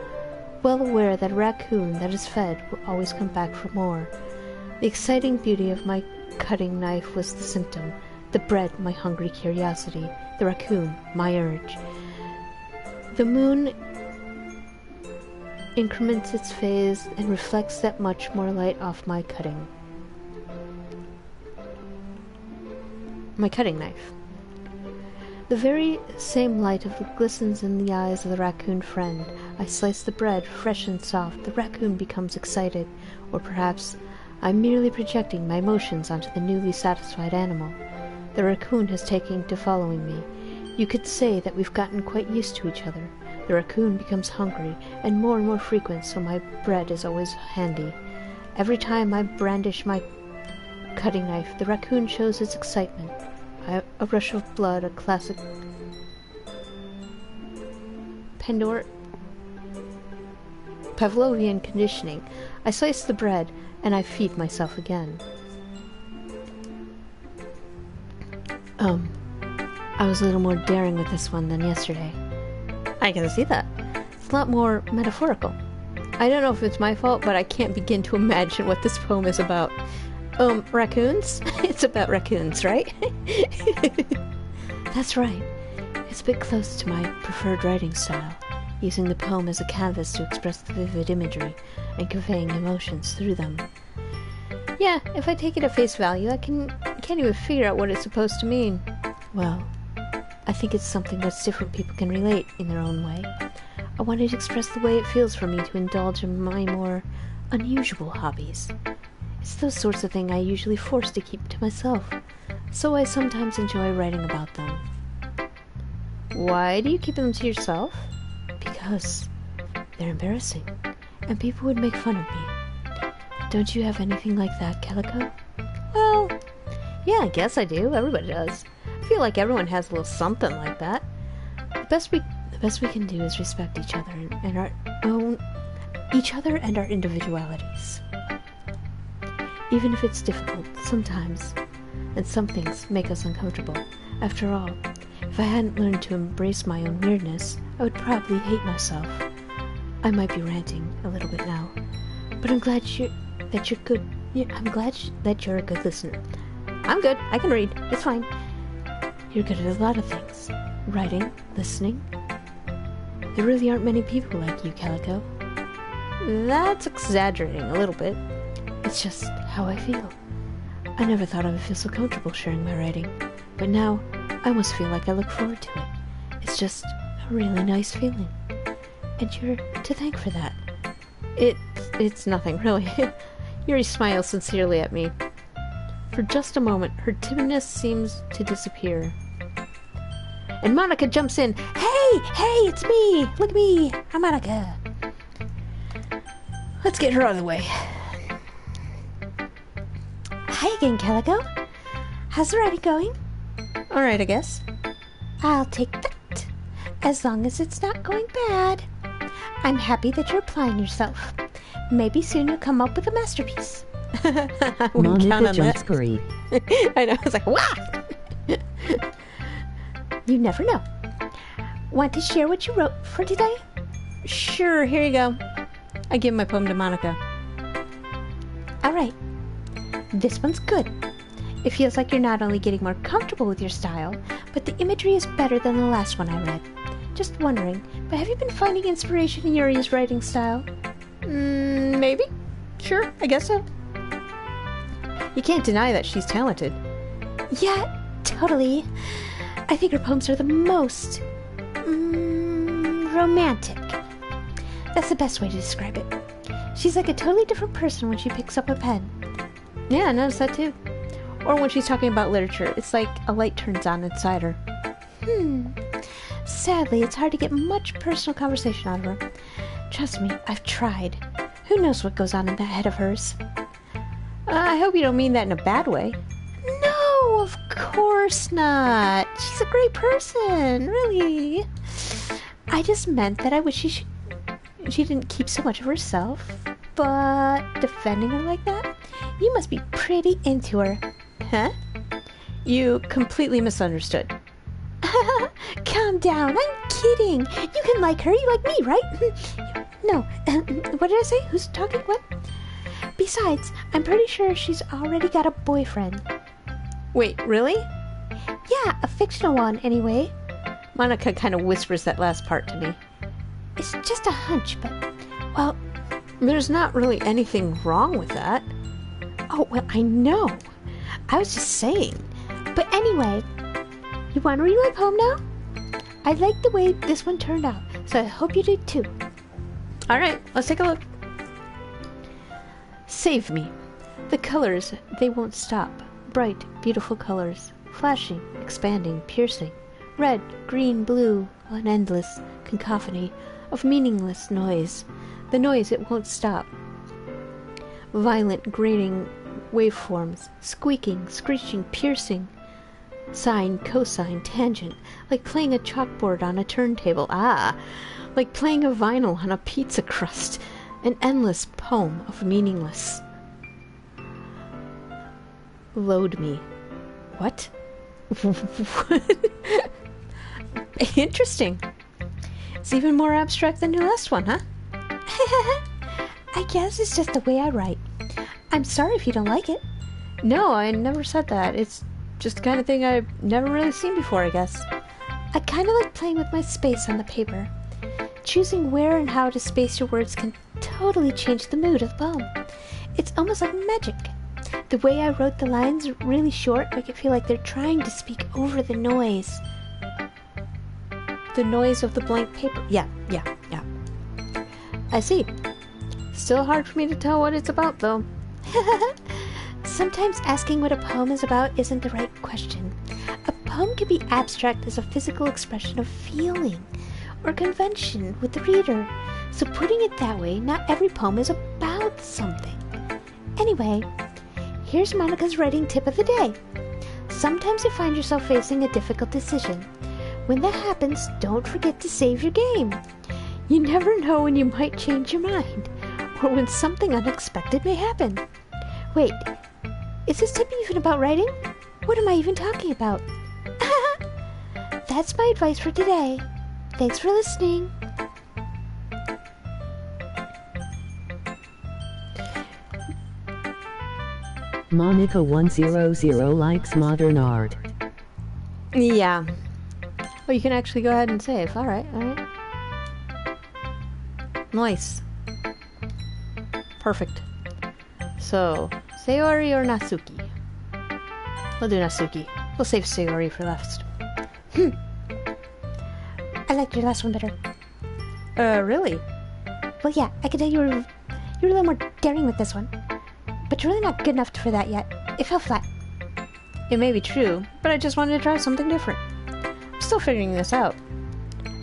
Speaker 2: well aware that a raccoon that is fed will always come back for more. The exciting beauty of my cutting knife was the symptom, The bread, my hungry curiosity. The raccoon, my urge. The moon increments its phase and reflects that much more light off my cutting. My cutting knife. The very same light glistens in the eyes of the raccoon friend. I slice the bread, fresh and soft. The raccoon becomes excited, or perhaps I'm merely projecting my emotions onto the newly satisfied animal. The raccoon has taken to following me. You could say that we've gotten quite used to each other. The raccoon becomes hungry, and more frequent, so my bread is always handy. Every time I brandish my cutting knife, the raccoon shows its excitement. A rush of blood, a classic Pavlovian conditioning. I slice the bread, and I feed myself again. I was a little more daring with this one than yesterday. I can see that. It's a lot more metaphorical. I don't know if it's my fault, but I can't begin to imagine what this poem is about. Raccoons? It's about raccoons, right? That's right. It's a bit close to my preferred writing style, using the poem as a canvas to express the vivid imagery and conveying emotions through them. Yeah, if I take it at face value, I can't even figure out what it's supposed to mean. Well, I think it's something that different people can relate in their own way. I wanted to express the way it feels for me to indulge in my more unusual hobbies. It's those sorts of things I usually force to keep to myself, so I sometimes enjoy writing about them. Why do you keep them to yourself? Because they're embarrassing, and people would make fun of me. Don't you have anything like that, Calico? Well, yeah, I guess I do. Everybody does. I feel like everyone has a little something like that. The best we can do is respect each other and our individualities. Even if it's difficult, sometimes, and some things make us uncomfortable. After all, if I hadn't learned to embrace my own weirdness, I would probably hate myself. I might be ranting a little bit now, but I'm glad that you're good. I'm glad that you're a good listener. I'm good. I can read. It's fine. You're good at a lot of things. Writing, listening. There really aren't many people like you, Calico. That's exaggerating a little bit. It's just how I feel. I never thought I would feel so comfortable sharing my writing, but now I almost feel like I look forward to it. It's just a really nice feeling, and you're to thank for that. It's nothing, really. Yuri smiles sincerely at me. For just a moment, her timidness seems to disappear. And Monica jumps in. Hey, it's me! Look at me! I'm Monica. Let's get her out of the way.
Speaker 1: Hi again, Calico. How's the writing going?
Speaker 2: Alright, I guess.
Speaker 1: I'll take that, as long as it's not going bad. I'm happy that you're applying yourself. Maybe soon you'll come up with a masterpiece.
Speaker 2: I wouldn't count on that.
Speaker 3: Scurry.
Speaker 2: I know, I was like, wow!
Speaker 1: You never know. Want to share what you wrote for today?
Speaker 2: Sure, here you go. I give my poem to Monica.
Speaker 1: Alright. This one's good. It feels like you're not only getting more comfortable with your style, but the imagery is better than the last one I read. Just wondering, but have you been finding inspiration in Yuri's writing style?
Speaker 2: Maybe. Sure, I guess so. You can't deny that she's talented.
Speaker 1: Yeah, totally. I think her poems are the most romantic. That's the best way to describe it. She's like a totally different person when she picks up a pen.
Speaker 2: Yeah, I noticed that too. Or when she's talking about literature, it's like a light turns on inside her.
Speaker 1: Sadly, it's hard to get much personal conversation out of her. Trust me, I've tried. Who knows what goes on in that head of hers?
Speaker 2: I hope you don't mean that in a bad way.
Speaker 1: No, of course not. She's a great person, really. I just meant that I wish she didn't keep so much of herself. But defending her like that? You must be pretty into her.
Speaker 2: Huh? You completely misunderstood.
Speaker 1: Calm down, I'm kidding. You can like her, you like me, right? No, what did I say? Who's talking? What? Besides, I'm pretty sure she's already got a boyfriend.
Speaker 2: Wait, really?
Speaker 1: Yeah, a fictional one, anyway.
Speaker 2: Monica kind of whispers that last part to me.
Speaker 1: It's just a hunch, but, well...
Speaker 2: There's not really anything wrong with that.
Speaker 1: Oh, well, I know. I was just saying. But anyway, you want to read my poem now? I like the way this one turned out, so I hope you do too.
Speaker 2: Alright, let's take a look. Save me. The colors, they won't stop. Bright, beautiful colors. Flashing, expanding, piercing. Red, green, blue, an endless cacophony of meaningless noise. The noise, it won't stop. Violent, grating waveforms. Squeaking, screeching, piercing. Sine, cosine, tangent. Like playing a chalkboard on a turntable. Like playing a vinyl on a pizza crust. An endless poem of meaningless. Load me. What? Interesting. It's even more abstract than your last one, huh?
Speaker 1: I guess it's just the way I write. I'm sorry if you don't like it.
Speaker 2: No, I never said that. It's just the kind of thing I've never really seen before, I guess.
Speaker 1: I kind of like playing with my space on the paper. Choosing where and how to space your words can totally change the mood of the poem. It's almost like magic. The way I wrote the lines really short make it feel like they're trying to speak over the noise.
Speaker 2: The noise of the blank paper. Yeah. I see. Still hard for me to tell what it's about, though.
Speaker 1: Sometimes asking what a poem is about isn't the right question. A poem can be abstract as a physical expression of feeling or convention with the reader. So putting it that way, not every poem is about something. Anyway, here's Monica's writing tip of the day. Sometimes you find yourself facing a difficult decision. When that happens, don't forget to save your game. You never know when you might change your mind, or when something unexpected may happen. Wait, is this tip even about writing? What am I even talking about? That's my advice for today. Thanks for listening.
Speaker 3: Monica 100 likes modern art.
Speaker 2: Yeah. Oh, you can actually go ahead and save. Alright. Nice. Perfect. So, Sayori or Natsuki? We'll do Natsuki. We'll save Sayori for last.
Speaker 1: I liked your last one better.
Speaker 2: Really?
Speaker 1: Well, yeah, I could tell you were a little more daring with this one. But you're really not good enough for that yet. It fell flat.
Speaker 2: It may be true, but I just wanted to try something different. I'm still figuring this out.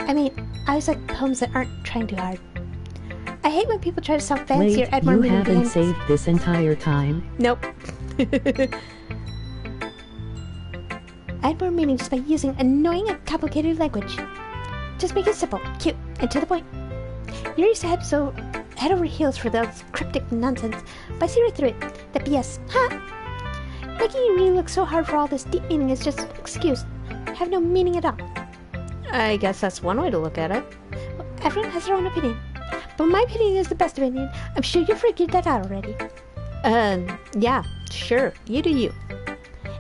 Speaker 1: I mean, I always like poems that aren't trying too hard. I hate when people try to sound fancy
Speaker 3: Wait,
Speaker 1: or add more
Speaker 3: you
Speaker 1: meaning
Speaker 3: haven't
Speaker 1: behind
Speaker 3: saved this entire time?
Speaker 2: Nope.
Speaker 1: add more meaning just by using annoying and complicated language. Just make it simple, cute, and to the point. You're used to head over heels for those cryptic nonsense, but I see right through it. The BS, huh? Making you really look so hard for all this deep meaning is just an excuse. Have no meaning at all.
Speaker 2: I guess that's one way to look at it.
Speaker 1: Well, everyone has their own opinion. But my opinion is the best opinion. I'm sure you figured that out already.
Speaker 2: Yeah, sure. You do you.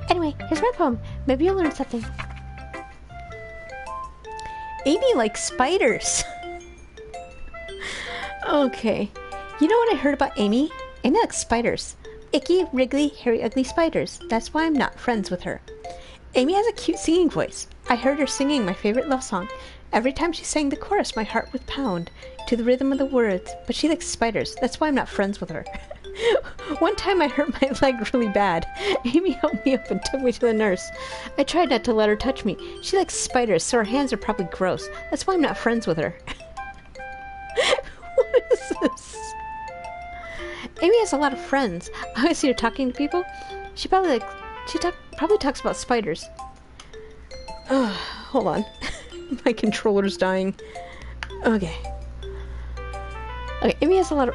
Speaker 1: Anyway, here's my poem. Maybe you'll learn something.
Speaker 2: Amy likes spiders. Okay. You know what I heard about Amy? Amy likes spiders. Icky, wriggly, hairy, ugly spiders. That's why I'm not friends with her. Amy has a cute singing voice. I heard her singing my favorite love song. Every time she sang the chorus, my heart would pound to the rhythm of the words. But she likes spiders. That's why I'm not friends with her. One time I hurt my leg really bad. Amy helped me up and took me to the nurse. I tried not to let her touch me. She likes spiders, so her hands are probably gross. That's why I'm not friends with her. What is this? Amy has a lot of friends. I always see her talking to people. She probably talks about spiders. Hold on. My controller's dying. Okay. Amy has a lot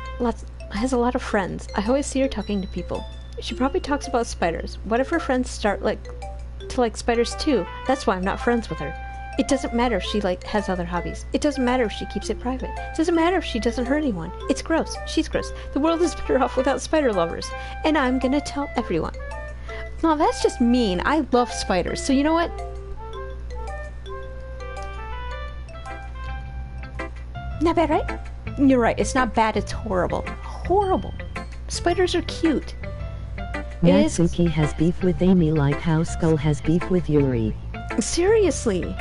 Speaker 2: of friends. I always see her talking to people. She probably talks about spiders. What if her friends start to like spiders too? That's why I'm not friends with her. It doesn't matter if she has other hobbies. It doesn't matter if she keeps it private. It doesn't matter if she doesn't hurt anyone. It's gross. She's gross. The world is better off without spider lovers. And I'm gonna tell everyone. No, that's just mean. I love spiders. So you know what?
Speaker 1: Not bad, right?
Speaker 2: You're right. It's not bad. It's horrible. Horrible. Spiders are cute.
Speaker 3: Natsuki has beef with Amy like how Skull has beef with Yuri.
Speaker 2: Seriously.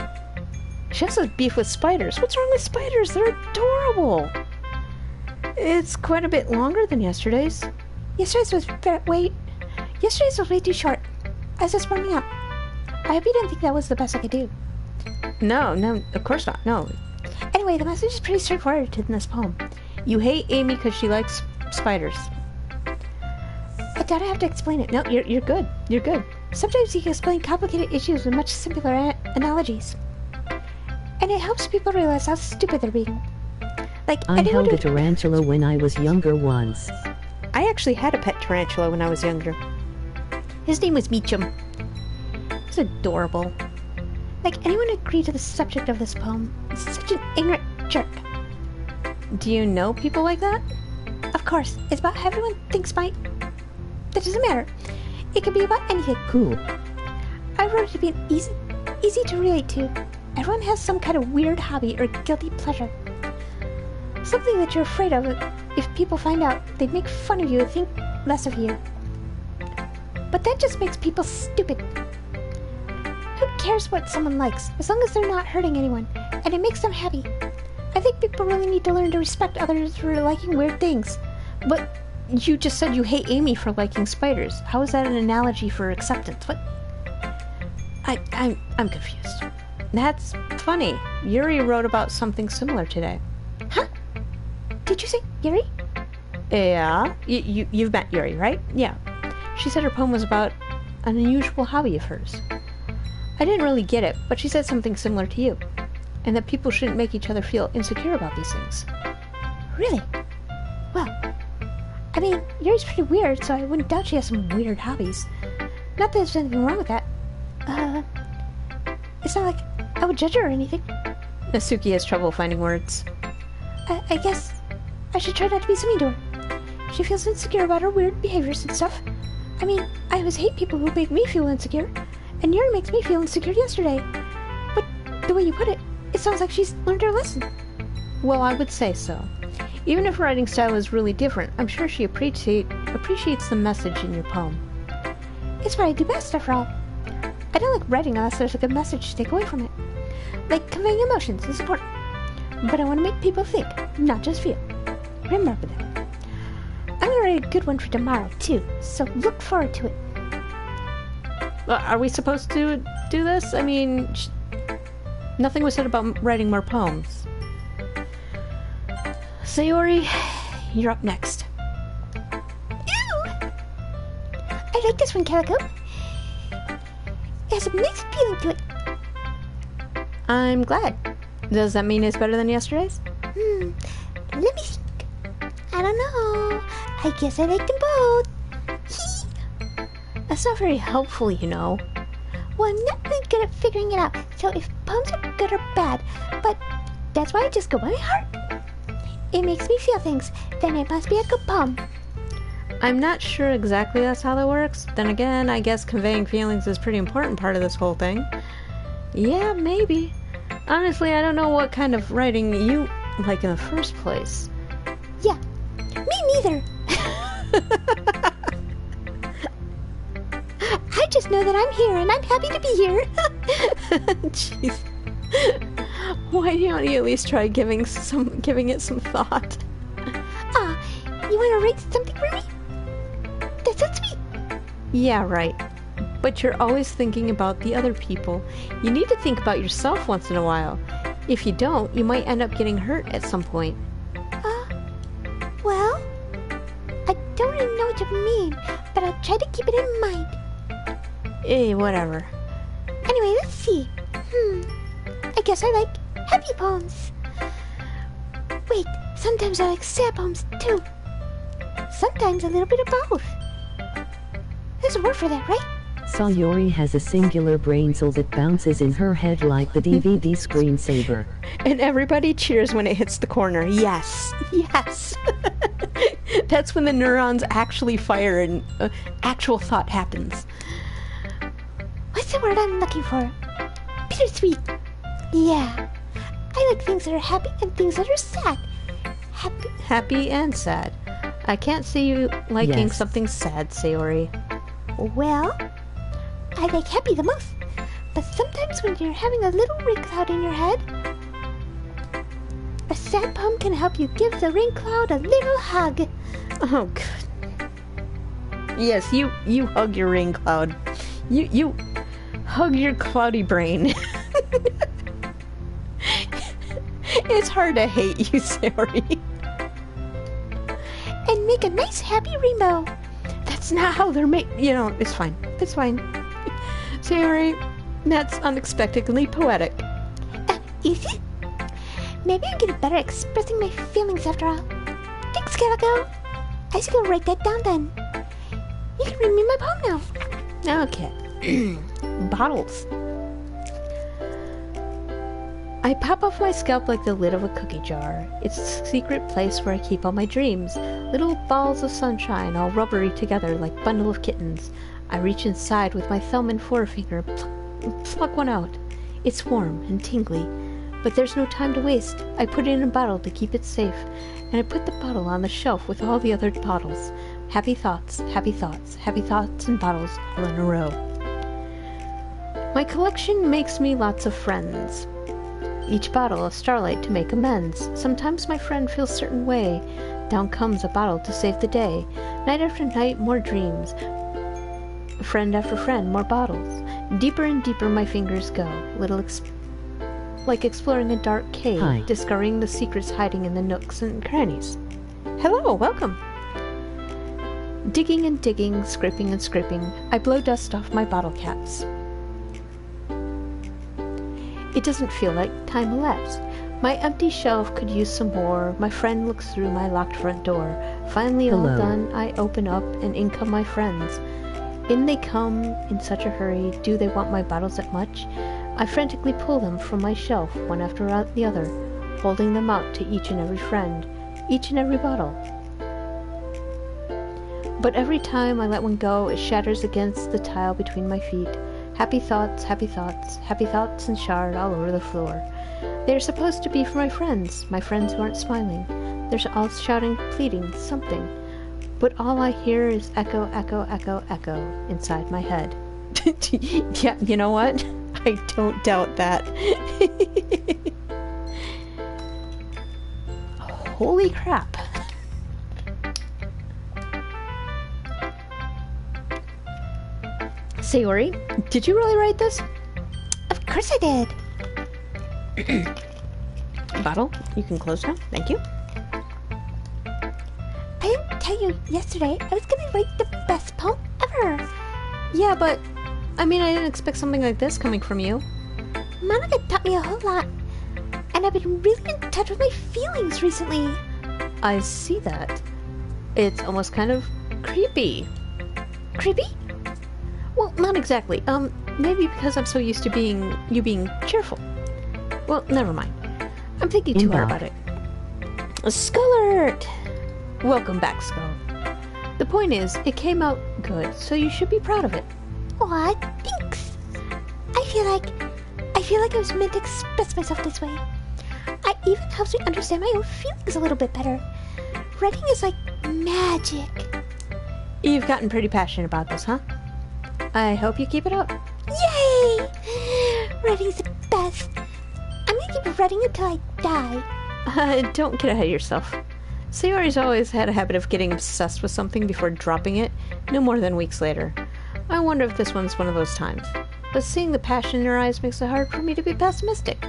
Speaker 2: She has a beef with spiders. What's wrong with spiders? They're adorable. It's quite a bit longer than yesterday's.
Speaker 1: Yesterday's was way too short. I was just warming up. I hope you didn't think that was the best I could do.
Speaker 2: No, of course not. No.
Speaker 1: Anyway, the message is pretty straightforward in this poem.
Speaker 2: You hate Amy because she likes spiders.
Speaker 1: I doubt I have to explain it.
Speaker 2: No, you're good. You're good.
Speaker 1: Sometimes you can explain complicated issues with much simpler analogies. And it helps people realize how stupid they're being. Like,
Speaker 3: I held a tarantula when I was younger once.
Speaker 2: I actually had a pet tarantula when I was younger. His name was Meachum. He was adorable.
Speaker 1: Like, anyone agree to the subject of this poem is such an ignorant jerk.
Speaker 2: Do you know people like that?
Speaker 1: Of course, it's about how everyone thinks that doesn't matter. It can be about anything.
Speaker 3: Cool.
Speaker 1: I wrote it to be easy to relate to. Everyone has some kind of weird hobby or guilty pleasure. Something that you're afraid of. If people find out, they'd make fun of you and think less of you. But that just makes people stupid. Who cares what someone likes, as long as they're not hurting anyone, and it makes them happy? I think people really need to learn to respect others for liking weird things.
Speaker 2: But you just said you hate Amy for liking spiders. How is that an analogy for acceptance? What? I'm confused. That's funny. Yuri wrote about something similar today.
Speaker 1: Huh? Did you say Yuri?
Speaker 2: Yeah. You've met Yuri, right? Yeah. She said her poem was about an unusual hobby of hers. I didn't really get it, but she said something similar to you. And that people shouldn't make each other feel insecure about these things.
Speaker 1: Really? Well, I mean, Yuri's pretty weird, so I wouldn't doubt she has some weird hobbies. Not that there's anything wrong with that. It's not like I would judge her or anything.
Speaker 2: Natsuki has trouble finding words.
Speaker 1: I guess I should try not to be so mean to her. She feels insecure about her weird behaviors and stuff. I mean, I always hate people who make me feel insecure, and Yuri makes me feel insecure yesterday. But the way you put it, it sounds like she's learned her lesson.
Speaker 2: Well, I would say so. Even if her writing style is really different, I'm sure she appreciates the message in your poem.
Speaker 1: It's what I do best, after all. I don't like writing unless there's a good message to take away from it. Like, conveying emotions is important. But I want to make people think, not just feel. Remember that. I'm going to write a good one for tomorrow, too, so look forward to it.
Speaker 2: Are we supposed to do this? I mean, nothing was said about writing more poems. Sayori, you're up next.
Speaker 1: Ew! I like this one, Calico. It has a mixed feeling to it.
Speaker 2: I'm glad. Does that mean it's better than yesterday's?
Speaker 1: Let me think. I don't know. I guess I like them both.
Speaker 2: That's not very helpful, you know.
Speaker 1: Well, I'm not really good at figuring it out, so if poems are good or bad, but that's why I just go by my heart. It makes me feel things, then it must be a good poem.
Speaker 2: I'm not sure exactly that's how that works. Then again, I guess conveying feelings is a pretty important part of this whole thing. Yeah, maybe. Honestly, I don't know what kind of writing you like in the first place.
Speaker 1: Yeah, me neither. I just know that I'm here and I'm happy to be here.
Speaker 2: Jeez. Why don't you at least try giving it some thought?
Speaker 1: You want to write something for me? That's so sweet.
Speaker 2: Yeah, right. But you're always thinking about the other people. You need to think about yourself once in a while. If you don't, you might end up getting hurt at some point.
Speaker 1: Well, I don't really know what you mean, but I'll try to keep it in mind.
Speaker 2: Whatever.
Speaker 1: Anyway, let's see. I guess I like happy poems. Wait, sometimes I like sad poems too. Sometimes a little bit of both. There's a word for that, right?
Speaker 3: Sayori has a singular brain cell that bounces in her head like the DVD screensaver.
Speaker 2: And everybody cheers when it hits the corner. Yes. Yes. That's when the neurons actually fire and actual thought happens.
Speaker 1: What's the word I'm looking for? Bittersweet. Yeah. I like things that are happy and things that are sad.
Speaker 2: Happy and sad. I can't see you liking
Speaker 3: Yes.
Speaker 2: something sad, Sayori.
Speaker 1: Well, I like happy the most. But sometimes when you're having a little rain cloud in your head, a sad poem can help you give the rain cloud a little hug.
Speaker 2: Oh, good. Yes, you hug your rain cloud. You hug your cloudy brain. It's hard to hate you, Sayori.
Speaker 1: And make a nice happy rainbow.
Speaker 2: That's not how they're made. You know, it's fine. It's fine. Sayori, that's unexpectedly poetic.
Speaker 1: Is it? Maybe I'm getting better at expressing my feelings after all. Thanks, Calico. I should go write that down then. You can read me my poem now.
Speaker 2: Okay. Bottles. I pop off my scalp like the lid of a cookie jar. It's a secret place where I keep all my dreams. Little balls of sunshine all rubbery together like bundle of kittens. I reach inside with my thumb and forefinger, pluck one out. It's warm and tingly, but there's no time to waste. I put it in a bottle to keep it safe, and I put the bottle on the shelf with all the other bottles. Happy thoughts, happy thoughts, happy thoughts and bottles all in a row. My collection makes me lots of friends. Each bottle a starlight to make amends. Sometimes my friend feels certain way. Down comes a bottle to save the day. Night after night, more dreams. Friend after friend, more bottles. Deeper and deeper my fingers go. Like exploring a dark cave,
Speaker 3: Hi.
Speaker 2: discovering the secrets hiding in the nooks and crannies. Hello, welcome. Digging and digging, scraping and scraping, I blow dust off my bottle caps. It doesn't feel like time elapsed. My empty shelf could use some more. My friend looks through my locked front door. Finally all
Speaker 3: Hello.
Speaker 2: done, I open up, and in come my friends. In they come in such a hurry. Do they want my bottles that much? I frantically pull them from my shelf, one after the other, holding them out to each and every friend, each and every bottle. But every time I let one go, it shatters against the tile between my feet. Happy thoughts, happy thoughts, happy thoughts and shard all over the floor. They are supposed to be for my friends who aren't smiling. They're all shouting, pleading, something. But all I hear is echo, echo, echo, echo inside my head. Yeah, you know what? I don't doubt that. Holy crap. Sayori, did you really write this?
Speaker 1: Of course I did.
Speaker 2: Bottle, you can close now. Thank you.
Speaker 1: I didn't tell you yesterday I was gonna write the best poem ever.
Speaker 2: Yeah, but I mean, I didn't expect something like this coming from you.
Speaker 1: Monica taught me a whole lot, and I've been really in touch with my feelings recently.
Speaker 2: I see that. It's almost kind of creepy.
Speaker 1: Creepy?
Speaker 2: Well, not exactly. Maybe because I'm so used to you being cheerful. Well, never mind. I'm thinking too hard about it. Skullert! Welcome back, Skull. The point is, it came out good, so you should be proud of it.
Speaker 1: Aw, thanks. I feel like I was meant to express myself this way. It even helps me understand my own feelings a little bit better. Writing is like magic.
Speaker 2: You've gotten pretty passionate about this, huh? I hope you keep it up.
Speaker 1: Yay! Writing's the best. I'm gonna keep writing until I die.
Speaker 2: Don't get ahead of yourself. Sayori's always had a habit of getting obsessed with something before dropping it, no more than weeks later. I wonder if this one's one of those times. But seeing the passion in her eyes makes it hard for me to be pessimistic.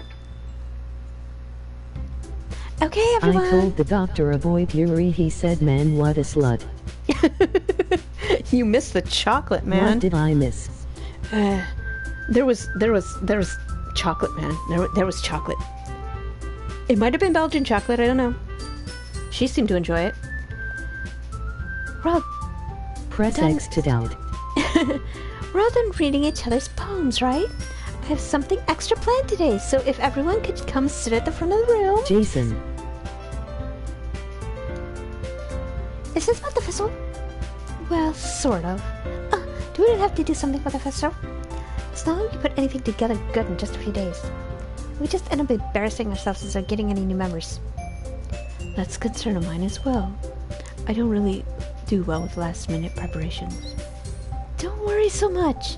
Speaker 1: Okay, everyone.
Speaker 3: I told the doctor avoid Yuri. He said, man, what a slut.
Speaker 2: You missed the chocolate, man.
Speaker 3: What did I miss?
Speaker 2: There was chocolate, man. There was chocolate. It might have been Belgian chocolate, I don't know. She seemed to enjoy it.
Speaker 1: Well,
Speaker 3: Press
Speaker 1: Done.
Speaker 3: X to doubt.
Speaker 1: we're all done reading each other's poems, right? I have something extra planned today, so if everyone could come sit at the front of the room.
Speaker 3: Jason.
Speaker 1: Is this about the festival? Well, sort of. Do we have to do something for the festival? It's not like we put anything together good in just a few days. We just end up embarrassing ourselves instead of getting any new members.
Speaker 2: That's a concern of mine as well. I don't really do well with last-minute preparations.
Speaker 1: Don't worry so much.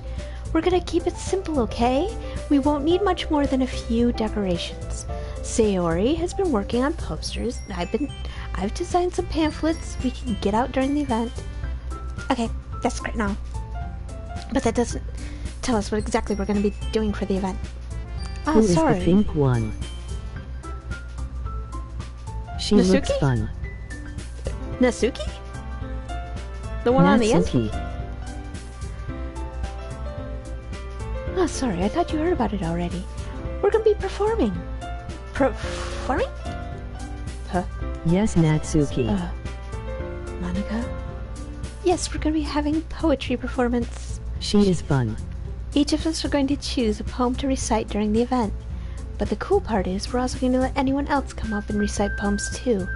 Speaker 1: We're gonna keep it simple, okay? We won't need much more than a few decorations. Sayori has been working on posters. I've designed some pamphlets we can get out during the event. Okay, that's great now. But that doesn't tell us what exactly we're gonna be doing for the event.
Speaker 3: Who is
Speaker 1: sorry.
Speaker 3: the pink one? She
Speaker 2: Nasuki?
Speaker 3: looks fun.
Speaker 2: Nasuki? The one on the end?
Speaker 3: Natsuki.
Speaker 1: Oh, sorry, I thought you heard about it already. We're gonna be performing. Performing?
Speaker 2: Huh?
Speaker 3: Yes, Natsuki.
Speaker 2: Monica?
Speaker 1: Yes, we're gonna be having a poetry performance.
Speaker 3: She is fun.
Speaker 1: Each of us are going to choose a poem to recite during the event. But the cool part is we're also going to let anyone else come up and recite poems too.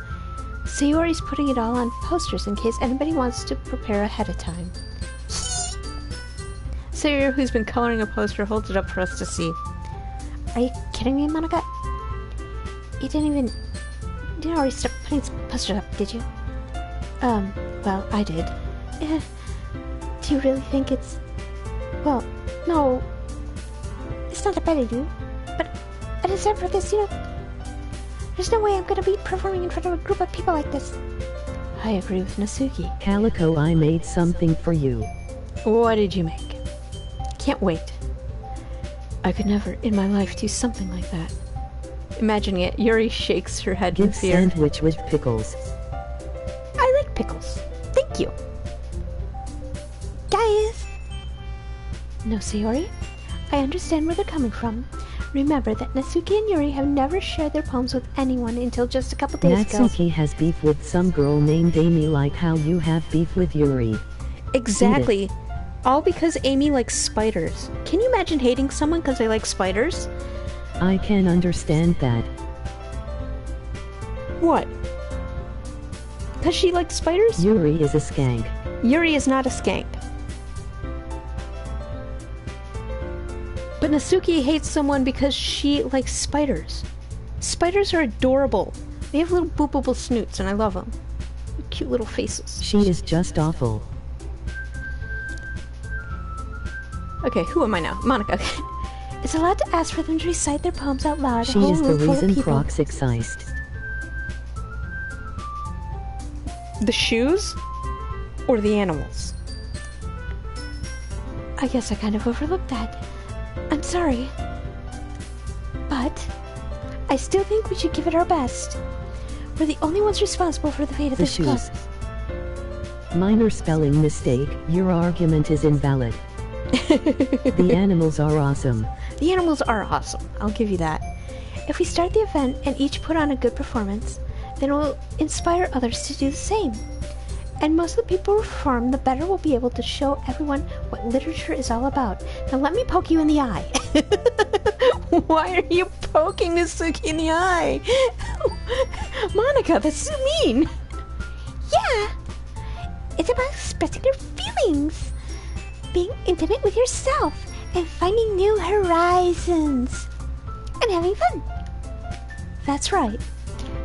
Speaker 1: Sayori's putting it all on posters in case anybody wants to prepare ahead of time.
Speaker 2: Sayori, who's been coloring a poster, holds it up for us to see.
Speaker 1: Are you kidding me, Monica? You didn't already start putting some posters up, did you?
Speaker 2: Well, I did.
Speaker 1: Do you really think it's... Well, no. It's not that bad of you. But except for this, there's no way I'm gonna be performing in front of a group of people like this.
Speaker 2: I agree with Nasuki.
Speaker 3: Calico, I made something for you.
Speaker 2: What did you make? Can't wait. I could never in my life do something like that. Imagining it, Yuri shakes her head in
Speaker 3: Give
Speaker 2: fear.
Speaker 3: sandwich with pickles.
Speaker 1: I like pickles. Thank you. Guys! No, Sayori. I understand where they're coming from. Remember that Natsuki and Yuri have never shared their poems with anyone until just a couple days ago.
Speaker 3: Natsuki has beef with some girl named Amy, like how you have beef with Yuri.
Speaker 2: Exactly. All because Amy likes spiders. Can you imagine hating someone because they like spiders?
Speaker 3: I can understand that.
Speaker 2: What? Because she likes spiders?
Speaker 3: Yuri is a skank.
Speaker 2: Yuri is not a skank. But Nasuki hates someone because she likes spiders. Spiders are adorable. They have little boopable snoots and I love them. Cute little faces.
Speaker 3: She is just awful.
Speaker 2: Okay, who am I now? Monica.
Speaker 1: It's allowed to ask for them to recite their poems out loud.
Speaker 3: She is the reason Croc's excised.
Speaker 2: The shoes? Or the animals?
Speaker 1: I guess I kind of overlooked that. I'm sorry. But I still think we should give it our best. We're the only ones responsible for the fate of
Speaker 3: The
Speaker 1: this club.
Speaker 3: shoes. Minor spelling mistake. Your argument is invalid. The animals are awesome.
Speaker 2: The animals are awesome. I'll give you that.
Speaker 1: If we start the event and each put on a good performance, then it will inspire others to do the same. And most of the people who perform, the better we'll be able to show everyone what literature is all about. Now let me poke you in the eye.
Speaker 2: Why are you poking Nasuki in the eye? Monica, that's so mean.
Speaker 1: Yeah, it's about expressing your feelings, being intimate with yourself, and finding new horizons, and having fun. That's right.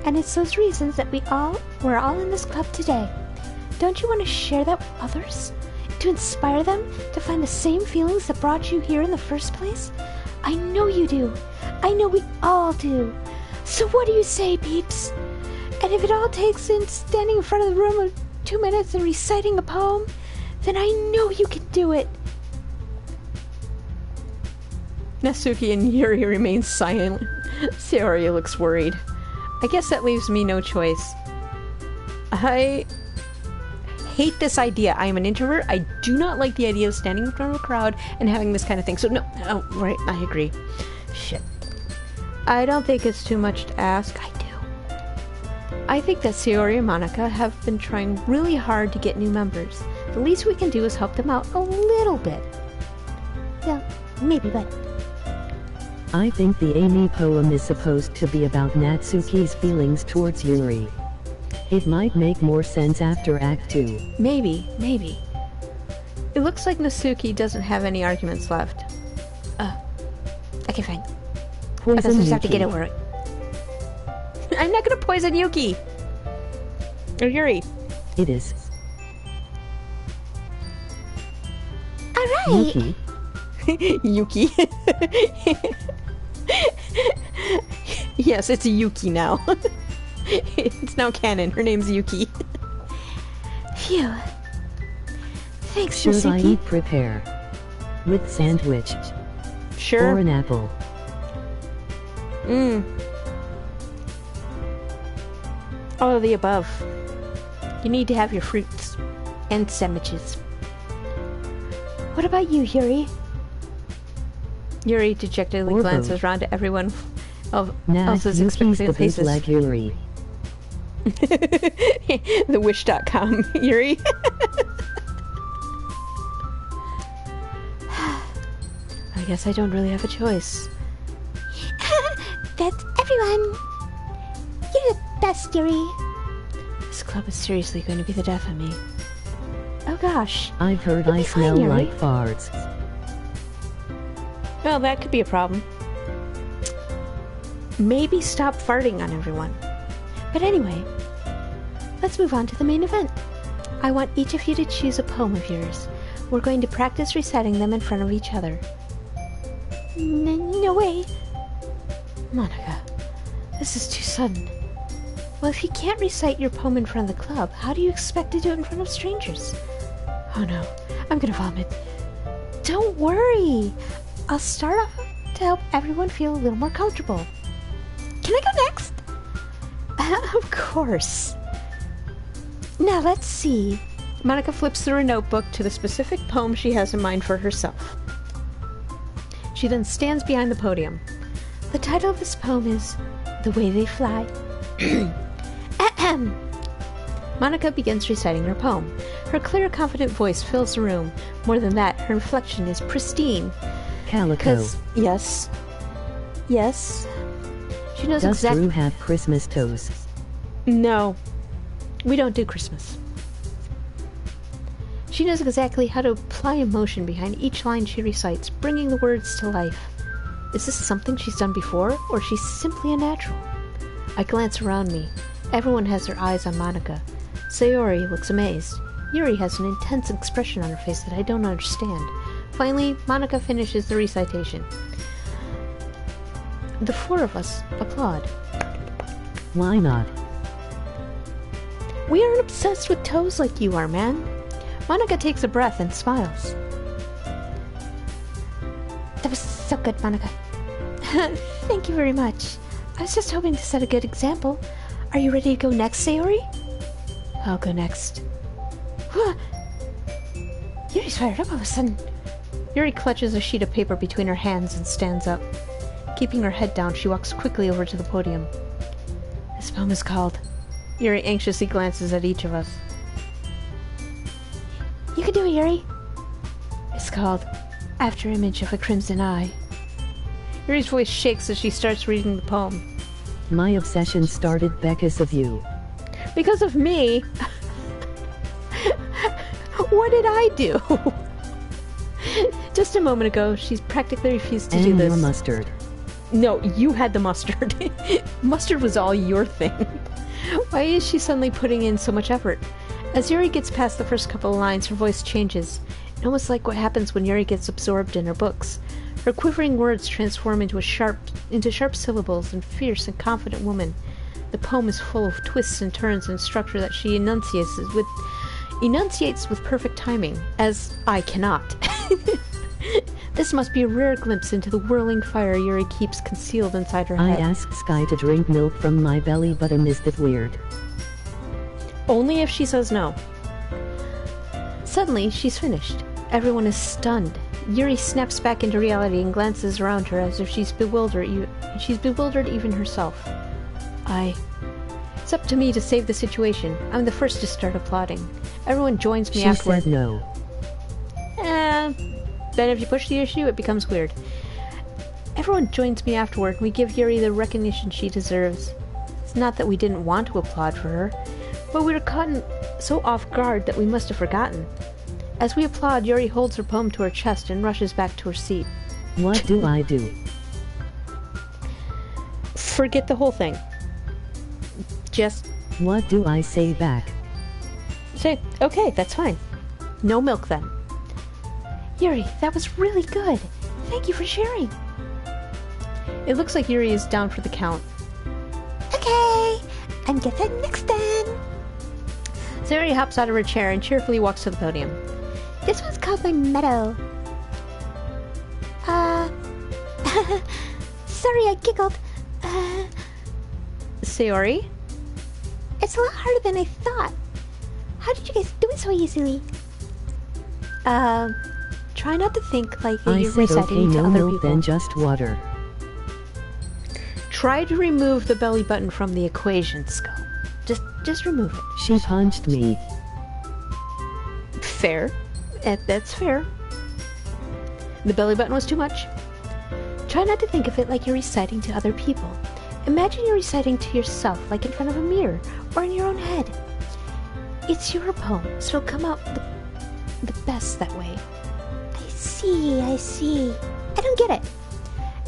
Speaker 1: And it's those reasons that we're all in this club today. Don't you want to share that with others? To inspire them to find the same feelings that brought you here in the first place? I know you do. I know we all do. So what do you say, peeps? And if it all takes in standing in front of the room for 2 minutes and reciting a poem, then I know you can do it.
Speaker 2: Nasuki and Yuri remain silent. Sayori looks worried. I guess that leaves me no choice. I hate this idea. I am an introvert. I do not like the idea of standing in front of a crowd and having this kind of thing. So no, oh, right, I agree. Shit. I don't think it's too much to ask. I do. I think that Sayori and Monica have been trying really hard to get new members. The least we can do is help them out a little bit.
Speaker 1: Yeah, maybe, but...
Speaker 3: I think the Amy poem is supposed to be about Natsuki's feelings towards Yuri. It might make more sense after Act 2.
Speaker 2: Maybe. It looks like Nasuki doesn't have any arguments left.
Speaker 1: Okay, fine. I
Speaker 3: Poison
Speaker 1: guess I just have to get
Speaker 3: Yuki.
Speaker 1: over it.
Speaker 2: I'm not gonna poison Yuki! Or Yuri.
Speaker 3: It is.
Speaker 1: Alright!
Speaker 3: Yuki.
Speaker 2: Yuki. Yes, it's Yuki now. It's now canon. Her name's Yuki.
Speaker 1: Phew. Thanks,
Speaker 3: Should I
Speaker 1: Mitsuki.
Speaker 3: eat prepare? With sandwich.
Speaker 2: Sure.
Speaker 3: Or an apple.
Speaker 2: All of the above. You need to have your fruits and sandwiches.
Speaker 1: What about you, Yuri?
Speaker 2: Yuri dejectedly
Speaker 3: Or
Speaker 2: glances
Speaker 3: both.
Speaker 2: around to everyone
Speaker 3: Nah,
Speaker 2: else's
Speaker 3: Yuki's
Speaker 2: expectant
Speaker 3: the big
Speaker 2: faces.
Speaker 3: leg Yuri.
Speaker 2: The wish.com, Yuri. I guess I don't really have a choice.
Speaker 1: That's everyone. You're the best, Yuri.
Speaker 2: This club is seriously going to be the death of me.
Speaker 1: Oh gosh.
Speaker 3: I've heard
Speaker 1: You'll
Speaker 3: I
Speaker 1: be fine,
Speaker 3: smell
Speaker 1: Yuri.
Speaker 3: like farts.
Speaker 2: Well, that could be a problem. Maybe stop farting on everyone.
Speaker 1: But anyway, let's move on to the main event. I want each of you to choose a poem of yours. We're going to practice reciting them in front of each other. No way.
Speaker 2: Monica, this is too sudden.
Speaker 1: Well, if you can't recite your poem in front of the club, how do you expect to do it in front of strangers?
Speaker 2: Oh no, I'm gonna vomit.
Speaker 1: Don't worry. I'll start off to help everyone feel a little more comfortable. Can I go next?
Speaker 2: Of course.
Speaker 1: Now let's see.
Speaker 2: Monica flips through a notebook to the specific poem she has in mind for herself. She then stands behind the podium.
Speaker 1: The title of this poem is The Way They Fly. Ahem.
Speaker 2: Monica begins reciting her poem. Her clear, confident voice fills the room. More than that, her inflection is pristine.
Speaker 3: Calico.
Speaker 2: Yes. Yes. She knows
Speaker 3: Does
Speaker 2: exactly.
Speaker 3: Drew have Christmas toes?
Speaker 2: No. We don't do Christmas. She knows exactly how to apply emotion behind each line she recites, bringing the words to life. Is this something she's done before, or she's simply a natural? I glance around me. Everyone has their eyes on Monica. Sayori looks amazed. Yuri has an intense expression on her face that I don't understand. Finally, Monica finishes the recitation. The four of us applaud.
Speaker 3: Why not?
Speaker 2: We aren't obsessed with toes like you are, man. Monica takes a breath and smiles.
Speaker 1: That was so good, Monica. Thank you very much. I was just hoping to set a good example. Are you ready to go next, Sayori?
Speaker 2: I'll go next.
Speaker 1: Yuri's fired up all of a sudden.
Speaker 2: Yuri clutches a sheet of paper between her hands and stands up. Keeping her head down, she walks quickly over to the podium. This poem is called... Yuri anxiously glances at each of us.
Speaker 1: You can do it, Yuri.
Speaker 2: It's called After Image of a Crimson Eye. Yuri's voice shakes as she starts reading the poem.
Speaker 3: My obsession started because of you.
Speaker 2: Because of me? What did I do? Just a moment ago, she's practically refused to do
Speaker 3: And
Speaker 2: this.
Speaker 3: your mustard.
Speaker 2: No, you had the mustard. Mustard was all your thing. Why is she suddenly putting in so much effort? As Yuri gets past the first couple of lines, her voice changes. Almost like what happens when Yuri gets absorbed in her books. Her quivering words transform into sharp syllables and fierce and confident woman. The poem is full of twists and turns and structure that she enunciates with perfect timing, as I cannot. This must be a rare glimpse into the whirling fire Yuri keeps concealed inside her
Speaker 3: I
Speaker 2: head.
Speaker 3: asked Sky to drink milk from my belly, but I missed it weird.
Speaker 2: Only if she says no. Suddenly, she's finished. Everyone is stunned. Yuri snaps back into reality and glances around her as if she's bewildered even herself. It's up to me to save the situation. I'm the first to start applauding. Everyone joins me
Speaker 3: She
Speaker 2: afterward.
Speaker 3: said no.
Speaker 2: Then if you push the issue, it becomes weird. Everyone joins me afterward, and we give Yuri the recognition she deserves. It's not that we didn't want to applaud for her, but we were caught so off guard that we must have forgotten. As we applaud, Yuri holds her poem to her chest and rushes back to her seat.
Speaker 3: What do I do?
Speaker 2: Forget the whole thing. Just
Speaker 3: What do I say back?
Speaker 2: say, okay, that's fine. No milk then.
Speaker 1: Yuri, that was really good. Thank you for sharing.
Speaker 2: It looks like Yuri is down for the count.
Speaker 1: Okay, I'm getting next then.
Speaker 2: Sayori hops out of her chair and cheerfully walks to the podium.
Speaker 1: This one's called my meadow. Sorry, I giggled.
Speaker 2: Sayori?
Speaker 1: It's a lot harder than I thought. How did you guys do it so easily?
Speaker 2: Try not to think like
Speaker 3: I
Speaker 2: you're
Speaker 3: said okay,
Speaker 2: reciting to
Speaker 3: no
Speaker 2: other
Speaker 3: milk
Speaker 2: people.
Speaker 3: then just water.
Speaker 2: Try to remove the belly button from the equation, Skull. Just remove it.
Speaker 3: She punched me.
Speaker 2: Fair. That's fair. The belly button was too much. Try not to think of it like you're reciting to other people. Imagine you're reciting to yourself, like in front of a mirror, or in your own head. It's your poem, so it'll come out the best that way.
Speaker 1: I see. I don't get it.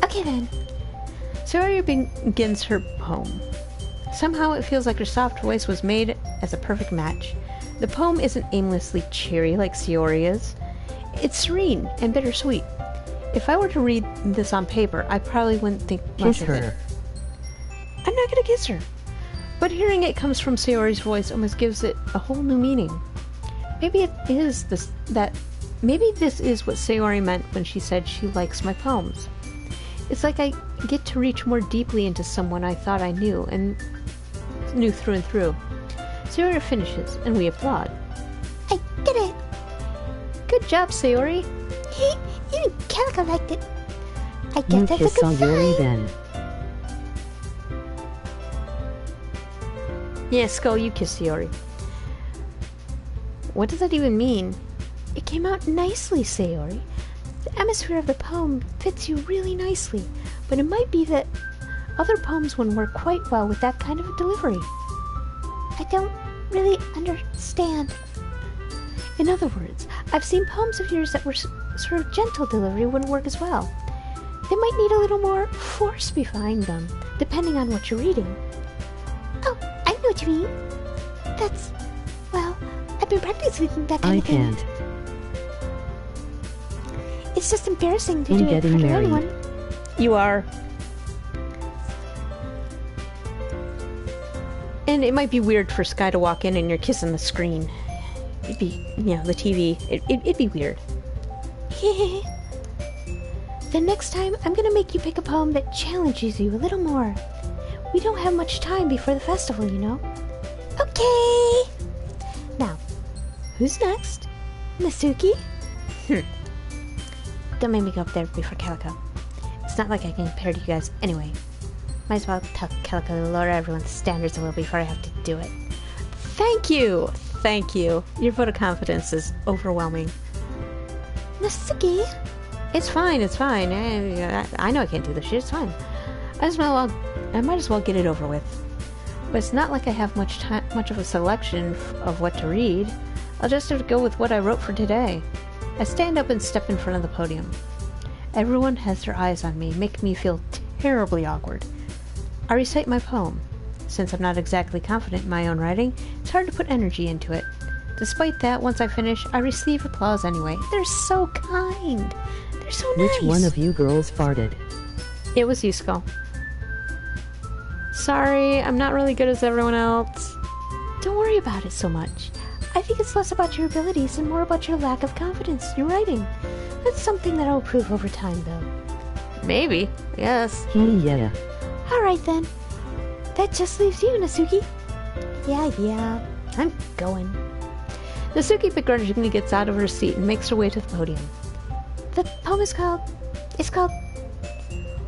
Speaker 1: Okay then.
Speaker 2: Sayori begins her poem. Somehow it feels like her soft voice was made as a perfect match. The poem isn't aimlessly cheery like Sayori is. It's serene and bittersweet. If I were to read this on paper, I probably wouldn't think much
Speaker 3: Kiss
Speaker 2: of
Speaker 3: her.
Speaker 2: it. I'm not gonna kiss her. But hearing it comes from Sayori's voice almost gives it a whole new meaning. Maybe maybe this is what Sayori meant when she said she likes my poems. It's like I get to reach more deeply into someone I thought I knew and knew through and through. Sayori finishes, and we applaud.
Speaker 1: I did it.
Speaker 2: Good job, Sayori.
Speaker 1: Even Calico liked it. I
Speaker 3: You
Speaker 1: guess that's a
Speaker 3: kiss
Speaker 1: good
Speaker 3: Yuri
Speaker 1: sign.
Speaker 3: then.
Speaker 2: Yeah, Skull, you kiss Sayori. What does that even mean?
Speaker 1: It came out nicely, Sayori. The atmosphere of the poem fits you really nicely, but it might be that other poems wouldn't work quite well with that kind of a delivery. I don't really understand. In other words, I've seen poems of yours that were sort of gentle delivery wouldn't work as well. They might need a little more force behind them, depending on what you're reading. Oh, I know what you mean. Well, I've been practicing that kind
Speaker 3: I
Speaker 1: of thing.
Speaker 3: can't.
Speaker 1: It's just embarrassing to
Speaker 3: I'm
Speaker 1: do it in
Speaker 3: getting
Speaker 1: front of
Speaker 3: married.
Speaker 1: anyone.
Speaker 2: You are. And it might be weird for Sky to walk in and you're kissing the screen. It'd be, the TV. It'd be weird.
Speaker 1: The next time, I'm gonna make you pick a poem that challenges you a little more. We don't have much time before the festival, you know? Okay! Now, who's next? Nasuki?
Speaker 2: Don't make me go up there before Calico. It's not like I can compare to you guys anyway. Might as well tell Calico to lower everyone's standards a little before I have to do it. Thank you! Thank you. Your vote of confidence is overwhelming.
Speaker 1: Nasuki?
Speaker 2: It's fine. I know I can't do this shit. It's fine. I might as well get it over with. But it's not like I have much of a selection of what to read. I'll just have to go with what I wrote for today. I stand up and step in front of the podium. Everyone has their eyes on me, making me feel terribly awkward. I recite my poem. Since I'm not exactly confident in my own writing, it's hard to put energy into it. Despite that, once I finish, I receive applause anyway. They're so kind. They're so nice.
Speaker 3: Which one of you girls farted?
Speaker 2: It was you, Skull. Sorry, I'm not really good as everyone else.
Speaker 1: Don't worry about it so much. I think it's less about your abilities and more about your lack of confidence in your writing. That's something that I'll improve over time, though.
Speaker 2: Maybe. Yes.
Speaker 3: Yeah.
Speaker 1: Alright then. That just leaves you, Nasuki. Yeah. I'm going.
Speaker 2: Nasuki begrudgingly gets out of her seat and makes her way to the podium.
Speaker 1: The poem is called...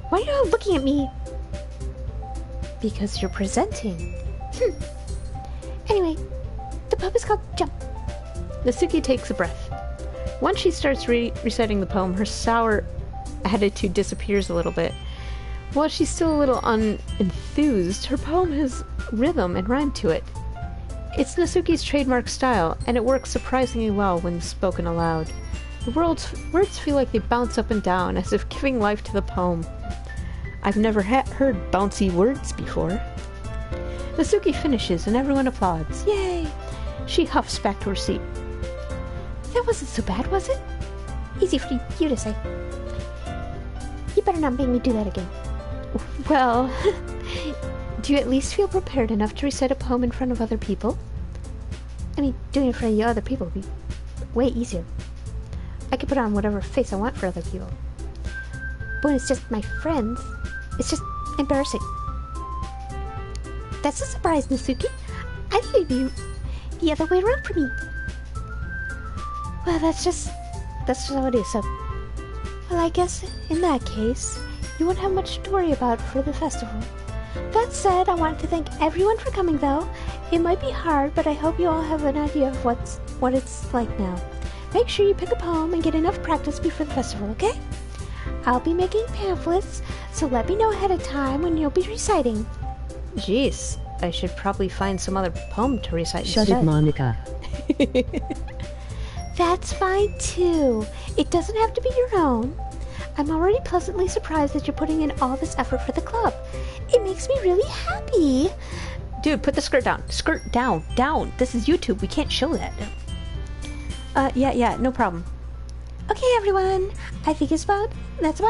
Speaker 1: Why are you all looking at me?
Speaker 2: Because you're presenting.
Speaker 1: Anyway, the poem is called Jump.
Speaker 2: Nasuki takes a breath. Once she starts reciting the poem, her sour attitude disappears a little bit. While she's still a little unenthused, her poem has rhythm and rhyme to it. It's Nasuki's trademark style, and it works surprisingly well when spoken aloud. The words feel like they bounce up and down, as if giving life to the poem. I've never heard bouncy words before. Natsuki finishes and everyone applauds. Yay! She huffs back to her seat.
Speaker 1: That wasn't so bad, was it? Easy for you to say. You better not make me do that again.
Speaker 2: Well, do you at least feel prepared enough to recite a poem in front of other people?
Speaker 1: I mean, doing it in front of other people would be way easier. I could put on whatever face I want for other people. But when it's just my friends, it's just embarrassing. That's a surprise, Natsuki. I thought it'd be the other way around for me. Well, that's just how it is, so... Well, I guess in that case, you won't have much to worry about for the festival. That said, I wanted to thank everyone for coming, though. It might be hard, but I hope you all have an idea of what it's like now. Make sure you pick a poem and get enough practice before the festival, okay? I'll be making pamphlets, so let me know ahead of time when you'll be reciting.
Speaker 2: Jeez, I should probably find some other poem to recite
Speaker 3: Shut
Speaker 2: instead.
Speaker 3: it, Monica.
Speaker 1: That's fine, too. It doesn't have to be your own. I'm already pleasantly surprised that you're putting in all this effort for the club. It makes me really happy.
Speaker 2: Dude, put the skirt down. Skirt down. Down. This is YouTube. We can't show that. Yeah, no problem.
Speaker 1: Okay, everyone. I think that's about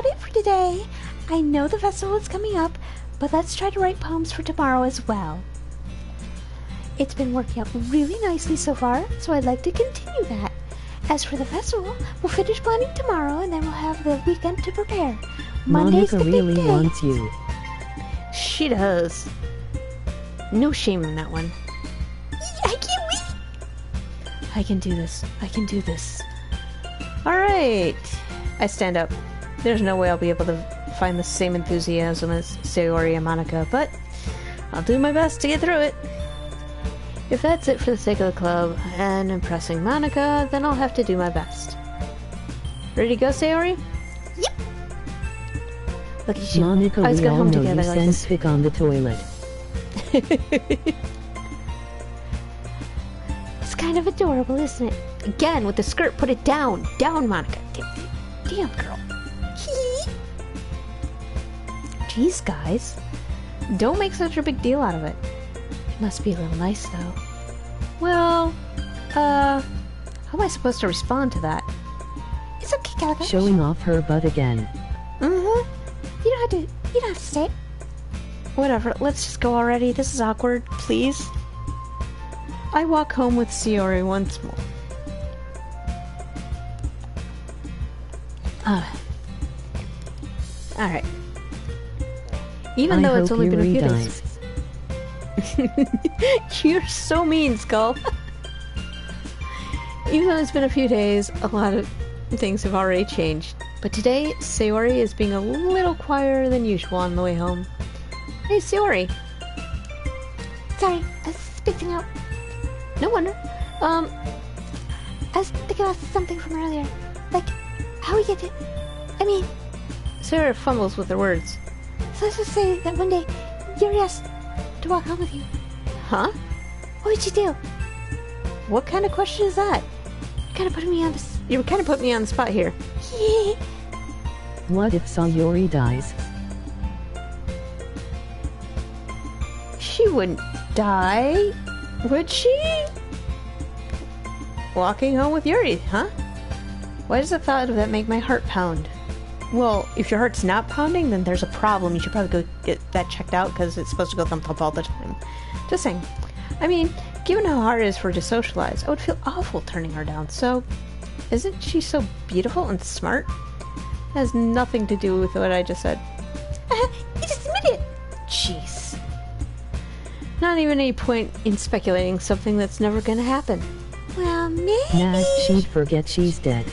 Speaker 1: it for today. I know the festival is coming up, but let's try to write poems for tomorrow as well. It's been working out really nicely so far, so I'd like to continue that. As for the festival, we'll finish planning tomorrow, and then we'll have the weekend to prepare. Monday's
Speaker 3: Monica
Speaker 1: the big
Speaker 3: really
Speaker 1: day.
Speaker 3: wants you.
Speaker 2: She does. No shame in that one.
Speaker 1: I can't wait.
Speaker 2: I can do this. I can do this. Alright. I stand up. There's no way I'll be able to find the same enthusiasm as Sayori and Monica, but I'll do my best to get through it. If that's it for the sake of the club and impressing Monica, then I'll have to do my best. Ready to go, Sayori?
Speaker 1: Yep.
Speaker 2: Look at you.
Speaker 3: Monica,
Speaker 2: I was
Speaker 3: we
Speaker 2: going
Speaker 3: all
Speaker 2: home
Speaker 3: know
Speaker 2: together
Speaker 3: you
Speaker 2: like
Speaker 3: sense
Speaker 2: this.
Speaker 3: pick on the toilet.
Speaker 1: It's kind of adorable, isn't it?
Speaker 2: Again, with the skirt, put it down. Down, Monica. Damn, girl. Jeez, guys. Don't make such a big deal out of it. It must be a little nice, though. Well, how am I supposed to respond to that?
Speaker 1: It's okay, Calico.
Speaker 3: Showing off her butt again.
Speaker 1: You don't have to say it.
Speaker 2: Whatever, let's just go already. This is awkward, please. I walk home with Sayori once more. Alright. Even though it's only been a few days. You're so mean, Skull. Even though it's been a few days, a lot of things have already changed. But today, Sayori is being a little quieter than usual on the way home. Hey, Sayori.
Speaker 1: Sorry, I was spacing out.
Speaker 2: No wonder.
Speaker 1: I was thinking about something from earlier. Like, how we get to... I mean,
Speaker 2: Sayori fumbles with her words.
Speaker 1: so let's just say that one day, Yuri asked to walk home with you.
Speaker 2: Huh?
Speaker 1: What would you do?
Speaker 2: What kind of question is that?
Speaker 1: You're kind of putting me on this...
Speaker 2: You kind of put me on the spot here.
Speaker 3: What if Sayori dies?
Speaker 2: She wouldn't die, would she? Walking home with Yuri, huh? Why does the thought of that make my heart pound? Well, if your heart's not pounding, then there's a problem. You should probably go get that checked out because it's supposed to go thump thump all the time. Just saying. I mean, given how hard it is for her to socialize, I would feel awful turning her down. So, isn't she so beautiful and smart? It has nothing to do with what I just said.
Speaker 1: You just admit it.
Speaker 2: Jeez. Not even any point in speculating something that's never gonna happen.
Speaker 1: Well, maybe...
Speaker 3: Nah, she'd forget she's dead.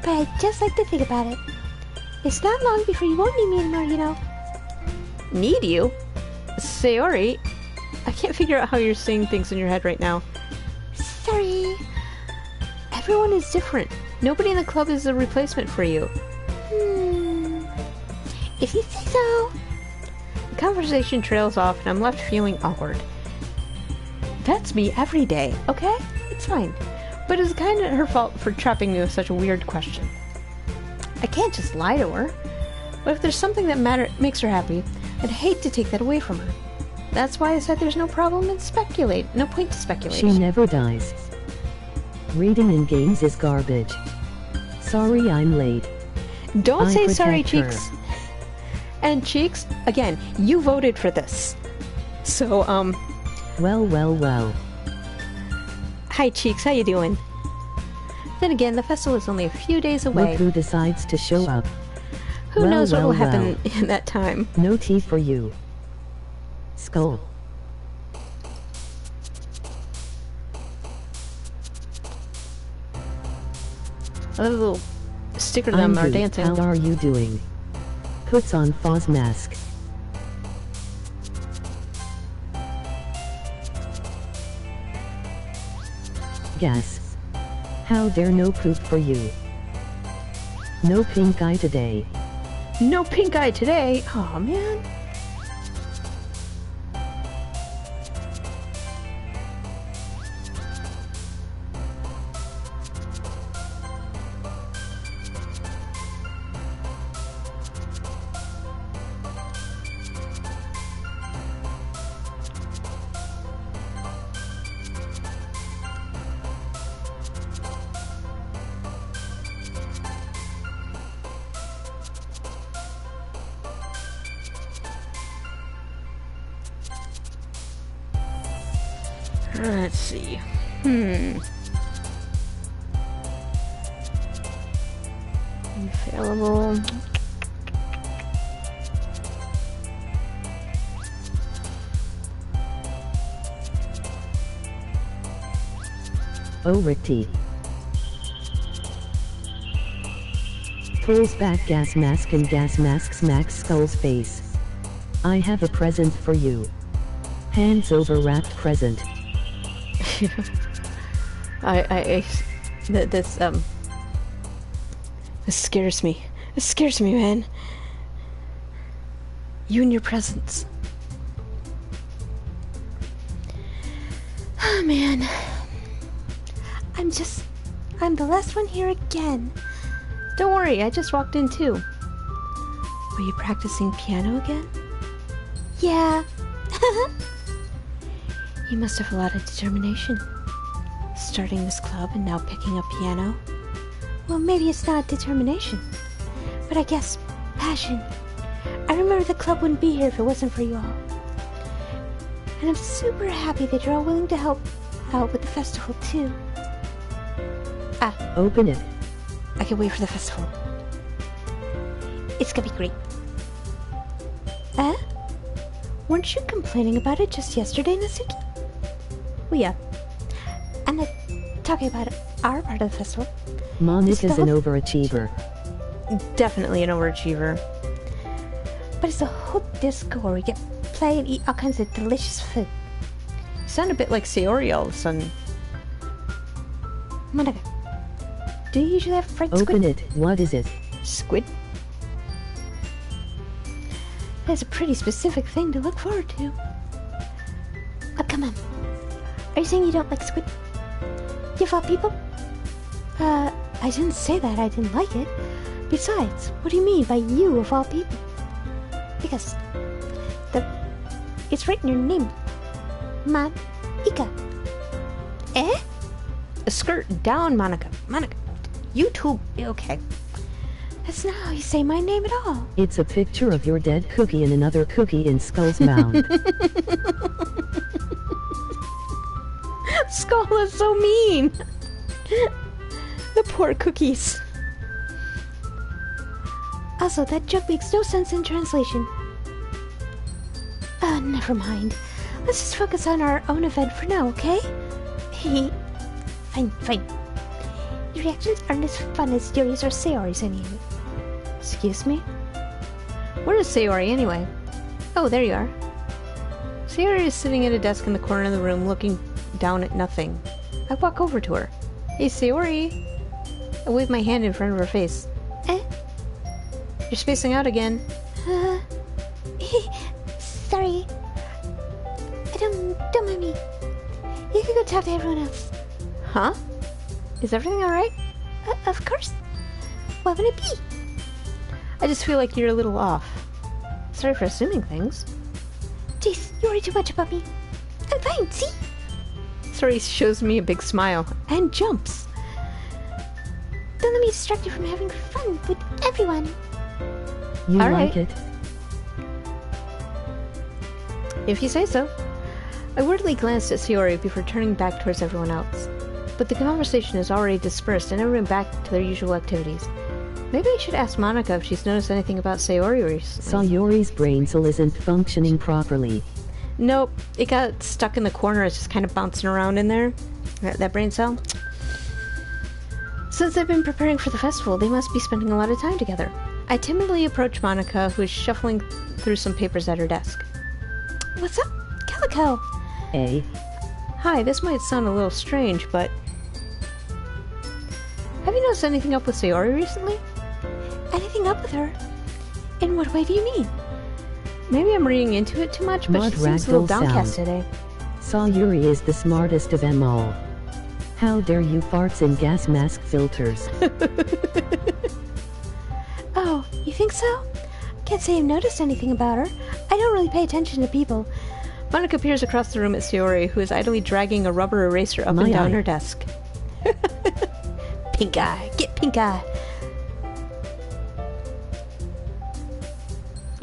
Speaker 1: But I just like to think about it. It's not long before you won't need me anymore, you know.
Speaker 2: Need you? Sayori, I can't figure out how you're seeing things in your head right now.
Speaker 1: Sorry.
Speaker 2: Everyone is different. Nobody in the club is a replacement for you.
Speaker 1: If you say so.
Speaker 2: The conversation trails off and I'm left feeling awkward. That's me every day, okay? It's fine. But it's kind of her fault for trapping me with such a weird question. I can't just lie to her. But if there's something that makes her happy, I'd hate to take that away from her. That's why I said there's no problem in no point to speculate.
Speaker 3: She never dies. Reading in games is garbage. Sorry I'm late.
Speaker 2: Don't say sorry,
Speaker 3: protect her.
Speaker 2: Cheeks. And Cheeks, again, you voted for this. So,
Speaker 3: Well.
Speaker 2: hi Cheeks, how you doing? Then again, the festival is only a few days away.
Speaker 3: Look who decides to show up.
Speaker 2: Who knows what will happen in that time?
Speaker 3: No tea for you. Skull.
Speaker 2: A little sticker to them are dancing.
Speaker 3: How are you doing? Puts on Foz mask. Gas. How dare no poop for you. No pink eye today.
Speaker 2: No pink eye today. Oh man. Let's see. Available.
Speaker 3: Oh Ricky. Pulls back gas mask and gas mask smacks Skull's face. I have a present for you. Hands over wrapped present.
Speaker 2: This scares me. This scares me, man. You and your presents. Oh, man.
Speaker 1: I'm the last one here again.
Speaker 2: Don't worry, I just walked in too.
Speaker 1: Were you practicing piano again? Yeah. You must have a lot of determination. Starting this club and now picking up piano. Well, maybe it's not determination, but I guess passion. I remember the club wouldn't be here if it wasn't for you all. And I'm super happy that you're all willing to help out with the festival too.
Speaker 3: Open it.
Speaker 1: I can wait for the festival. It's gonna be great. Weren't you complaining about it just yesterday, Natsuki? Well, yeah. I'm not talking about our part of the festival.
Speaker 3: Monika's an overachiever.
Speaker 2: Definitely an overachiever.
Speaker 1: But it's a whole disco where we get play and eat all kinds of delicious food.
Speaker 2: You sound a bit like Sayori all of a sudden.
Speaker 1: Monica, do you usually have fried squid?
Speaker 3: Open it. What is it?
Speaker 2: Squid?
Speaker 1: That's a pretty specific thing to look forward to. Oh, come on. Are you saying you don't like squid? You of all people? I didn't say that I didn't like it. Besides, what do you mean by you of all people? Because it's right in your name. Ika. Eh?
Speaker 2: A skirt down, Monica. Monica, you too. Okay.
Speaker 1: That's not how you say my name at all.
Speaker 3: It's a picture of your dead cookie and another cookie in Skull's mound.
Speaker 2: Skull is so mean. The poor cookies.
Speaker 1: Also, that joke makes no sense in translation. Never mind. Let's just focus on our own event for now, okay? Fine. Your reactions aren't as fun as Yuri's or Sayori's anyway.
Speaker 2: Excuse me? Where is Sayori anyway? Oh, there you are. Sayori is sitting at a desk in the corner of the room looking down at nothing. I walk over to her. Hey, Sayori. I wave my hand in front of her face. You're spacing out again.
Speaker 1: Sorry. Don't mind me. You can go talk to everyone else.
Speaker 2: Huh? Is everything alright?
Speaker 1: Of course. What would it be?
Speaker 2: I just feel like you're a little off. Sorry for assuming things.
Speaker 1: Jeez, you worry too much about me. I'm fine, see?
Speaker 2: Saori shows me a big smile and jumps.
Speaker 1: Don't let me distract you from having fun with everyone.
Speaker 3: You
Speaker 2: All
Speaker 3: like
Speaker 2: right.
Speaker 3: it?
Speaker 2: If you say so. I wordily glanced at Saori before turning back towards everyone else. But the conversation is already dispersed and everyone back to their usual activities. Maybe I should ask Monica if she's noticed anything about Saori recently.
Speaker 3: Sayori's brain cell isn't functioning properly.
Speaker 2: Nope, it got stuck in the corner. It's just kind of bouncing around in there. That brain cell. Since they've been preparing for the festival, they must be spending a lot of time together. I timidly approach Monica, who is shuffling through some papers at her desk.
Speaker 1: What's up, Calico?
Speaker 3: A.
Speaker 2: Hi, this might sound a little strange, but... Have you noticed anything up with Saori recently?
Speaker 1: Anything up with her? In what way do you mean?
Speaker 2: Maybe I'm reading into it too much, but
Speaker 3: Mod
Speaker 2: she seems a little
Speaker 3: ragdoll
Speaker 2: downcast
Speaker 3: sound.
Speaker 2: today.
Speaker 3: Sayori is the smartest of them all. How dare you farts in gas mask filters.
Speaker 1: Oh, you think so? Can't say I've noticed anything about her. I don't really pay attention to people.
Speaker 2: Monica peers across the room at Saori, who is idly dragging a rubber eraser up
Speaker 3: My
Speaker 2: and down
Speaker 3: eye.
Speaker 2: her desk. Pink eye! Get pink eye!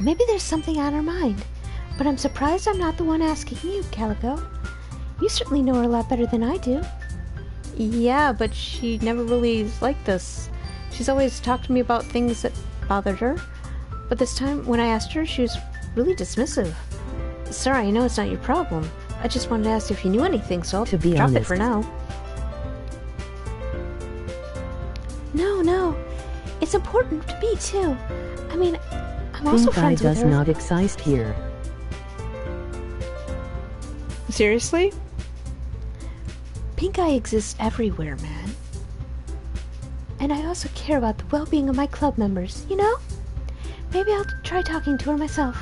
Speaker 1: Maybe there's something on her mind. But I'm surprised I'm not the one asking you, Calico. You certainly know her a lot better than I do.
Speaker 2: Yeah, but she never really is like this. She's always talked to me about things that bothered her. But this time, when I asked her, she was really dismissive. Sorry, I know it's not your problem. I just wanted to ask if you knew anything, so I'll
Speaker 3: To be
Speaker 2: drop it
Speaker 3: honest.
Speaker 2: for now.
Speaker 1: No. It's important to me, too. I mean, I'm also
Speaker 3: Pink eye
Speaker 1: friends with
Speaker 3: does
Speaker 1: her.
Speaker 3: not exist here.
Speaker 2: Seriously?
Speaker 1: Pink eye exists everywhere, man. And I also care about the well-being of my club members, you know? Maybe I'll try talking to her myself.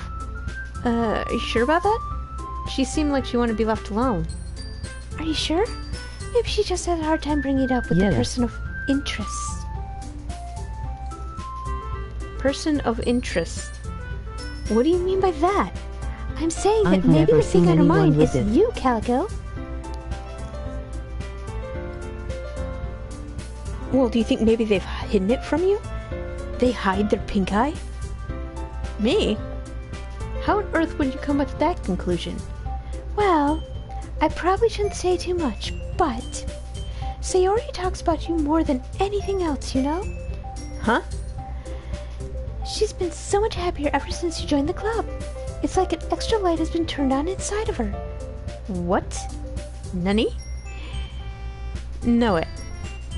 Speaker 2: Are you sure about that? She seemed like she wanted to be left alone.
Speaker 1: Are you sure? Maybe she just had a hard time bringing it up with
Speaker 3: Yes.
Speaker 1: the person of interest.
Speaker 2: Person of interest.
Speaker 1: What do you mean by that? I'm saying that
Speaker 3: I've
Speaker 1: maybe
Speaker 3: never
Speaker 1: the thing
Speaker 3: seen
Speaker 1: on her
Speaker 3: anyone
Speaker 1: mind
Speaker 3: with
Speaker 1: is
Speaker 3: it.
Speaker 1: you, Calico.
Speaker 2: Well, do you think maybe they've hidden it from you? They hide their pink eye? Me? How on earth would you come up to that conclusion?
Speaker 1: Well, I probably shouldn't say too much, but Saori talks about you more than anything else, you know?
Speaker 2: Huh?
Speaker 1: She's been so much happier ever since you joined the club. It's like an extra light has been turned on inside of her.
Speaker 2: What? Nani? No it.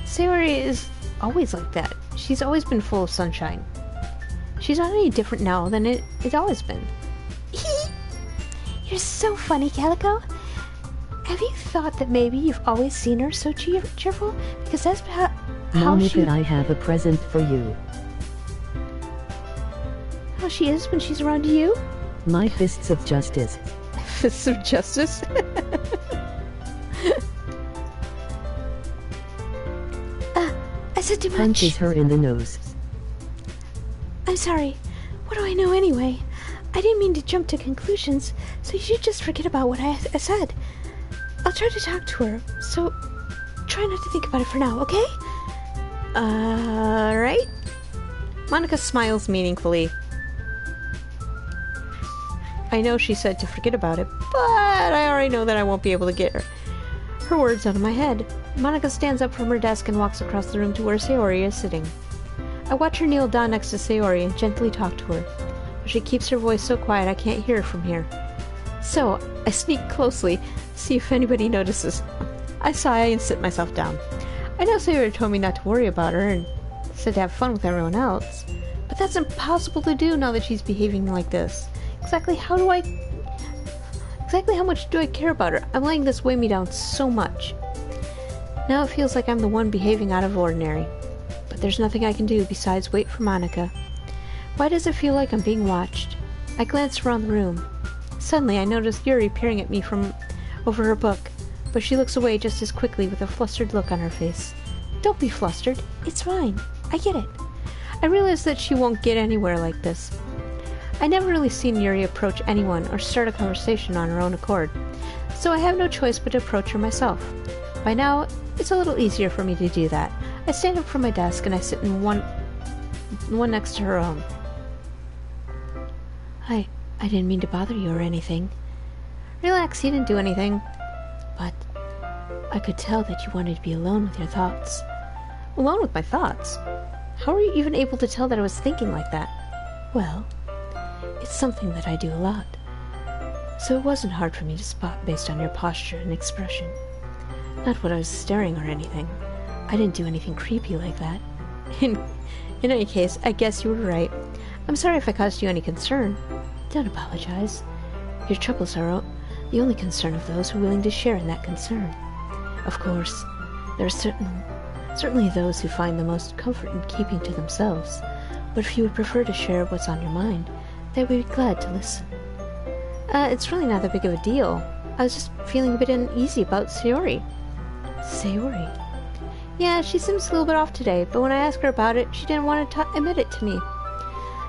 Speaker 2: Saori is always like that. She's always been full of sunshine. She's not any different now than it's always been.
Speaker 1: You're so funny, Calico. Have you thought that maybe you've always seen her so cheerful? Because that's how
Speaker 3: Monica, I have a present for you.
Speaker 1: how she is when she's around you?
Speaker 3: My fists of justice.
Speaker 2: Fists of justice?
Speaker 1: I said too much.
Speaker 3: Punches her in the nose.
Speaker 1: I'm sorry. What do I know anyway? I didn't mean to jump to conclusions, so you should just forget about what I said. I'll try to talk to her, so try not to think about it for now, okay?
Speaker 2: Alright. Monica smiles meaningfully. I know she said to forget about it, but I already know that I won't be able to get her words out of my head. Monica stands up from her desk and walks across the room to where Saori is sitting. I watch her kneel down next to Saori and gently talk to her, but she keeps her voice so quiet I can't hear her from here. So, I sneak closely, see if anybody notices. I sigh and sit myself down. I know Saori told me not to worry about her and said to have fun with everyone else, but that's impossible to do now that she's behaving like this. Exactly how much do I care about her? I'm letting this weigh me down so much. Now it feels like I'm the one behaving out of ordinary. But there's nothing I can do besides wait for Monica. Why does it feel like I'm being watched? I glance around the room. Suddenly I notice Yuri peering at me from over her book, but she looks away just as quickly with a flustered look on her face. Don't be flustered. It's fine. I get it. I realize that she won't get anywhere like this. I never really seen Yuri approach anyone or start a conversation on her own accord, so I have no choice but to approach her myself. By now, it's a little easier for me to do that. I stand up from my desk and I sit in one next to her own. I didn't mean to bother you or anything. Relax, you didn't do anything. But I could tell that you wanted to be alone with your thoughts. Alone with my thoughts? How were you even able to tell that I was thinking like that? Well, it's something that I do a lot. So it wasn't hard for me to spot based on your posture and expression. Not what I was staring or anything. I didn't do anything creepy like that. In any case, I guess you were right. I'm sorry if I caused you any concern. Don't apologize. Your troubles are the only concern of those who are willing to share in that concern. Of course, there are certainly those who find the most comfort in keeping to themselves, but if you would prefer to share what's on your mind, they would be glad to listen. It's really not that big of a deal. I was just feeling a bit uneasy about Sayori. Sayori? Yeah, she seems a little bit off today, but when I asked her about it, she didn't want to admit it to me.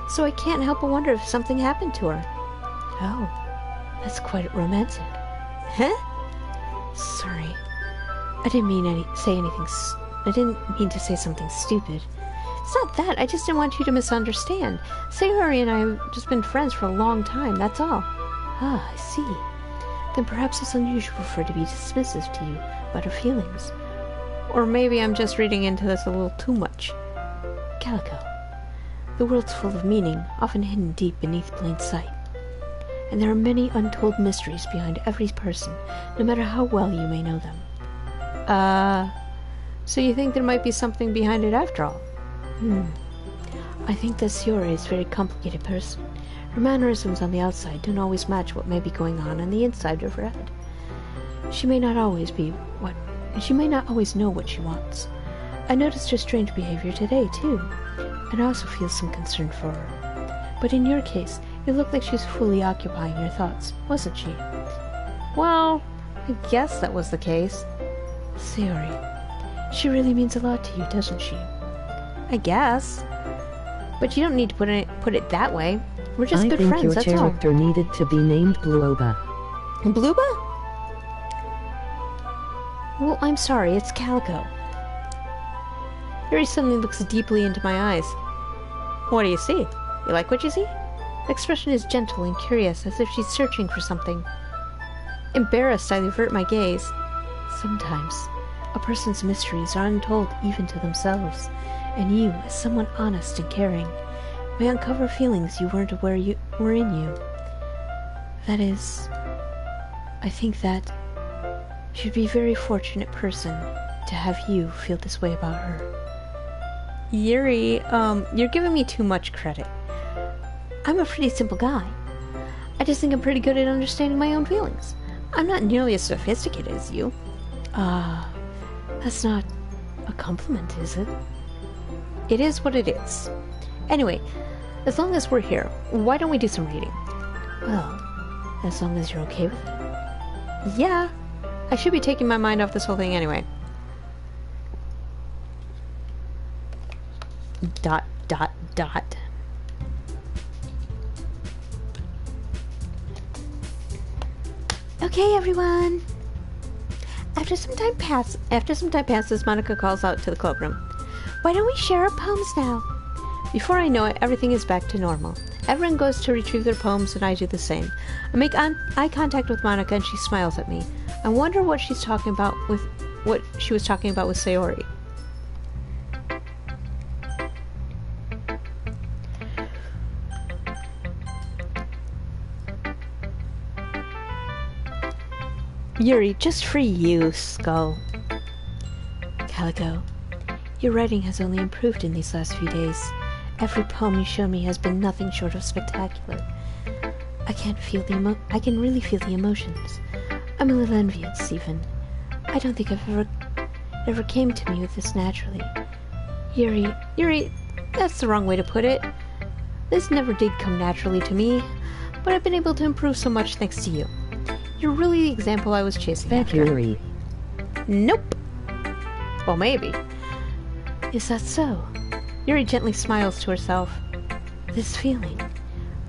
Speaker 2: So I can't help but wonder if something happened to her. Oh, that's quite romantic. Huh? Sorry. I didn't mean to say something stupid. It's not that. I just didn't want you to misunderstand. Sayori and I have just been friends for a long time, that's all. Ah, I see. Then perhaps it's unusual for her to be dismissive to you about her feelings. Or maybe I'm just reading into this a little too much. Calico. The world's full of meaning, often hidden deep beneath plain sight. And there are many untold mysteries behind every person, no matter how well you may know them. So you think there might be something behind it after all? I think that Sayori is a very complicated person. Her mannerisms on the outside don't always match what may be going on the inside of her head. She may not always know what she wants. I noticed her strange behavior today, too, and I also feel some concern for her. But in your case, it looked like she was fully occupying your thoughts, wasn't she? Well, I guess that was the case. Sayori, she really means a lot to you, doesn't she? I guess. But you don't need to put it that way. We're just good friends, that's all.
Speaker 3: I think your character needed to be named Bluoba.
Speaker 2: Bluoba? Well, I'm sorry, it's Calico. Yuri suddenly looks deeply into my eyes. What do you see? You like what you see? The expression is gentle and curious, as if she's searching for something. Embarrassed, I avert my gaze. Sometimes, a person's mysteries are untold even to themselves, and you, as someone honest and caring, may uncover feelings you weren't aware were in you. That is, I think that she'd be a very fortunate person to have you feel this way about her. Yuri, you're giving me too much credit. I'm a pretty simple guy. I just think I'm pretty good at understanding my own feelings. I'm not nearly as sophisticated as you. That's not a compliment, is it? It is what it is. Anyway, as long as we're here, why don't we do some reading? Well, as long as you're okay with it. Yeah, I should be taking my mind off this whole thing anyway. ... Okay, everyone. After some time passes, Monica calls out to the cloakroom. Why don't we share our poems now? Before I know it, everything is back to normal. Everyone goes to retrieve their poems, and I do the same. I make eye contact with Monica, and she smiles at me. I wonder what she was talking about with Sayori. Yuri, just for you, Skull. Calico, your writing has only improved in these last few days. Every poem you show me has been nothing short of spectacular. I can really feel the emotions. I'm a little envious, even. I don't think it ever came to me with this naturally. Yuri, that's the wrong way to put it. This never did come naturally to me, but I've been able to improve so much thanks to you. You're really the example I was chasing after.
Speaker 3: Yuri.
Speaker 2: Nope. Well, maybe.
Speaker 1: Is that so?
Speaker 2: Yuri gently smiles to herself. This feeling.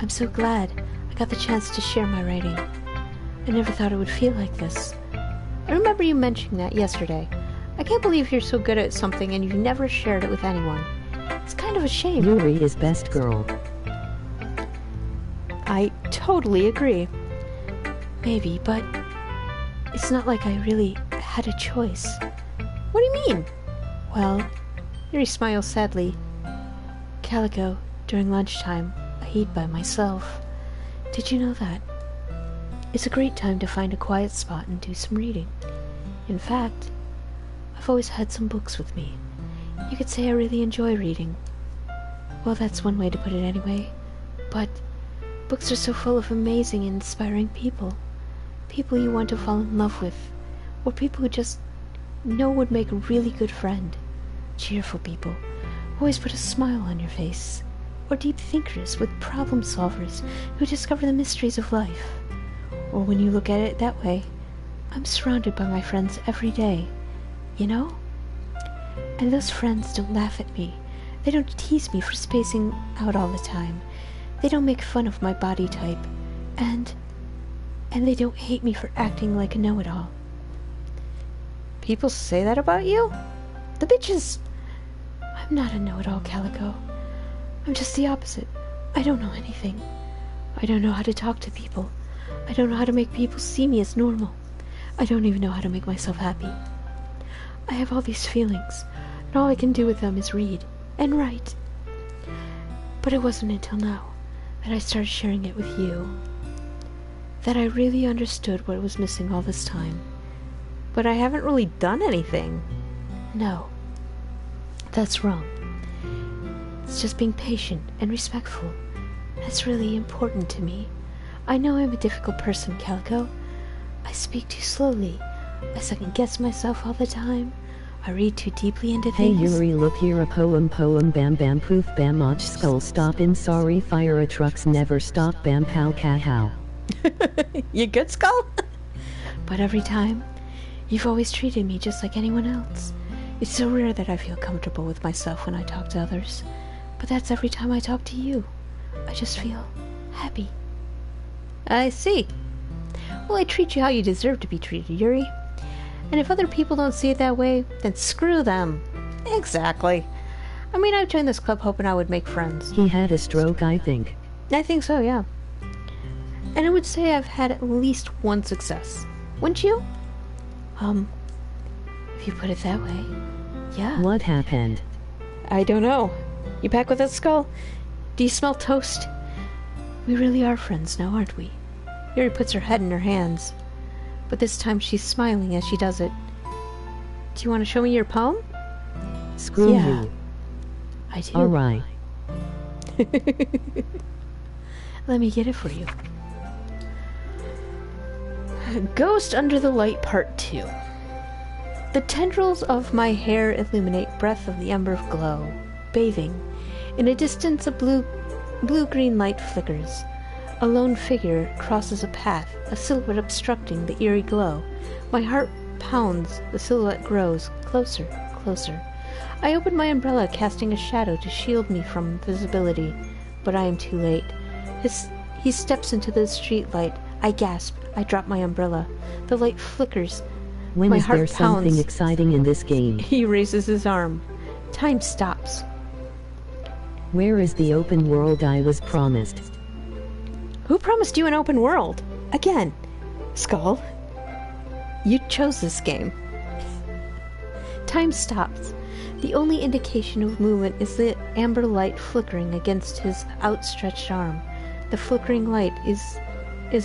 Speaker 2: I'm so glad I got the chance to share my writing. I never thought it would feel like this. I remember you mentioning that yesterday. I can't believe you're so good at something and you've never shared it with anyone. It's kind of a shame.
Speaker 3: Yuri is best girl.
Speaker 2: I totally agree. Maybe, but it's not like I really had a choice. What do you mean? Well, Yuri smiles sadly. Calico, during lunchtime, I eat by myself. Did you know that? It's a great time to find a quiet spot and do some reading. In fact, I've always had some books with me. You could say I really enjoy reading. Well, that's one way to put it anyway. But books are so full of amazing and inspiring people. People you want to fall in love with. Or people who just know would make a really good friend. Cheerful people. Always put a smile on your face. Or deep thinkers with problem solvers who discover the mysteries of life. Or when you look at it that way, I'm surrounded by my friends every day. You know? And those friends don't laugh at me. They don't tease me for spacing out all the time. They don't make fun of my body type. And they don't hate me for acting like a know-it-all. People say that about you? The bitches! I'm not a know-it-all, Calico. I'm just the opposite. I don't know anything. I don't know how to talk to people. I don't know how to make people see me as normal. I don't even know how to make myself happy. I have all these feelings, and all I can do with them is read and write. But it wasn't until now that I started sharing it with you that I really understood what was missing all this time. But I haven't really done anything.
Speaker 1: No, that's wrong. It's just being patient and respectful. That's really important to me. I know I'm a difficult person, Calico. I speak too slowly. I second-guess myself all the time. I read too deeply into
Speaker 3: Hey
Speaker 1: things.
Speaker 3: Yuri, look here, a poem bam bam poof bam mach skull stop in sorry fire a trucks never stop bam pow cow.
Speaker 2: You good, Skull?
Speaker 1: But every time, you've always treated me just like anyone else. It's so rare that I feel comfortable with myself when I talk to others. But that's every time I talk to you. I just feel happy.
Speaker 2: I see. Well, I treat you how you deserve to be treated, Yuri. And if other people don't see it that way, then screw them. Exactly. I mean, I joined this club hoping I would make friends.
Speaker 3: He had a stroke, I think.
Speaker 2: I think so, yeah. And I would say I've had at least one success. Wouldn't you?
Speaker 1: If you put it that way, yeah.
Speaker 3: What happened?
Speaker 2: I don't know. You back with us, Skull? Do you smell toast?
Speaker 1: We really are friends now, aren't we?
Speaker 2: Yuri puts her head in her hands. But this time she's smiling as she does it. Do you want to show me your poem?
Speaker 3: Screw
Speaker 1: Yeah.
Speaker 3: you.
Speaker 1: I do.
Speaker 3: Alright.
Speaker 1: Let me get it for you.
Speaker 2: Ghost Under the Light Part 2. The tendrils of my hair illuminate breath of the ember of glow. Bathing. In a distance a blue-green light flickers. A lone figure crosses a path, a silhouette obstructing the eerie glow. My heart pounds, the silhouette grows, closer, closer. I open my umbrella, casting a shadow to shield me from visibility, but I am too late. He steps into the street light. I gasp. I drop my umbrella. The light flickers.
Speaker 3: When
Speaker 2: My
Speaker 3: is there
Speaker 2: heart
Speaker 3: something
Speaker 2: pounds.
Speaker 3: exciting in this game?
Speaker 2: He raises his arm. Time stops.
Speaker 3: Where is the open world I was promised?
Speaker 2: Who promised you an open world? Again. Skull. You chose this game. Time stops. The only indication of movement is the amber light flickering against his outstretched arm. The flickering light is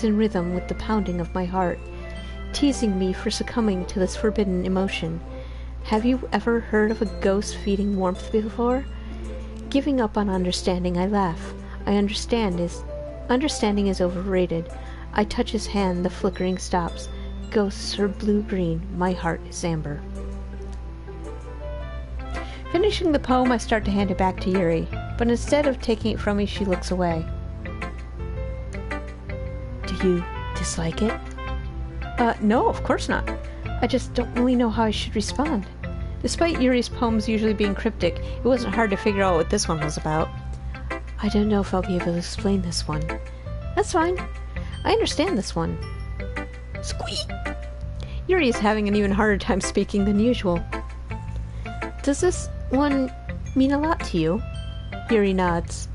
Speaker 2: in rhythm with the pounding of my heart, teasing me for succumbing to this forbidden emotion. Have you ever heard of a ghost feeding warmth before? Giving up on understanding, I laugh. Understanding is overrated. I touch his hand, the flickering stops. Ghosts are blue-green, my heart is amber. Finishing the poem, I start to hand it back to Yuri, but instead of taking it from me, she looks away.
Speaker 1: Do you dislike it?
Speaker 2: No, of course not. I just don't really know how I should respond. Despite Yuri's poems usually being cryptic, it wasn't hard to figure out what this one was about. I don't know if I'll be able to explain this one. That's fine. I understand this one. Squeak! Yuri is having an even harder time speaking than usual. Does this one mean a lot to you? Yuri nods.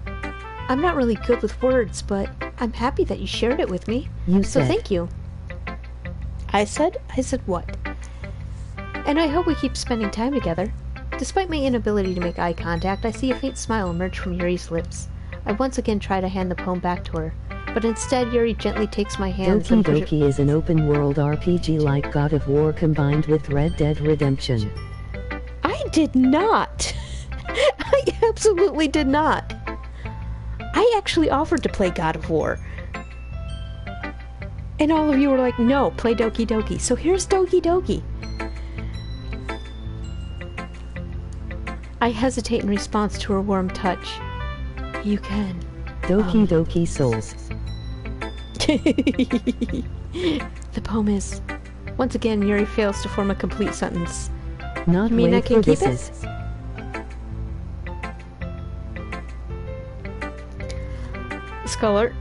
Speaker 2: I'm not really good with words, but I'm happy that you shared it with me. So thank you. I said what? And I hope we keep spending time together. Despite my inability to make eye contact, I see a faint smile emerge from Yuri's lips. I once again try to hand the poem back to her, but instead Yuri gently takes my hands
Speaker 3: Doki Doki is an open-world RPG like God of War combined with Red Dead Redemption.
Speaker 2: I did not! I absolutely did not! I actually offered to play God of War. And all of you were like, no, play Doki Doki. So here's Doki Doki. I hesitate in response to her warm touch. You can.
Speaker 3: Doki Doki Souls.
Speaker 2: The poem is... Once again, Yuri fails to form a complete sentence.
Speaker 3: Not
Speaker 2: you mean I can keep it? Scholar,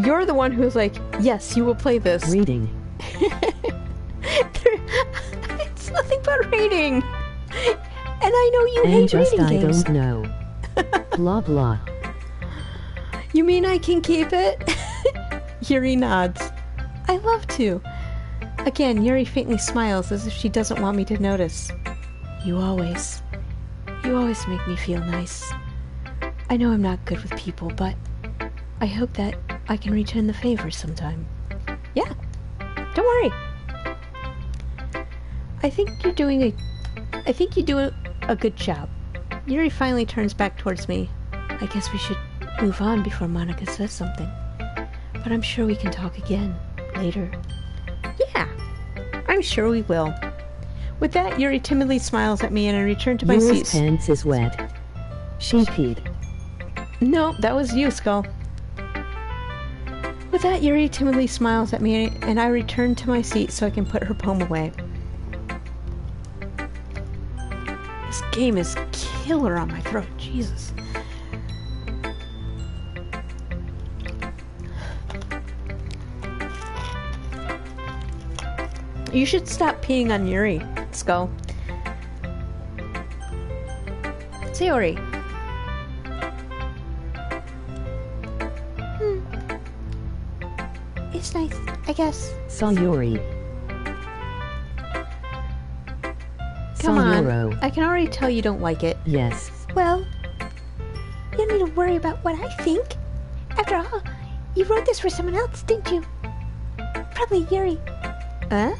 Speaker 2: you're the one who's like, yes, you will play this.
Speaker 3: Reading.
Speaker 2: It's nothing but reading. And I know you hate
Speaker 3: just
Speaker 2: reading games.
Speaker 3: I don't know. Blah blah.
Speaker 2: You mean I can keep it? Yuri nods. I love to. Again, Yuri faintly smiles as if she doesn't want me to notice. You always make me feel nice. I know I'm not good with people, but I hope that I can return the favor sometime. Yeah, don't worry. I think you do a good job. Yuri finally turns back towards me. I guess we should move on before Monica says something. But I'm sure we can talk again later. Yeah, I'm sure we will. With that, Yuri timidly smiles at me and I return to my seat.
Speaker 3: Yuri's pants is wet. She peed.
Speaker 2: No, that was you, Skull. With that, Yuri timidly smiles at me and I return to my seat so I can put her poem away. This game is killer on my throat. Jesus. You should stop peeing on Yuri, Skull. Sayori.
Speaker 1: It's nice, I guess.
Speaker 3: Sayori.
Speaker 2: Come on.
Speaker 3: Sayoro.
Speaker 2: I can already tell you don't like it.
Speaker 3: Yes.
Speaker 1: Well, you don't need to worry about what I think. After all, you wrote this for someone else, didn't you? Probably Yuri.
Speaker 2: Huh?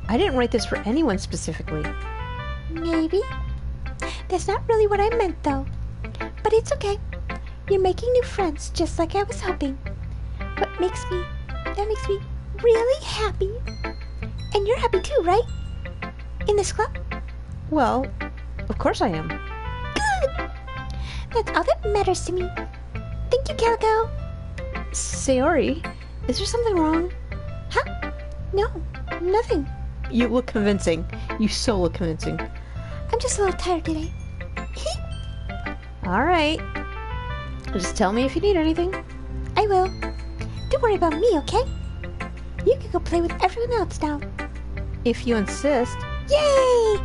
Speaker 2: I didn't write this for anyone specifically.
Speaker 1: Maybe. That's not really what I meant, though. But it's okay. You're making new friends, just like I was hoping. That makes me really happy. And you're happy too, right? In this club?
Speaker 2: Well, of course I am.
Speaker 1: Good! That's all that matters to me. Thank you, Calico.
Speaker 2: Sayori, is there something wrong?
Speaker 1: Huh? No, nothing.
Speaker 2: You look convincing. You so look convincing.
Speaker 1: I'm just a little tired today.
Speaker 2: Alright. Just tell me if you need anything.
Speaker 1: I will. Don't worry about me, okay? You can go play with everyone else now.
Speaker 2: If you insist.
Speaker 1: Yay!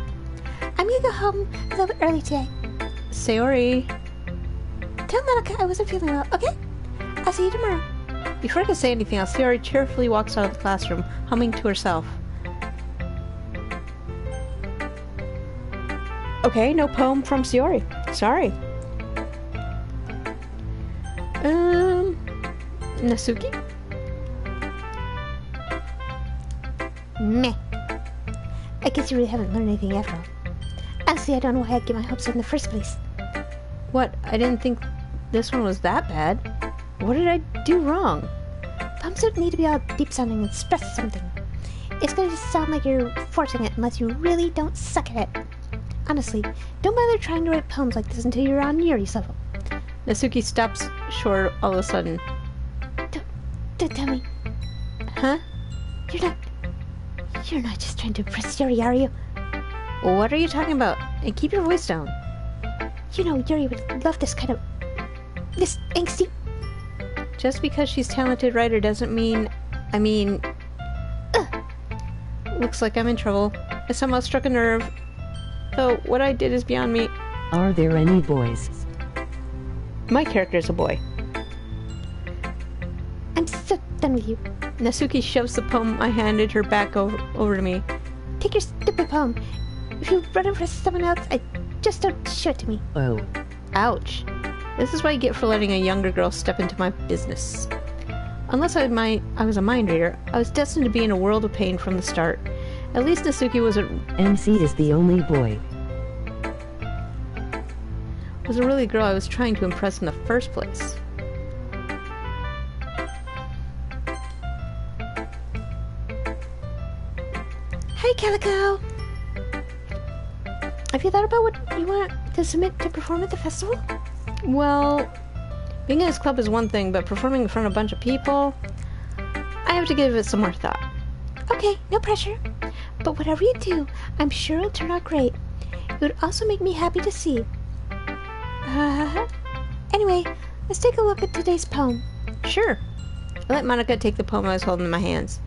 Speaker 1: I'm gonna go home a little bit early today.
Speaker 2: Sayori.
Speaker 1: Tell Monica I wasn't feeling well, okay? I'll see you tomorrow.
Speaker 2: Before I can say anything else, Sayori cheerfully walks out of the classroom, humming to herself. Okay, no poem from Sayori. Sorry. Natsuki?
Speaker 1: Meh. I guess you really haven't learned anything after all. Honestly, I don't know why I'd get my hopes up in the first place.
Speaker 2: What? I didn't think this one was that bad. What did I do wrong?
Speaker 1: Poems don't need to be all deep-sounding and express something. It's gonna just sound like you're forcing it unless you really don't suck at it. Honestly, don't bother trying to write poems like this until you're on Yuri's level.
Speaker 2: Natsuki stops short all of a sudden.
Speaker 1: Don't tell me.
Speaker 2: Huh?
Speaker 1: You're not just trying to impress Yuri, are you?
Speaker 2: What are you talking about? And keep your voice down.
Speaker 1: You know, Yuri would love this angsty...
Speaker 2: Just because she's a talented writer doesn't mean... Looks like I'm in trouble. I somehow struck a nerve. Though, what I did is beyond me.
Speaker 3: Are there any boys?
Speaker 2: My character's a boy.
Speaker 1: I'm so done with you.
Speaker 2: Natsuki shoves the poem I handed her back over to me.
Speaker 1: Take your stupid poem. If you run it for someone else, just don't show it to me.
Speaker 3: Oh.
Speaker 2: Ouch. This is what you get for letting a younger girl step into my business. Unless I was a mind reader, I was destined to be in a world of pain from the start. At least Natsuki was a
Speaker 3: the only boy.
Speaker 2: Was a really girl I was trying to impress in the first place.
Speaker 1: Hey, Calico! Have you thought about what you want to submit to perform at the festival?
Speaker 2: Well, being in this club is one thing, but performing in front of a bunch of people, I have to give it some more thought.
Speaker 1: Okay, no pressure. But whatever you do, I'm sure it'll turn out great. It would also make me happy to see. Anyway, let's take a look at today's poem.
Speaker 2: Sure. I let Monica take the poem I was holding in my hands.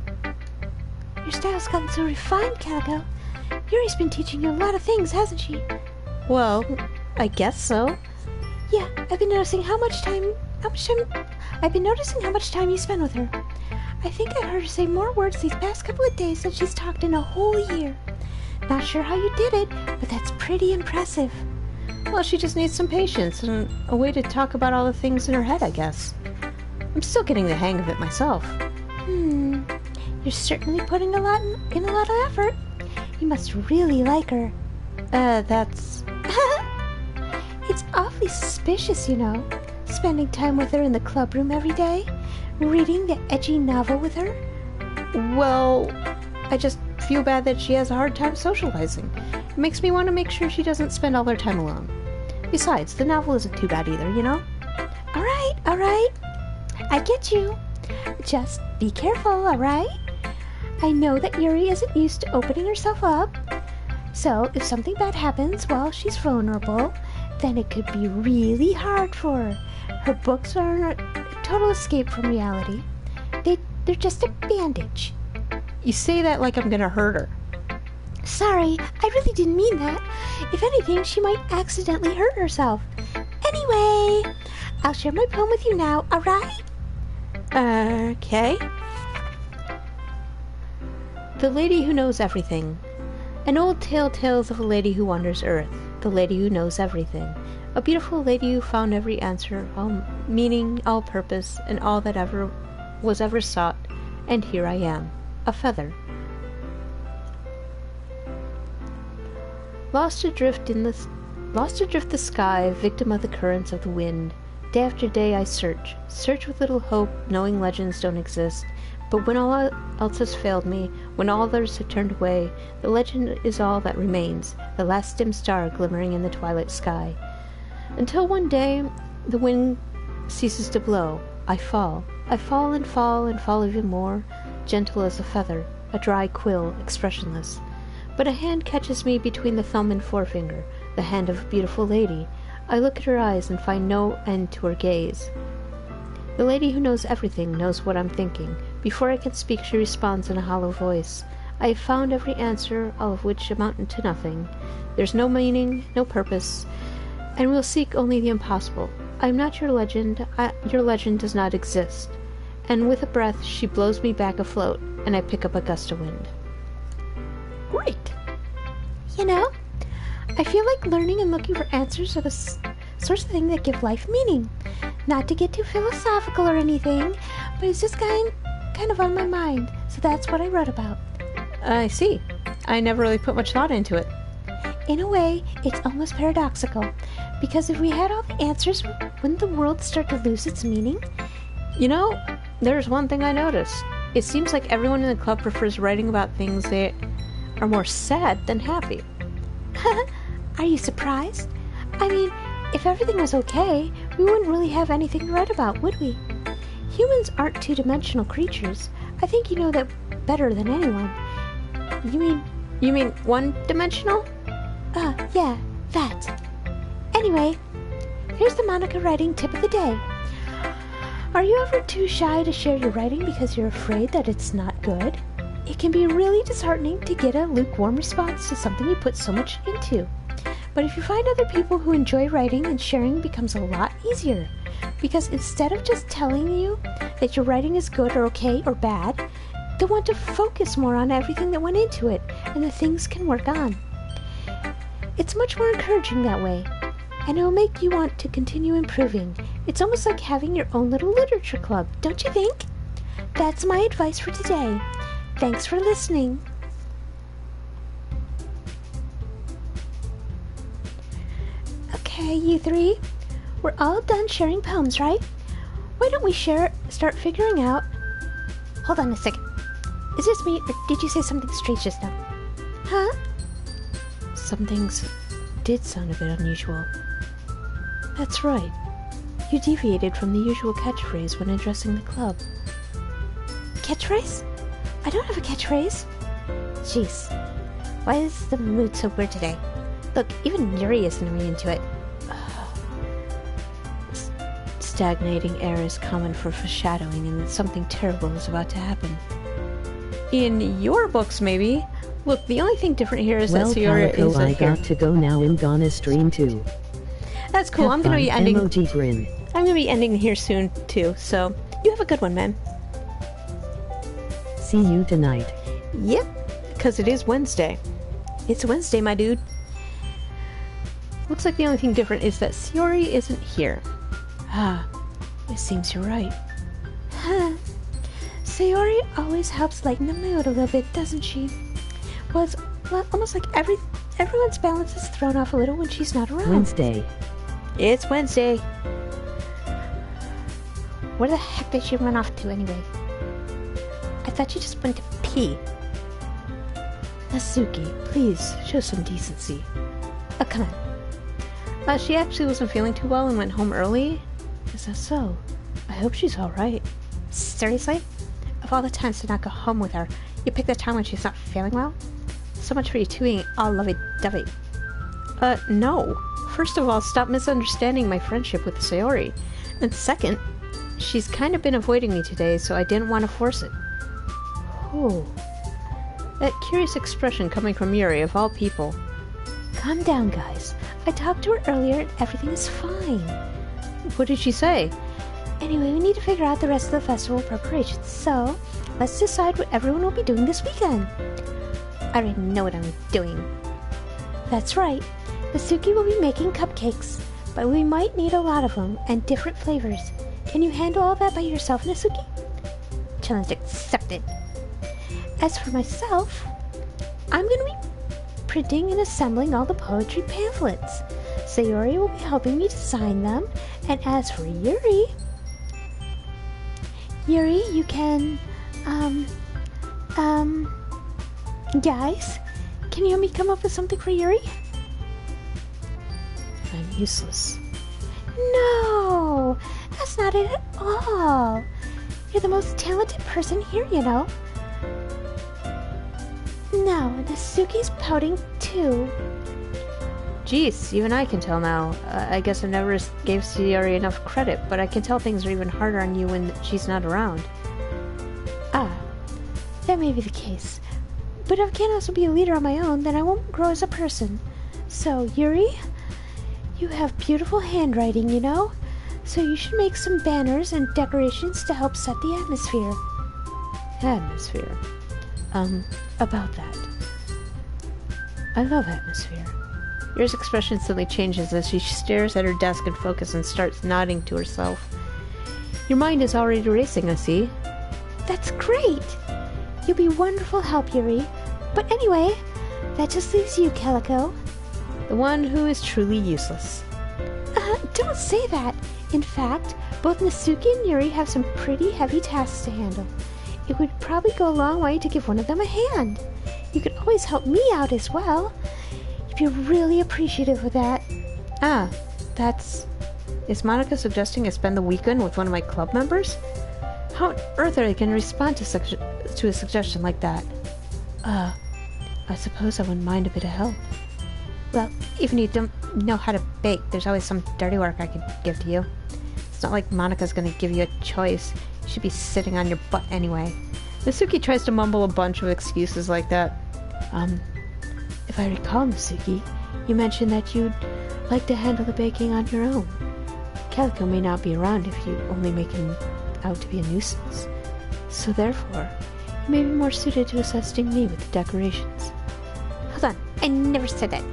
Speaker 1: Your style's gotten so refined, Calico. Yuri's been teaching you a lot of things, hasn't she?
Speaker 2: Well, I guess so.
Speaker 1: Yeah, I've been noticing how much time you spend with her. I think I heard her say more words these past couple of days than she's talked in a whole year. Not sure how you did it, but that's pretty impressive.
Speaker 2: Well, she just needs some patience and a way to talk about all the things in her head, I guess. I'm still getting the hang of it myself.
Speaker 1: You're certainly putting in a lot of effort. You must really like her.
Speaker 2: That's...
Speaker 1: It's awfully suspicious, you know. Spending time with her in the clubroom every day. Reading the edgy novel with her.
Speaker 2: Well, I just feel bad that she has a hard time socializing. It makes me want to make sure she doesn't spend all her time alone. Besides, the novel isn't too bad either, you know?
Speaker 1: Alright. I get you. Just be careful, alright? I know that Yuri isn't used to opening herself up. So, if something bad happens while she's vulnerable, then it could be really hard for her. Her books are a total escape from reality. They're just a bandage.
Speaker 2: You say that like I'm gonna hurt her.
Speaker 1: Sorry, I really didn't mean that. If anything, she might accidentally hurt herself. Anyway, I'll share my poem with you now, alright?
Speaker 2: Okay. The Lady Who Knows Everything. An old tale tells of a lady who wanders earth, the lady who knows everything. A beautiful lady who found every answer, all meaning, all purpose, and all that ever was ever sought. And here I am, a feather. Lost adrift the sky, victim of the currents of the wind. Day after day I search with little hope, knowing legends don't exist. But when all else has failed me, when all others have turned away, the legend is all that remains, the last dim star glimmering in the twilight sky. Until one day, the wind ceases to blow. I fall and fall and fall even more, gentle as a feather, a dry quill, expressionless. But a hand catches me between the thumb and forefinger, the hand of a beautiful lady. I look at her eyes and find no end to her gaze. The lady who knows everything knows what I'm thinking. Before I can speak, she responds in a hollow voice. I have found every answer, all of which amount to nothing. There's no meaning, no purpose, and we'll seek only the impossible. I am not your legend. Your legend does not exist. And with a breath, she blows me back afloat, and I pick up a gust of wind.
Speaker 1: Great! You know, I feel like learning and looking for answers are the sorts of thing that give life meaning. Not to get too philosophical or anything, but it's just kind of on my mind, so that's what I wrote about.
Speaker 2: I see. I never really put much thought into it.
Speaker 1: In a way, it's almost paradoxical, because if we had all the answers, wouldn't the world start to lose its meaning?
Speaker 2: You know, there's one thing I noticed. It seems like everyone in the club prefers writing about things that are more sad than happy.
Speaker 1: Are you surprised? I mean, if everything was okay, we wouldn't really have anything to write about, would we? Humans aren't two-dimensional creatures. I think you know that better than anyone.
Speaker 2: You mean one-dimensional?
Speaker 1: Yeah, that. Anyway, here's the Monica writing tip of the day. Are you ever too shy to share your writing because you're afraid that it's not good? It can be really disheartening to get a lukewarm response to something you put so much into. But if you find other people who enjoy writing, then sharing becomes a lot easier. Because instead of just telling you that your writing is good or okay or bad, they'll want to focus more on everything that went into it and the things can work on. It's much more encouraging that way, and it will make you want to continue improving. It's almost like having your own little literature club, don't you think? That's my advice for today. Thanks for listening. Okay, you three, we're all done sharing poems, right? Why don't we start figuring out... Hold on a second. Is this me, or did you say something strange just now? Huh?
Speaker 2: Some things did sound a bit unusual. That's right. You deviated from the usual catchphrase when addressing the club.
Speaker 1: Catchphrase? I don't have a catchphrase. Jeez. Why is the mood so weird today? Look, even Yuri isn't really into it.
Speaker 2: Stagnating air is common for foreshadowing and that something terrible is about to happen. In your books, maybe. Look, the only thing different here is that Sayori
Speaker 3: Calico,
Speaker 2: isn't
Speaker 3: I
Speaker 2: here.
Speaker 3: got to go now and gonna stream too.
Speaker 2: That's cool. I'm gonna be ending.
Speaker 3: Emoji grin.
Speaker 2: I'm gonna be ending here soon too. So you have a good one, man.
Speaker 3: See you tonight.
Speaker 2: Yep, because it is Wednesday. It's Wednesday, my dude. Looks like the only thing different is that Sayori isn't here. Ah, it seems you're right.
Speaker 1: Huh. Sayori always helps lighten the mood a little bit, doesn't she? Well, it's almost like everyone's balance is thrown off a little when she's not around.
Speaker 3: Wednesday.
Speaker 2: It's Wednesday.
Speaker 1: Where the heck did she run off to anyway? I thought she just went to pee.
Speaker 2: Natsuki, please, show some decency.
Speaker 1: Oh, come on.
Speaker 2: She actually wasn't feeling too well and went home early. Is that so? I hope she's alright.
Speaker 1: Seriously? Of all the times to not go home with her, you pick the time when she's not feeling well? So much for you two being all lovey-dovey.
Speaker 2: No. First of all, stop misunderstanding my friendship with Sayori. And second, she's kind of been avoiding me today, so I didn't want to force it. Oh. That curious expression coming from Yuri, of all people.
Speaker 1: Calm down, guys. I talked to her earlier and everything is fine.
Speaker 2: What did she say?
Speaker 1: Anyway, we need to figure out the rest of the festival preparations, so let's decide what everyone will be doing this weekend. I already know what I'm doing. That's right. Natsuki will be making cupcakes, but we might need a lot of them and different flavors. Can you handle all that by yourself, Natsuki? Challenge accepted. As for myself, I'm going to be printing and assembling all the poetry pamphlets. Sayori will be helping me design them, and as for Yuri, you can, guys, can you help me come up with something for Yuri?
Speaker 2: I'm useless.
Speaker 1: No, that's not it at all. You're the most talented person here, you know. No, Natsuki's pouting too.
Speaker 2: Jeez, even I can tell now. I guess I never gave Sayori enough credit, but I can tell things are even harder on you when she's not around.
Speaker 1: Ah, that may be the case. But if I can't also be a leader on my own, then I won't grow as a person. So, Yuri, you have beautiful handwriting, you know? So you should make some banners and decorations to help set the atmosphere.
Speaker 2: Atmosphere. About that. I love atmosphere. Yuri's expression suddenly changes as she stares at her desk in focus and starts nodding to herself. Your mind is already racing, I see.
Speaker 1: That's great! You'll be wonderful help, Yuri. But anyway, that just leaves you, Calico.
Speaker 2: The one who is truly useless.
Speaker 1: Don't say that. In fact, both Natsuki and Yuri have some pretty heavy tasks to handle. It would probably go a long way to give one of them a hand. You could always help me out as well. You'd be really appreciative of that.
Speaker 2: Ah, that's... Is Monica suggesting I spend the weekend with one of my club members? How on earth are they going to respond to a suggestion like that? I suppose I wouldn't mind a bit of help. Well, even if you don't know how to bake, there's always some dirty work I could give to you. It's not like Monika's gonna give you a choice. You should be sitting on your butt anyway. Natsuki tries to mumble a bunch of excuses like that.
Speaker 1: If I recall, Natsuki, you mentioned that you'd like to handle the baking on your own. Calico may not be around if you only make him out to be a nuisance. So therefore, you may be more suited to assisting me with the decorations.
Speaker 4: Hold on, I never said that.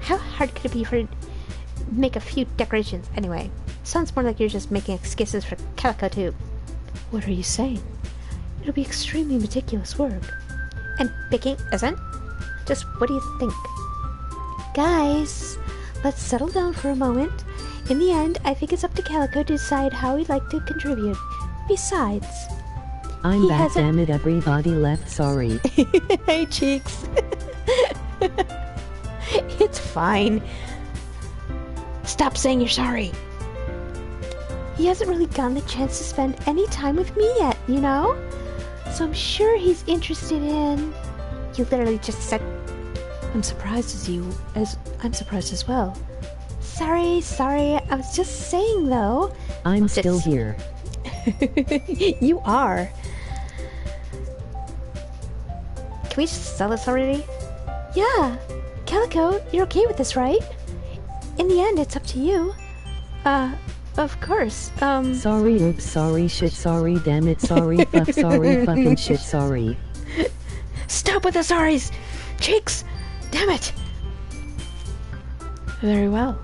Speaker 4: How hard could it be for make a few decorations anyway? Sounds more like you're just making excuses for Calico too.
Speaker 1: What are you saying? It'll be extremely meticulous work.
Speaker 4: And baking isn't? Just what do you think?
Speaker 1: Guys, let's settle down for a moment. In the end, I think it's up to Calico to decide how he'd like to contribute. Besides,
Speaker 3: I'm back, damn it, everybody left, sorry.
Speaker 2: Hey, Cheeks. It's fine. Stop saying you're sorry.
Speaker 1: He hasn't really gotten the chance to spend any time with me yet, you know? So I'm sure he's interested in...
Speaker 4: You literally just said...
Speaker 1: I'm surprised as well. Sorry, I was just saying though.
Speaker 3: I'm still here.
Speaker 2: You are.
Speaker 4: Can we just sell this already?
Speaker 1: Yeah. Calico, you're okay with this, right? In the end, it's up to you. Of course,
Speaker 3: Sorry, oops, sorry, shit, sorry, damn it, sorry, fuck, sorry, fucking shit, sorry.
Speaker 2: Stop with the sorries! Cheeks! Damn it!
Speaker 1: Very well.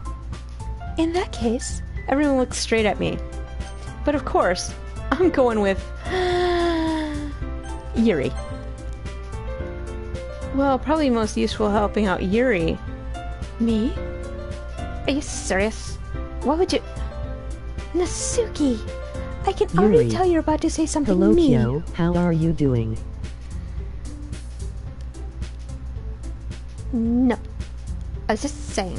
Speaker 1: In that case,
Speaker 2: Everyone looks straight at me. But of course, I'm going with... Yuri. Well, probably most useful helping out Yuri.
Speaker 1: me?
Speaker 4: Are you serious?
Speaker 2: Why would you...
Speaker 1: Natsuki! I can already
Speaker 3: Yuri.
Speaker 1: tell you're about to say something
Speaker 3: Hello,
Speaker 1: mean.
Speaker 3: Kyo, how are you doing?
Speaker 4: No. I was just saying.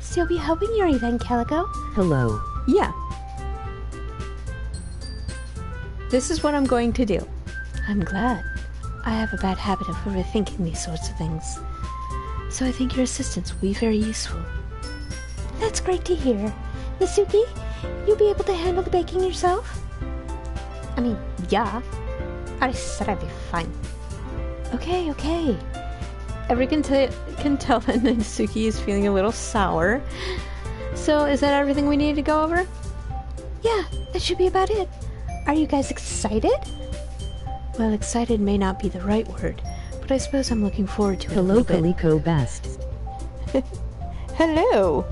Speaker 1: So you'll be helping Yuri then, Calico?
Speaker 3: Hello.
Speaker 2: Yeah. This is what I'm going to do.
Speaker 1: I'm glad. I have a bad habit of overthinking these sorts of things. So I think your assistance will be very useful. That's great to hear. Natsuki, you'll be able to handle the baking yourself?
Speaker 4: I mean, yeah. I said I'd be fine.
Speaker 1: Okay.
Speaker 2: Everyone can tell that Natsuki is feeling a little sour. So, is that everything we need to go over?
Speaker 1: Yeah, that should be about it. Are you guys excited? Well, excited may not be the right word, but I suppose I'm looking forward to it.
Speaker 3: Hello,
Speaker 1: a little bit.
Speaker 3: CalicoBast.
Speaker 2: Hello!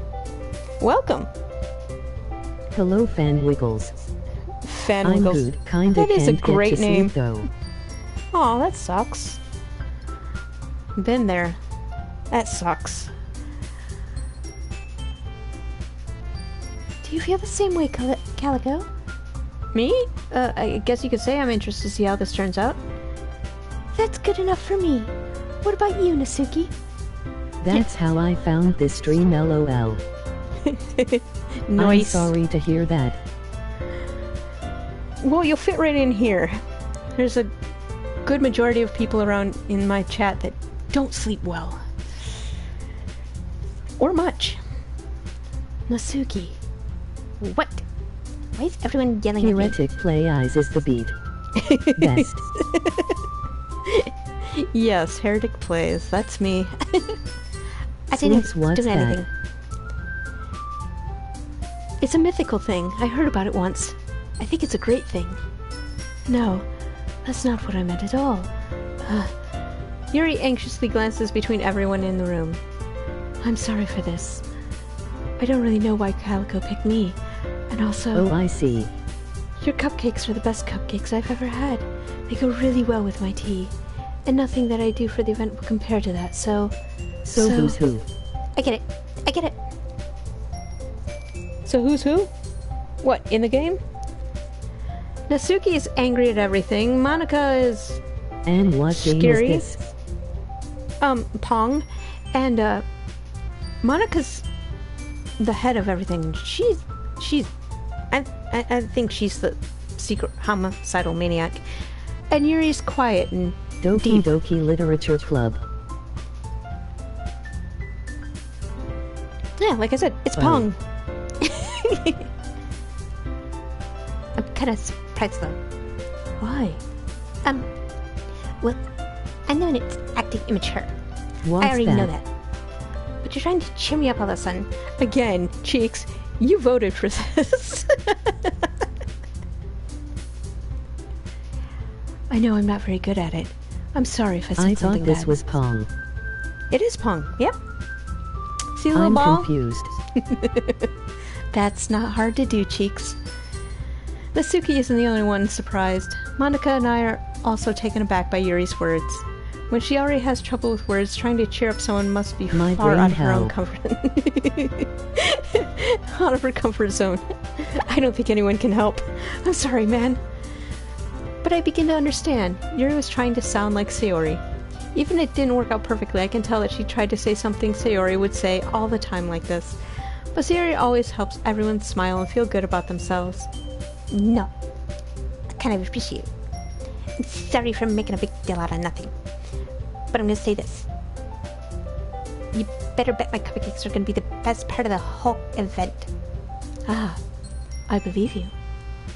Speaker 2: Welcome!
Speaker 3: Hello, Fan Wiggles.
Speaker 2: Fan
Speaker 3: I'm
Speaker 2: Wiggles.
Speaker 3: good, kinda
Speaker 2: That is a
Speaker 3: can't get
Speaker 2: great
Speaker 3: to
Speaker 2: name.
Speaker 3: sleep though.
Speaker 2: Aw, that sucks. Been there. That sucks.
Speaker 1: Do you feel the same way, Calico?
Speaker 2: Me? I guess you could say I'm interested to see how this turns out.
Speaker 1: That's good enough for me. What about you, Natsuki?
Speaker 3: That's how I found this stream, lol. I'm
Speaker 2: Nice.
Speaker 3: sorry to hear that.
Speaker 2: Well, you'll fit right in here. There's a good majority of people around in my chat that don't sleep well. Or much.
Speaker 1: Natsuki.
Speaker 4: What? Why is everyone yelling at me?
Speaker 3: Heretic Play Eyes is the beat. Best.
Speaker 2: Yes, Heretic Plays. That's me.
Speaker 4: I didn't
Speaker 3: Sleeps, what's
Speaker 4: do
Speaker 3: that?
Speaker 4: anything.
Speaker 1: It's a mythical thing. I heard about it once. I think it's a great thing. No, that's not what I meant at all.
Speaker 2: Yuri anxiously glances between everyone in the room.
Speaker 1: I'm sorry for this. I don't really know why Calico picked me. And also,
Speaker 3: Oh, I see.
Speaker 1: your cupcakes are the best cupcakes I've ever had. They go really well with my tea. And nothing that I do for the event will compare to that, so...
Speaker 3: So who's who?
Speaker 4: I get it.
Speaker 2: So who's who? What, in the game? Natsuki is angry at everything. Monika is...
Speaker 3: And what game
Speaker 2: Scary.
Speaker 3: is this?
Speaker 2: Pong. And, Monika's the head of everything. I think she's the secret homicidal maniac. And Yuri's quiet and
Speaker 3: Doki
Speaker 2: deep.
Speaker 3: Doki Literature Club.
Speaker 2: Yeah, like I said, it's
Speaker 3: Oh.
Speaker 2: Pong.
Speaker 4: I'm kind of surprised though.
Speaker 2: Why?
Speaker 4: Well, I know it's acting immature.
Speaker 3: What's
Speaker 4: I already
Speaker 3: that?
Speaker 4: know that. But you're trying to cheer me up all of a sudden.
Speaker 2: Again, Cheeks, you voted for this. I know I'm not very good at it. I'm sorry if I said
Speaker 3: I
Speaker 2: something
Speaker 3: thought this
Speaker 2: bad.
Speaker 3: was Pong.
Speaker 2: It is Pong. Yep. See the little
Speaker 3: I'm
Speaker 2: ball?
Speaker 3: confused.
Speaker 2: That's not hard to do, Cheeks. Natsuki isn't the only one surprised. Monica and I are also taken aback by Yuri's words. When she already has trouble with words, trying to cheer up someone must be
Speaker 3: My
Speaker 2: far
Speaker 3: brain
Speaker 2: out of her own
Speaker 3: hell.
Speaker 2: comfort. Out of her comfort zone. I don't think anyone can help. I'm sorry, man. But I begin to understand. Yuri was trying to sound like Sayori. Even if it didn't work out perfectly, I can tell that she tried to say something Sayori would say all the time like this. But Sayori always helps everyone smile and feel good about themselves.
Speaker 4: No. I kind of appreciate it. I'm sorry for making a big deal out of nothing. But I'm going to say this. You better bet my cupcakes are going to be the best part of the whole event.
Speaker 2: Ah, I believe you.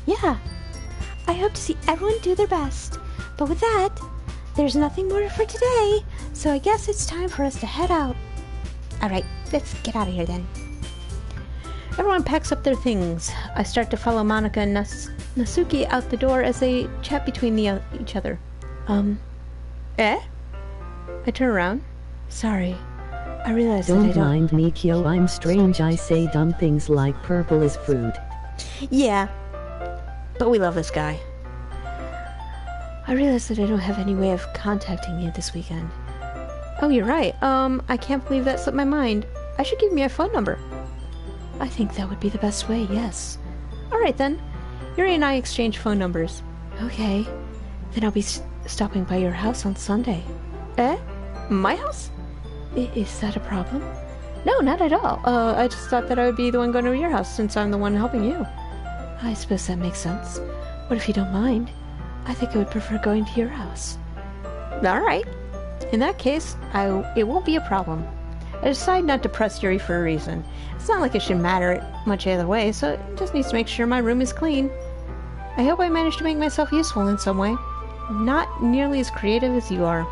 Speaker 4: Yeah. I hope to see everyone do their best. But with that, there's nothing more for today. So I guess it's time for us to head out. Alright, let's get out of here then.
Speaker 2: Everyone packs up their things. I start to follow Monica and Natsuki out the door as they chat between each other. Eh? I turn around. Sorry. I realize that I
Speaker 3: Don't
Speaker 2: don't...
Speaker 3: mind me, Kyo. I'm strange. I say dumb things like purple is fruit.
Speaker 2: Yeah. But we love this guy. I realize that I don't have any way of contacting you this weekend. Oh, you're right. I can't believe that slipped my mind. I should give me a phone number. I think that would be the best way, yes. Alright then. Yuri and I exchange phone numbers. Okay. Then I'll be stopping by your house on Sunday. Eh? My house? Is that a problem? No, not at all. I just thought that I would be the one going to your house since I'm the one helping you. I suppose that makes sense. What if you don't mind? I think I would prefer going to your house. Alright. In that case, it won't be a problem. I decide not to press Yuri for a reason. It's not like it should matter much either way, so it just needs to make sure my room is clean. I hope I managed to make myself useful in some way. Not nearly as creative as you are.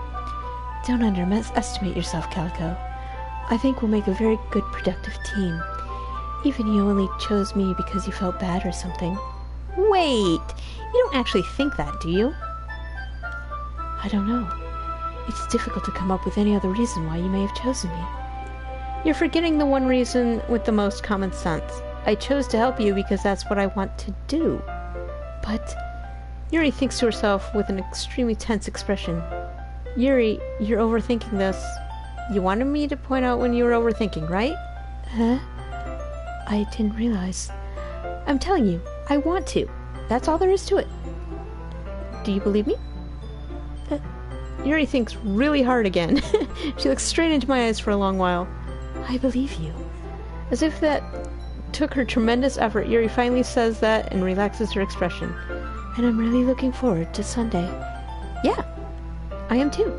Speaker 2: Don't underestimate yourself, Calico. I think we'll make a very good, productive team. Even you only chose me because you felt bad or something. Wait! You don't actually think that, do you? I don't know. It's difficult to come up with any other reason why you may have chosen me. You're forgetting the one reason with the most common sense. I chose to help you because that's what I want to do. But... Yuri thinks to herself with an extremely tense expression. Yuri, you're overthinking this. You wanted me to point out when you were overthinking, right? Huh? I didn't realize. I'm telling you, I want to. That's all there is to it. Do you believe me? Yuri thinks really hard again. She looks straight into my eyes for a long while. I believe you. As if that took her tremendous effort, Yuri finally says that and relaxes her expression. And I'm really looking forward to Sunday. Yeah, I am too.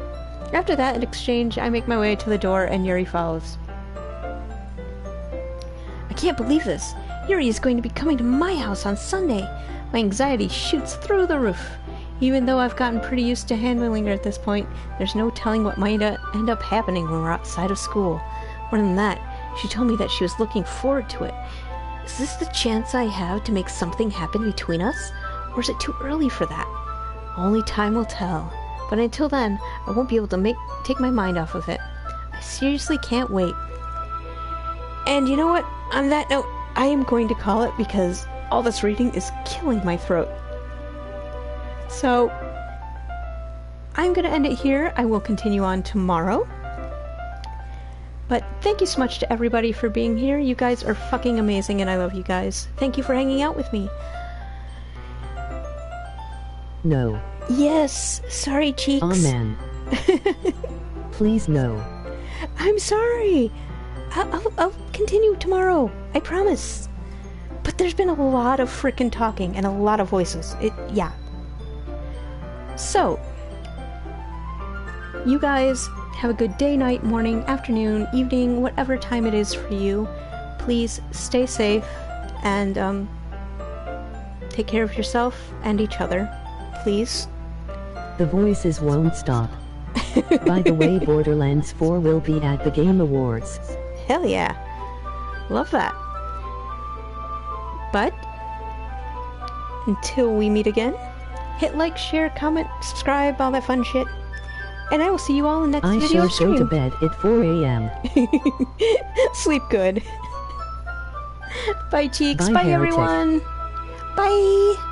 Speaker 2: After that, in exchange, I make my way to the door and Yuri follows. I can't believe this. Yuri is going to be coming to my house on Sunday. My anxiety shoots through the roof. Even though I've gotten pretty used to handling her at this point, there's no telling what might end up happening when we're outside of school. More than that, she told me that she was looking forward to it. Is this the chance I have to make something happen between us? Or is it too early for that? Only time will tell. But until then, I won't be able to take my mind off of it. I seriously can't wait. And you know what? On that note, I am going to call it because all this reading is killing my throat. So, I'm going to end it here. I will continue on tomorrow. But thank you so much to everybody for being here. You guys are fucking amazing and I love you guys. Thank you for hanging out with me.
Speaker 3: No.
Speaker 2: Yes, sorry, Cheeks.
Speaker 3: Amen. Please no.
Speaker 2: I'm sorry. I'll continue tomorrow. I promise. But there's been a lot of frickin' talking and a lot of voices. Yeah. So, you guys have a good day, night, morning, afternoon, evening, whatever time it is for you. please stay safe and take care of yourself and each other, please.
Speaker 3: The voices won't stop. By the way, Borderlands 4 will be at the Game Awards.
Speaker 2: Hell yeah. Love that. But until we meet again, hit like, share, comment, subscribe, all that fun shit. And I will see you all in the next
Speaker 3: I
Speaker 2: video
Speaker 3: shall go to bed at 4 a.m.
Speaker 2: Sleep good. Bye, cheeks.
Speaker 3: Bye,
Speaker 2: Bye
Speaker 3: heretic.
Speaker 2: everyone.
Speaker 1: Bye!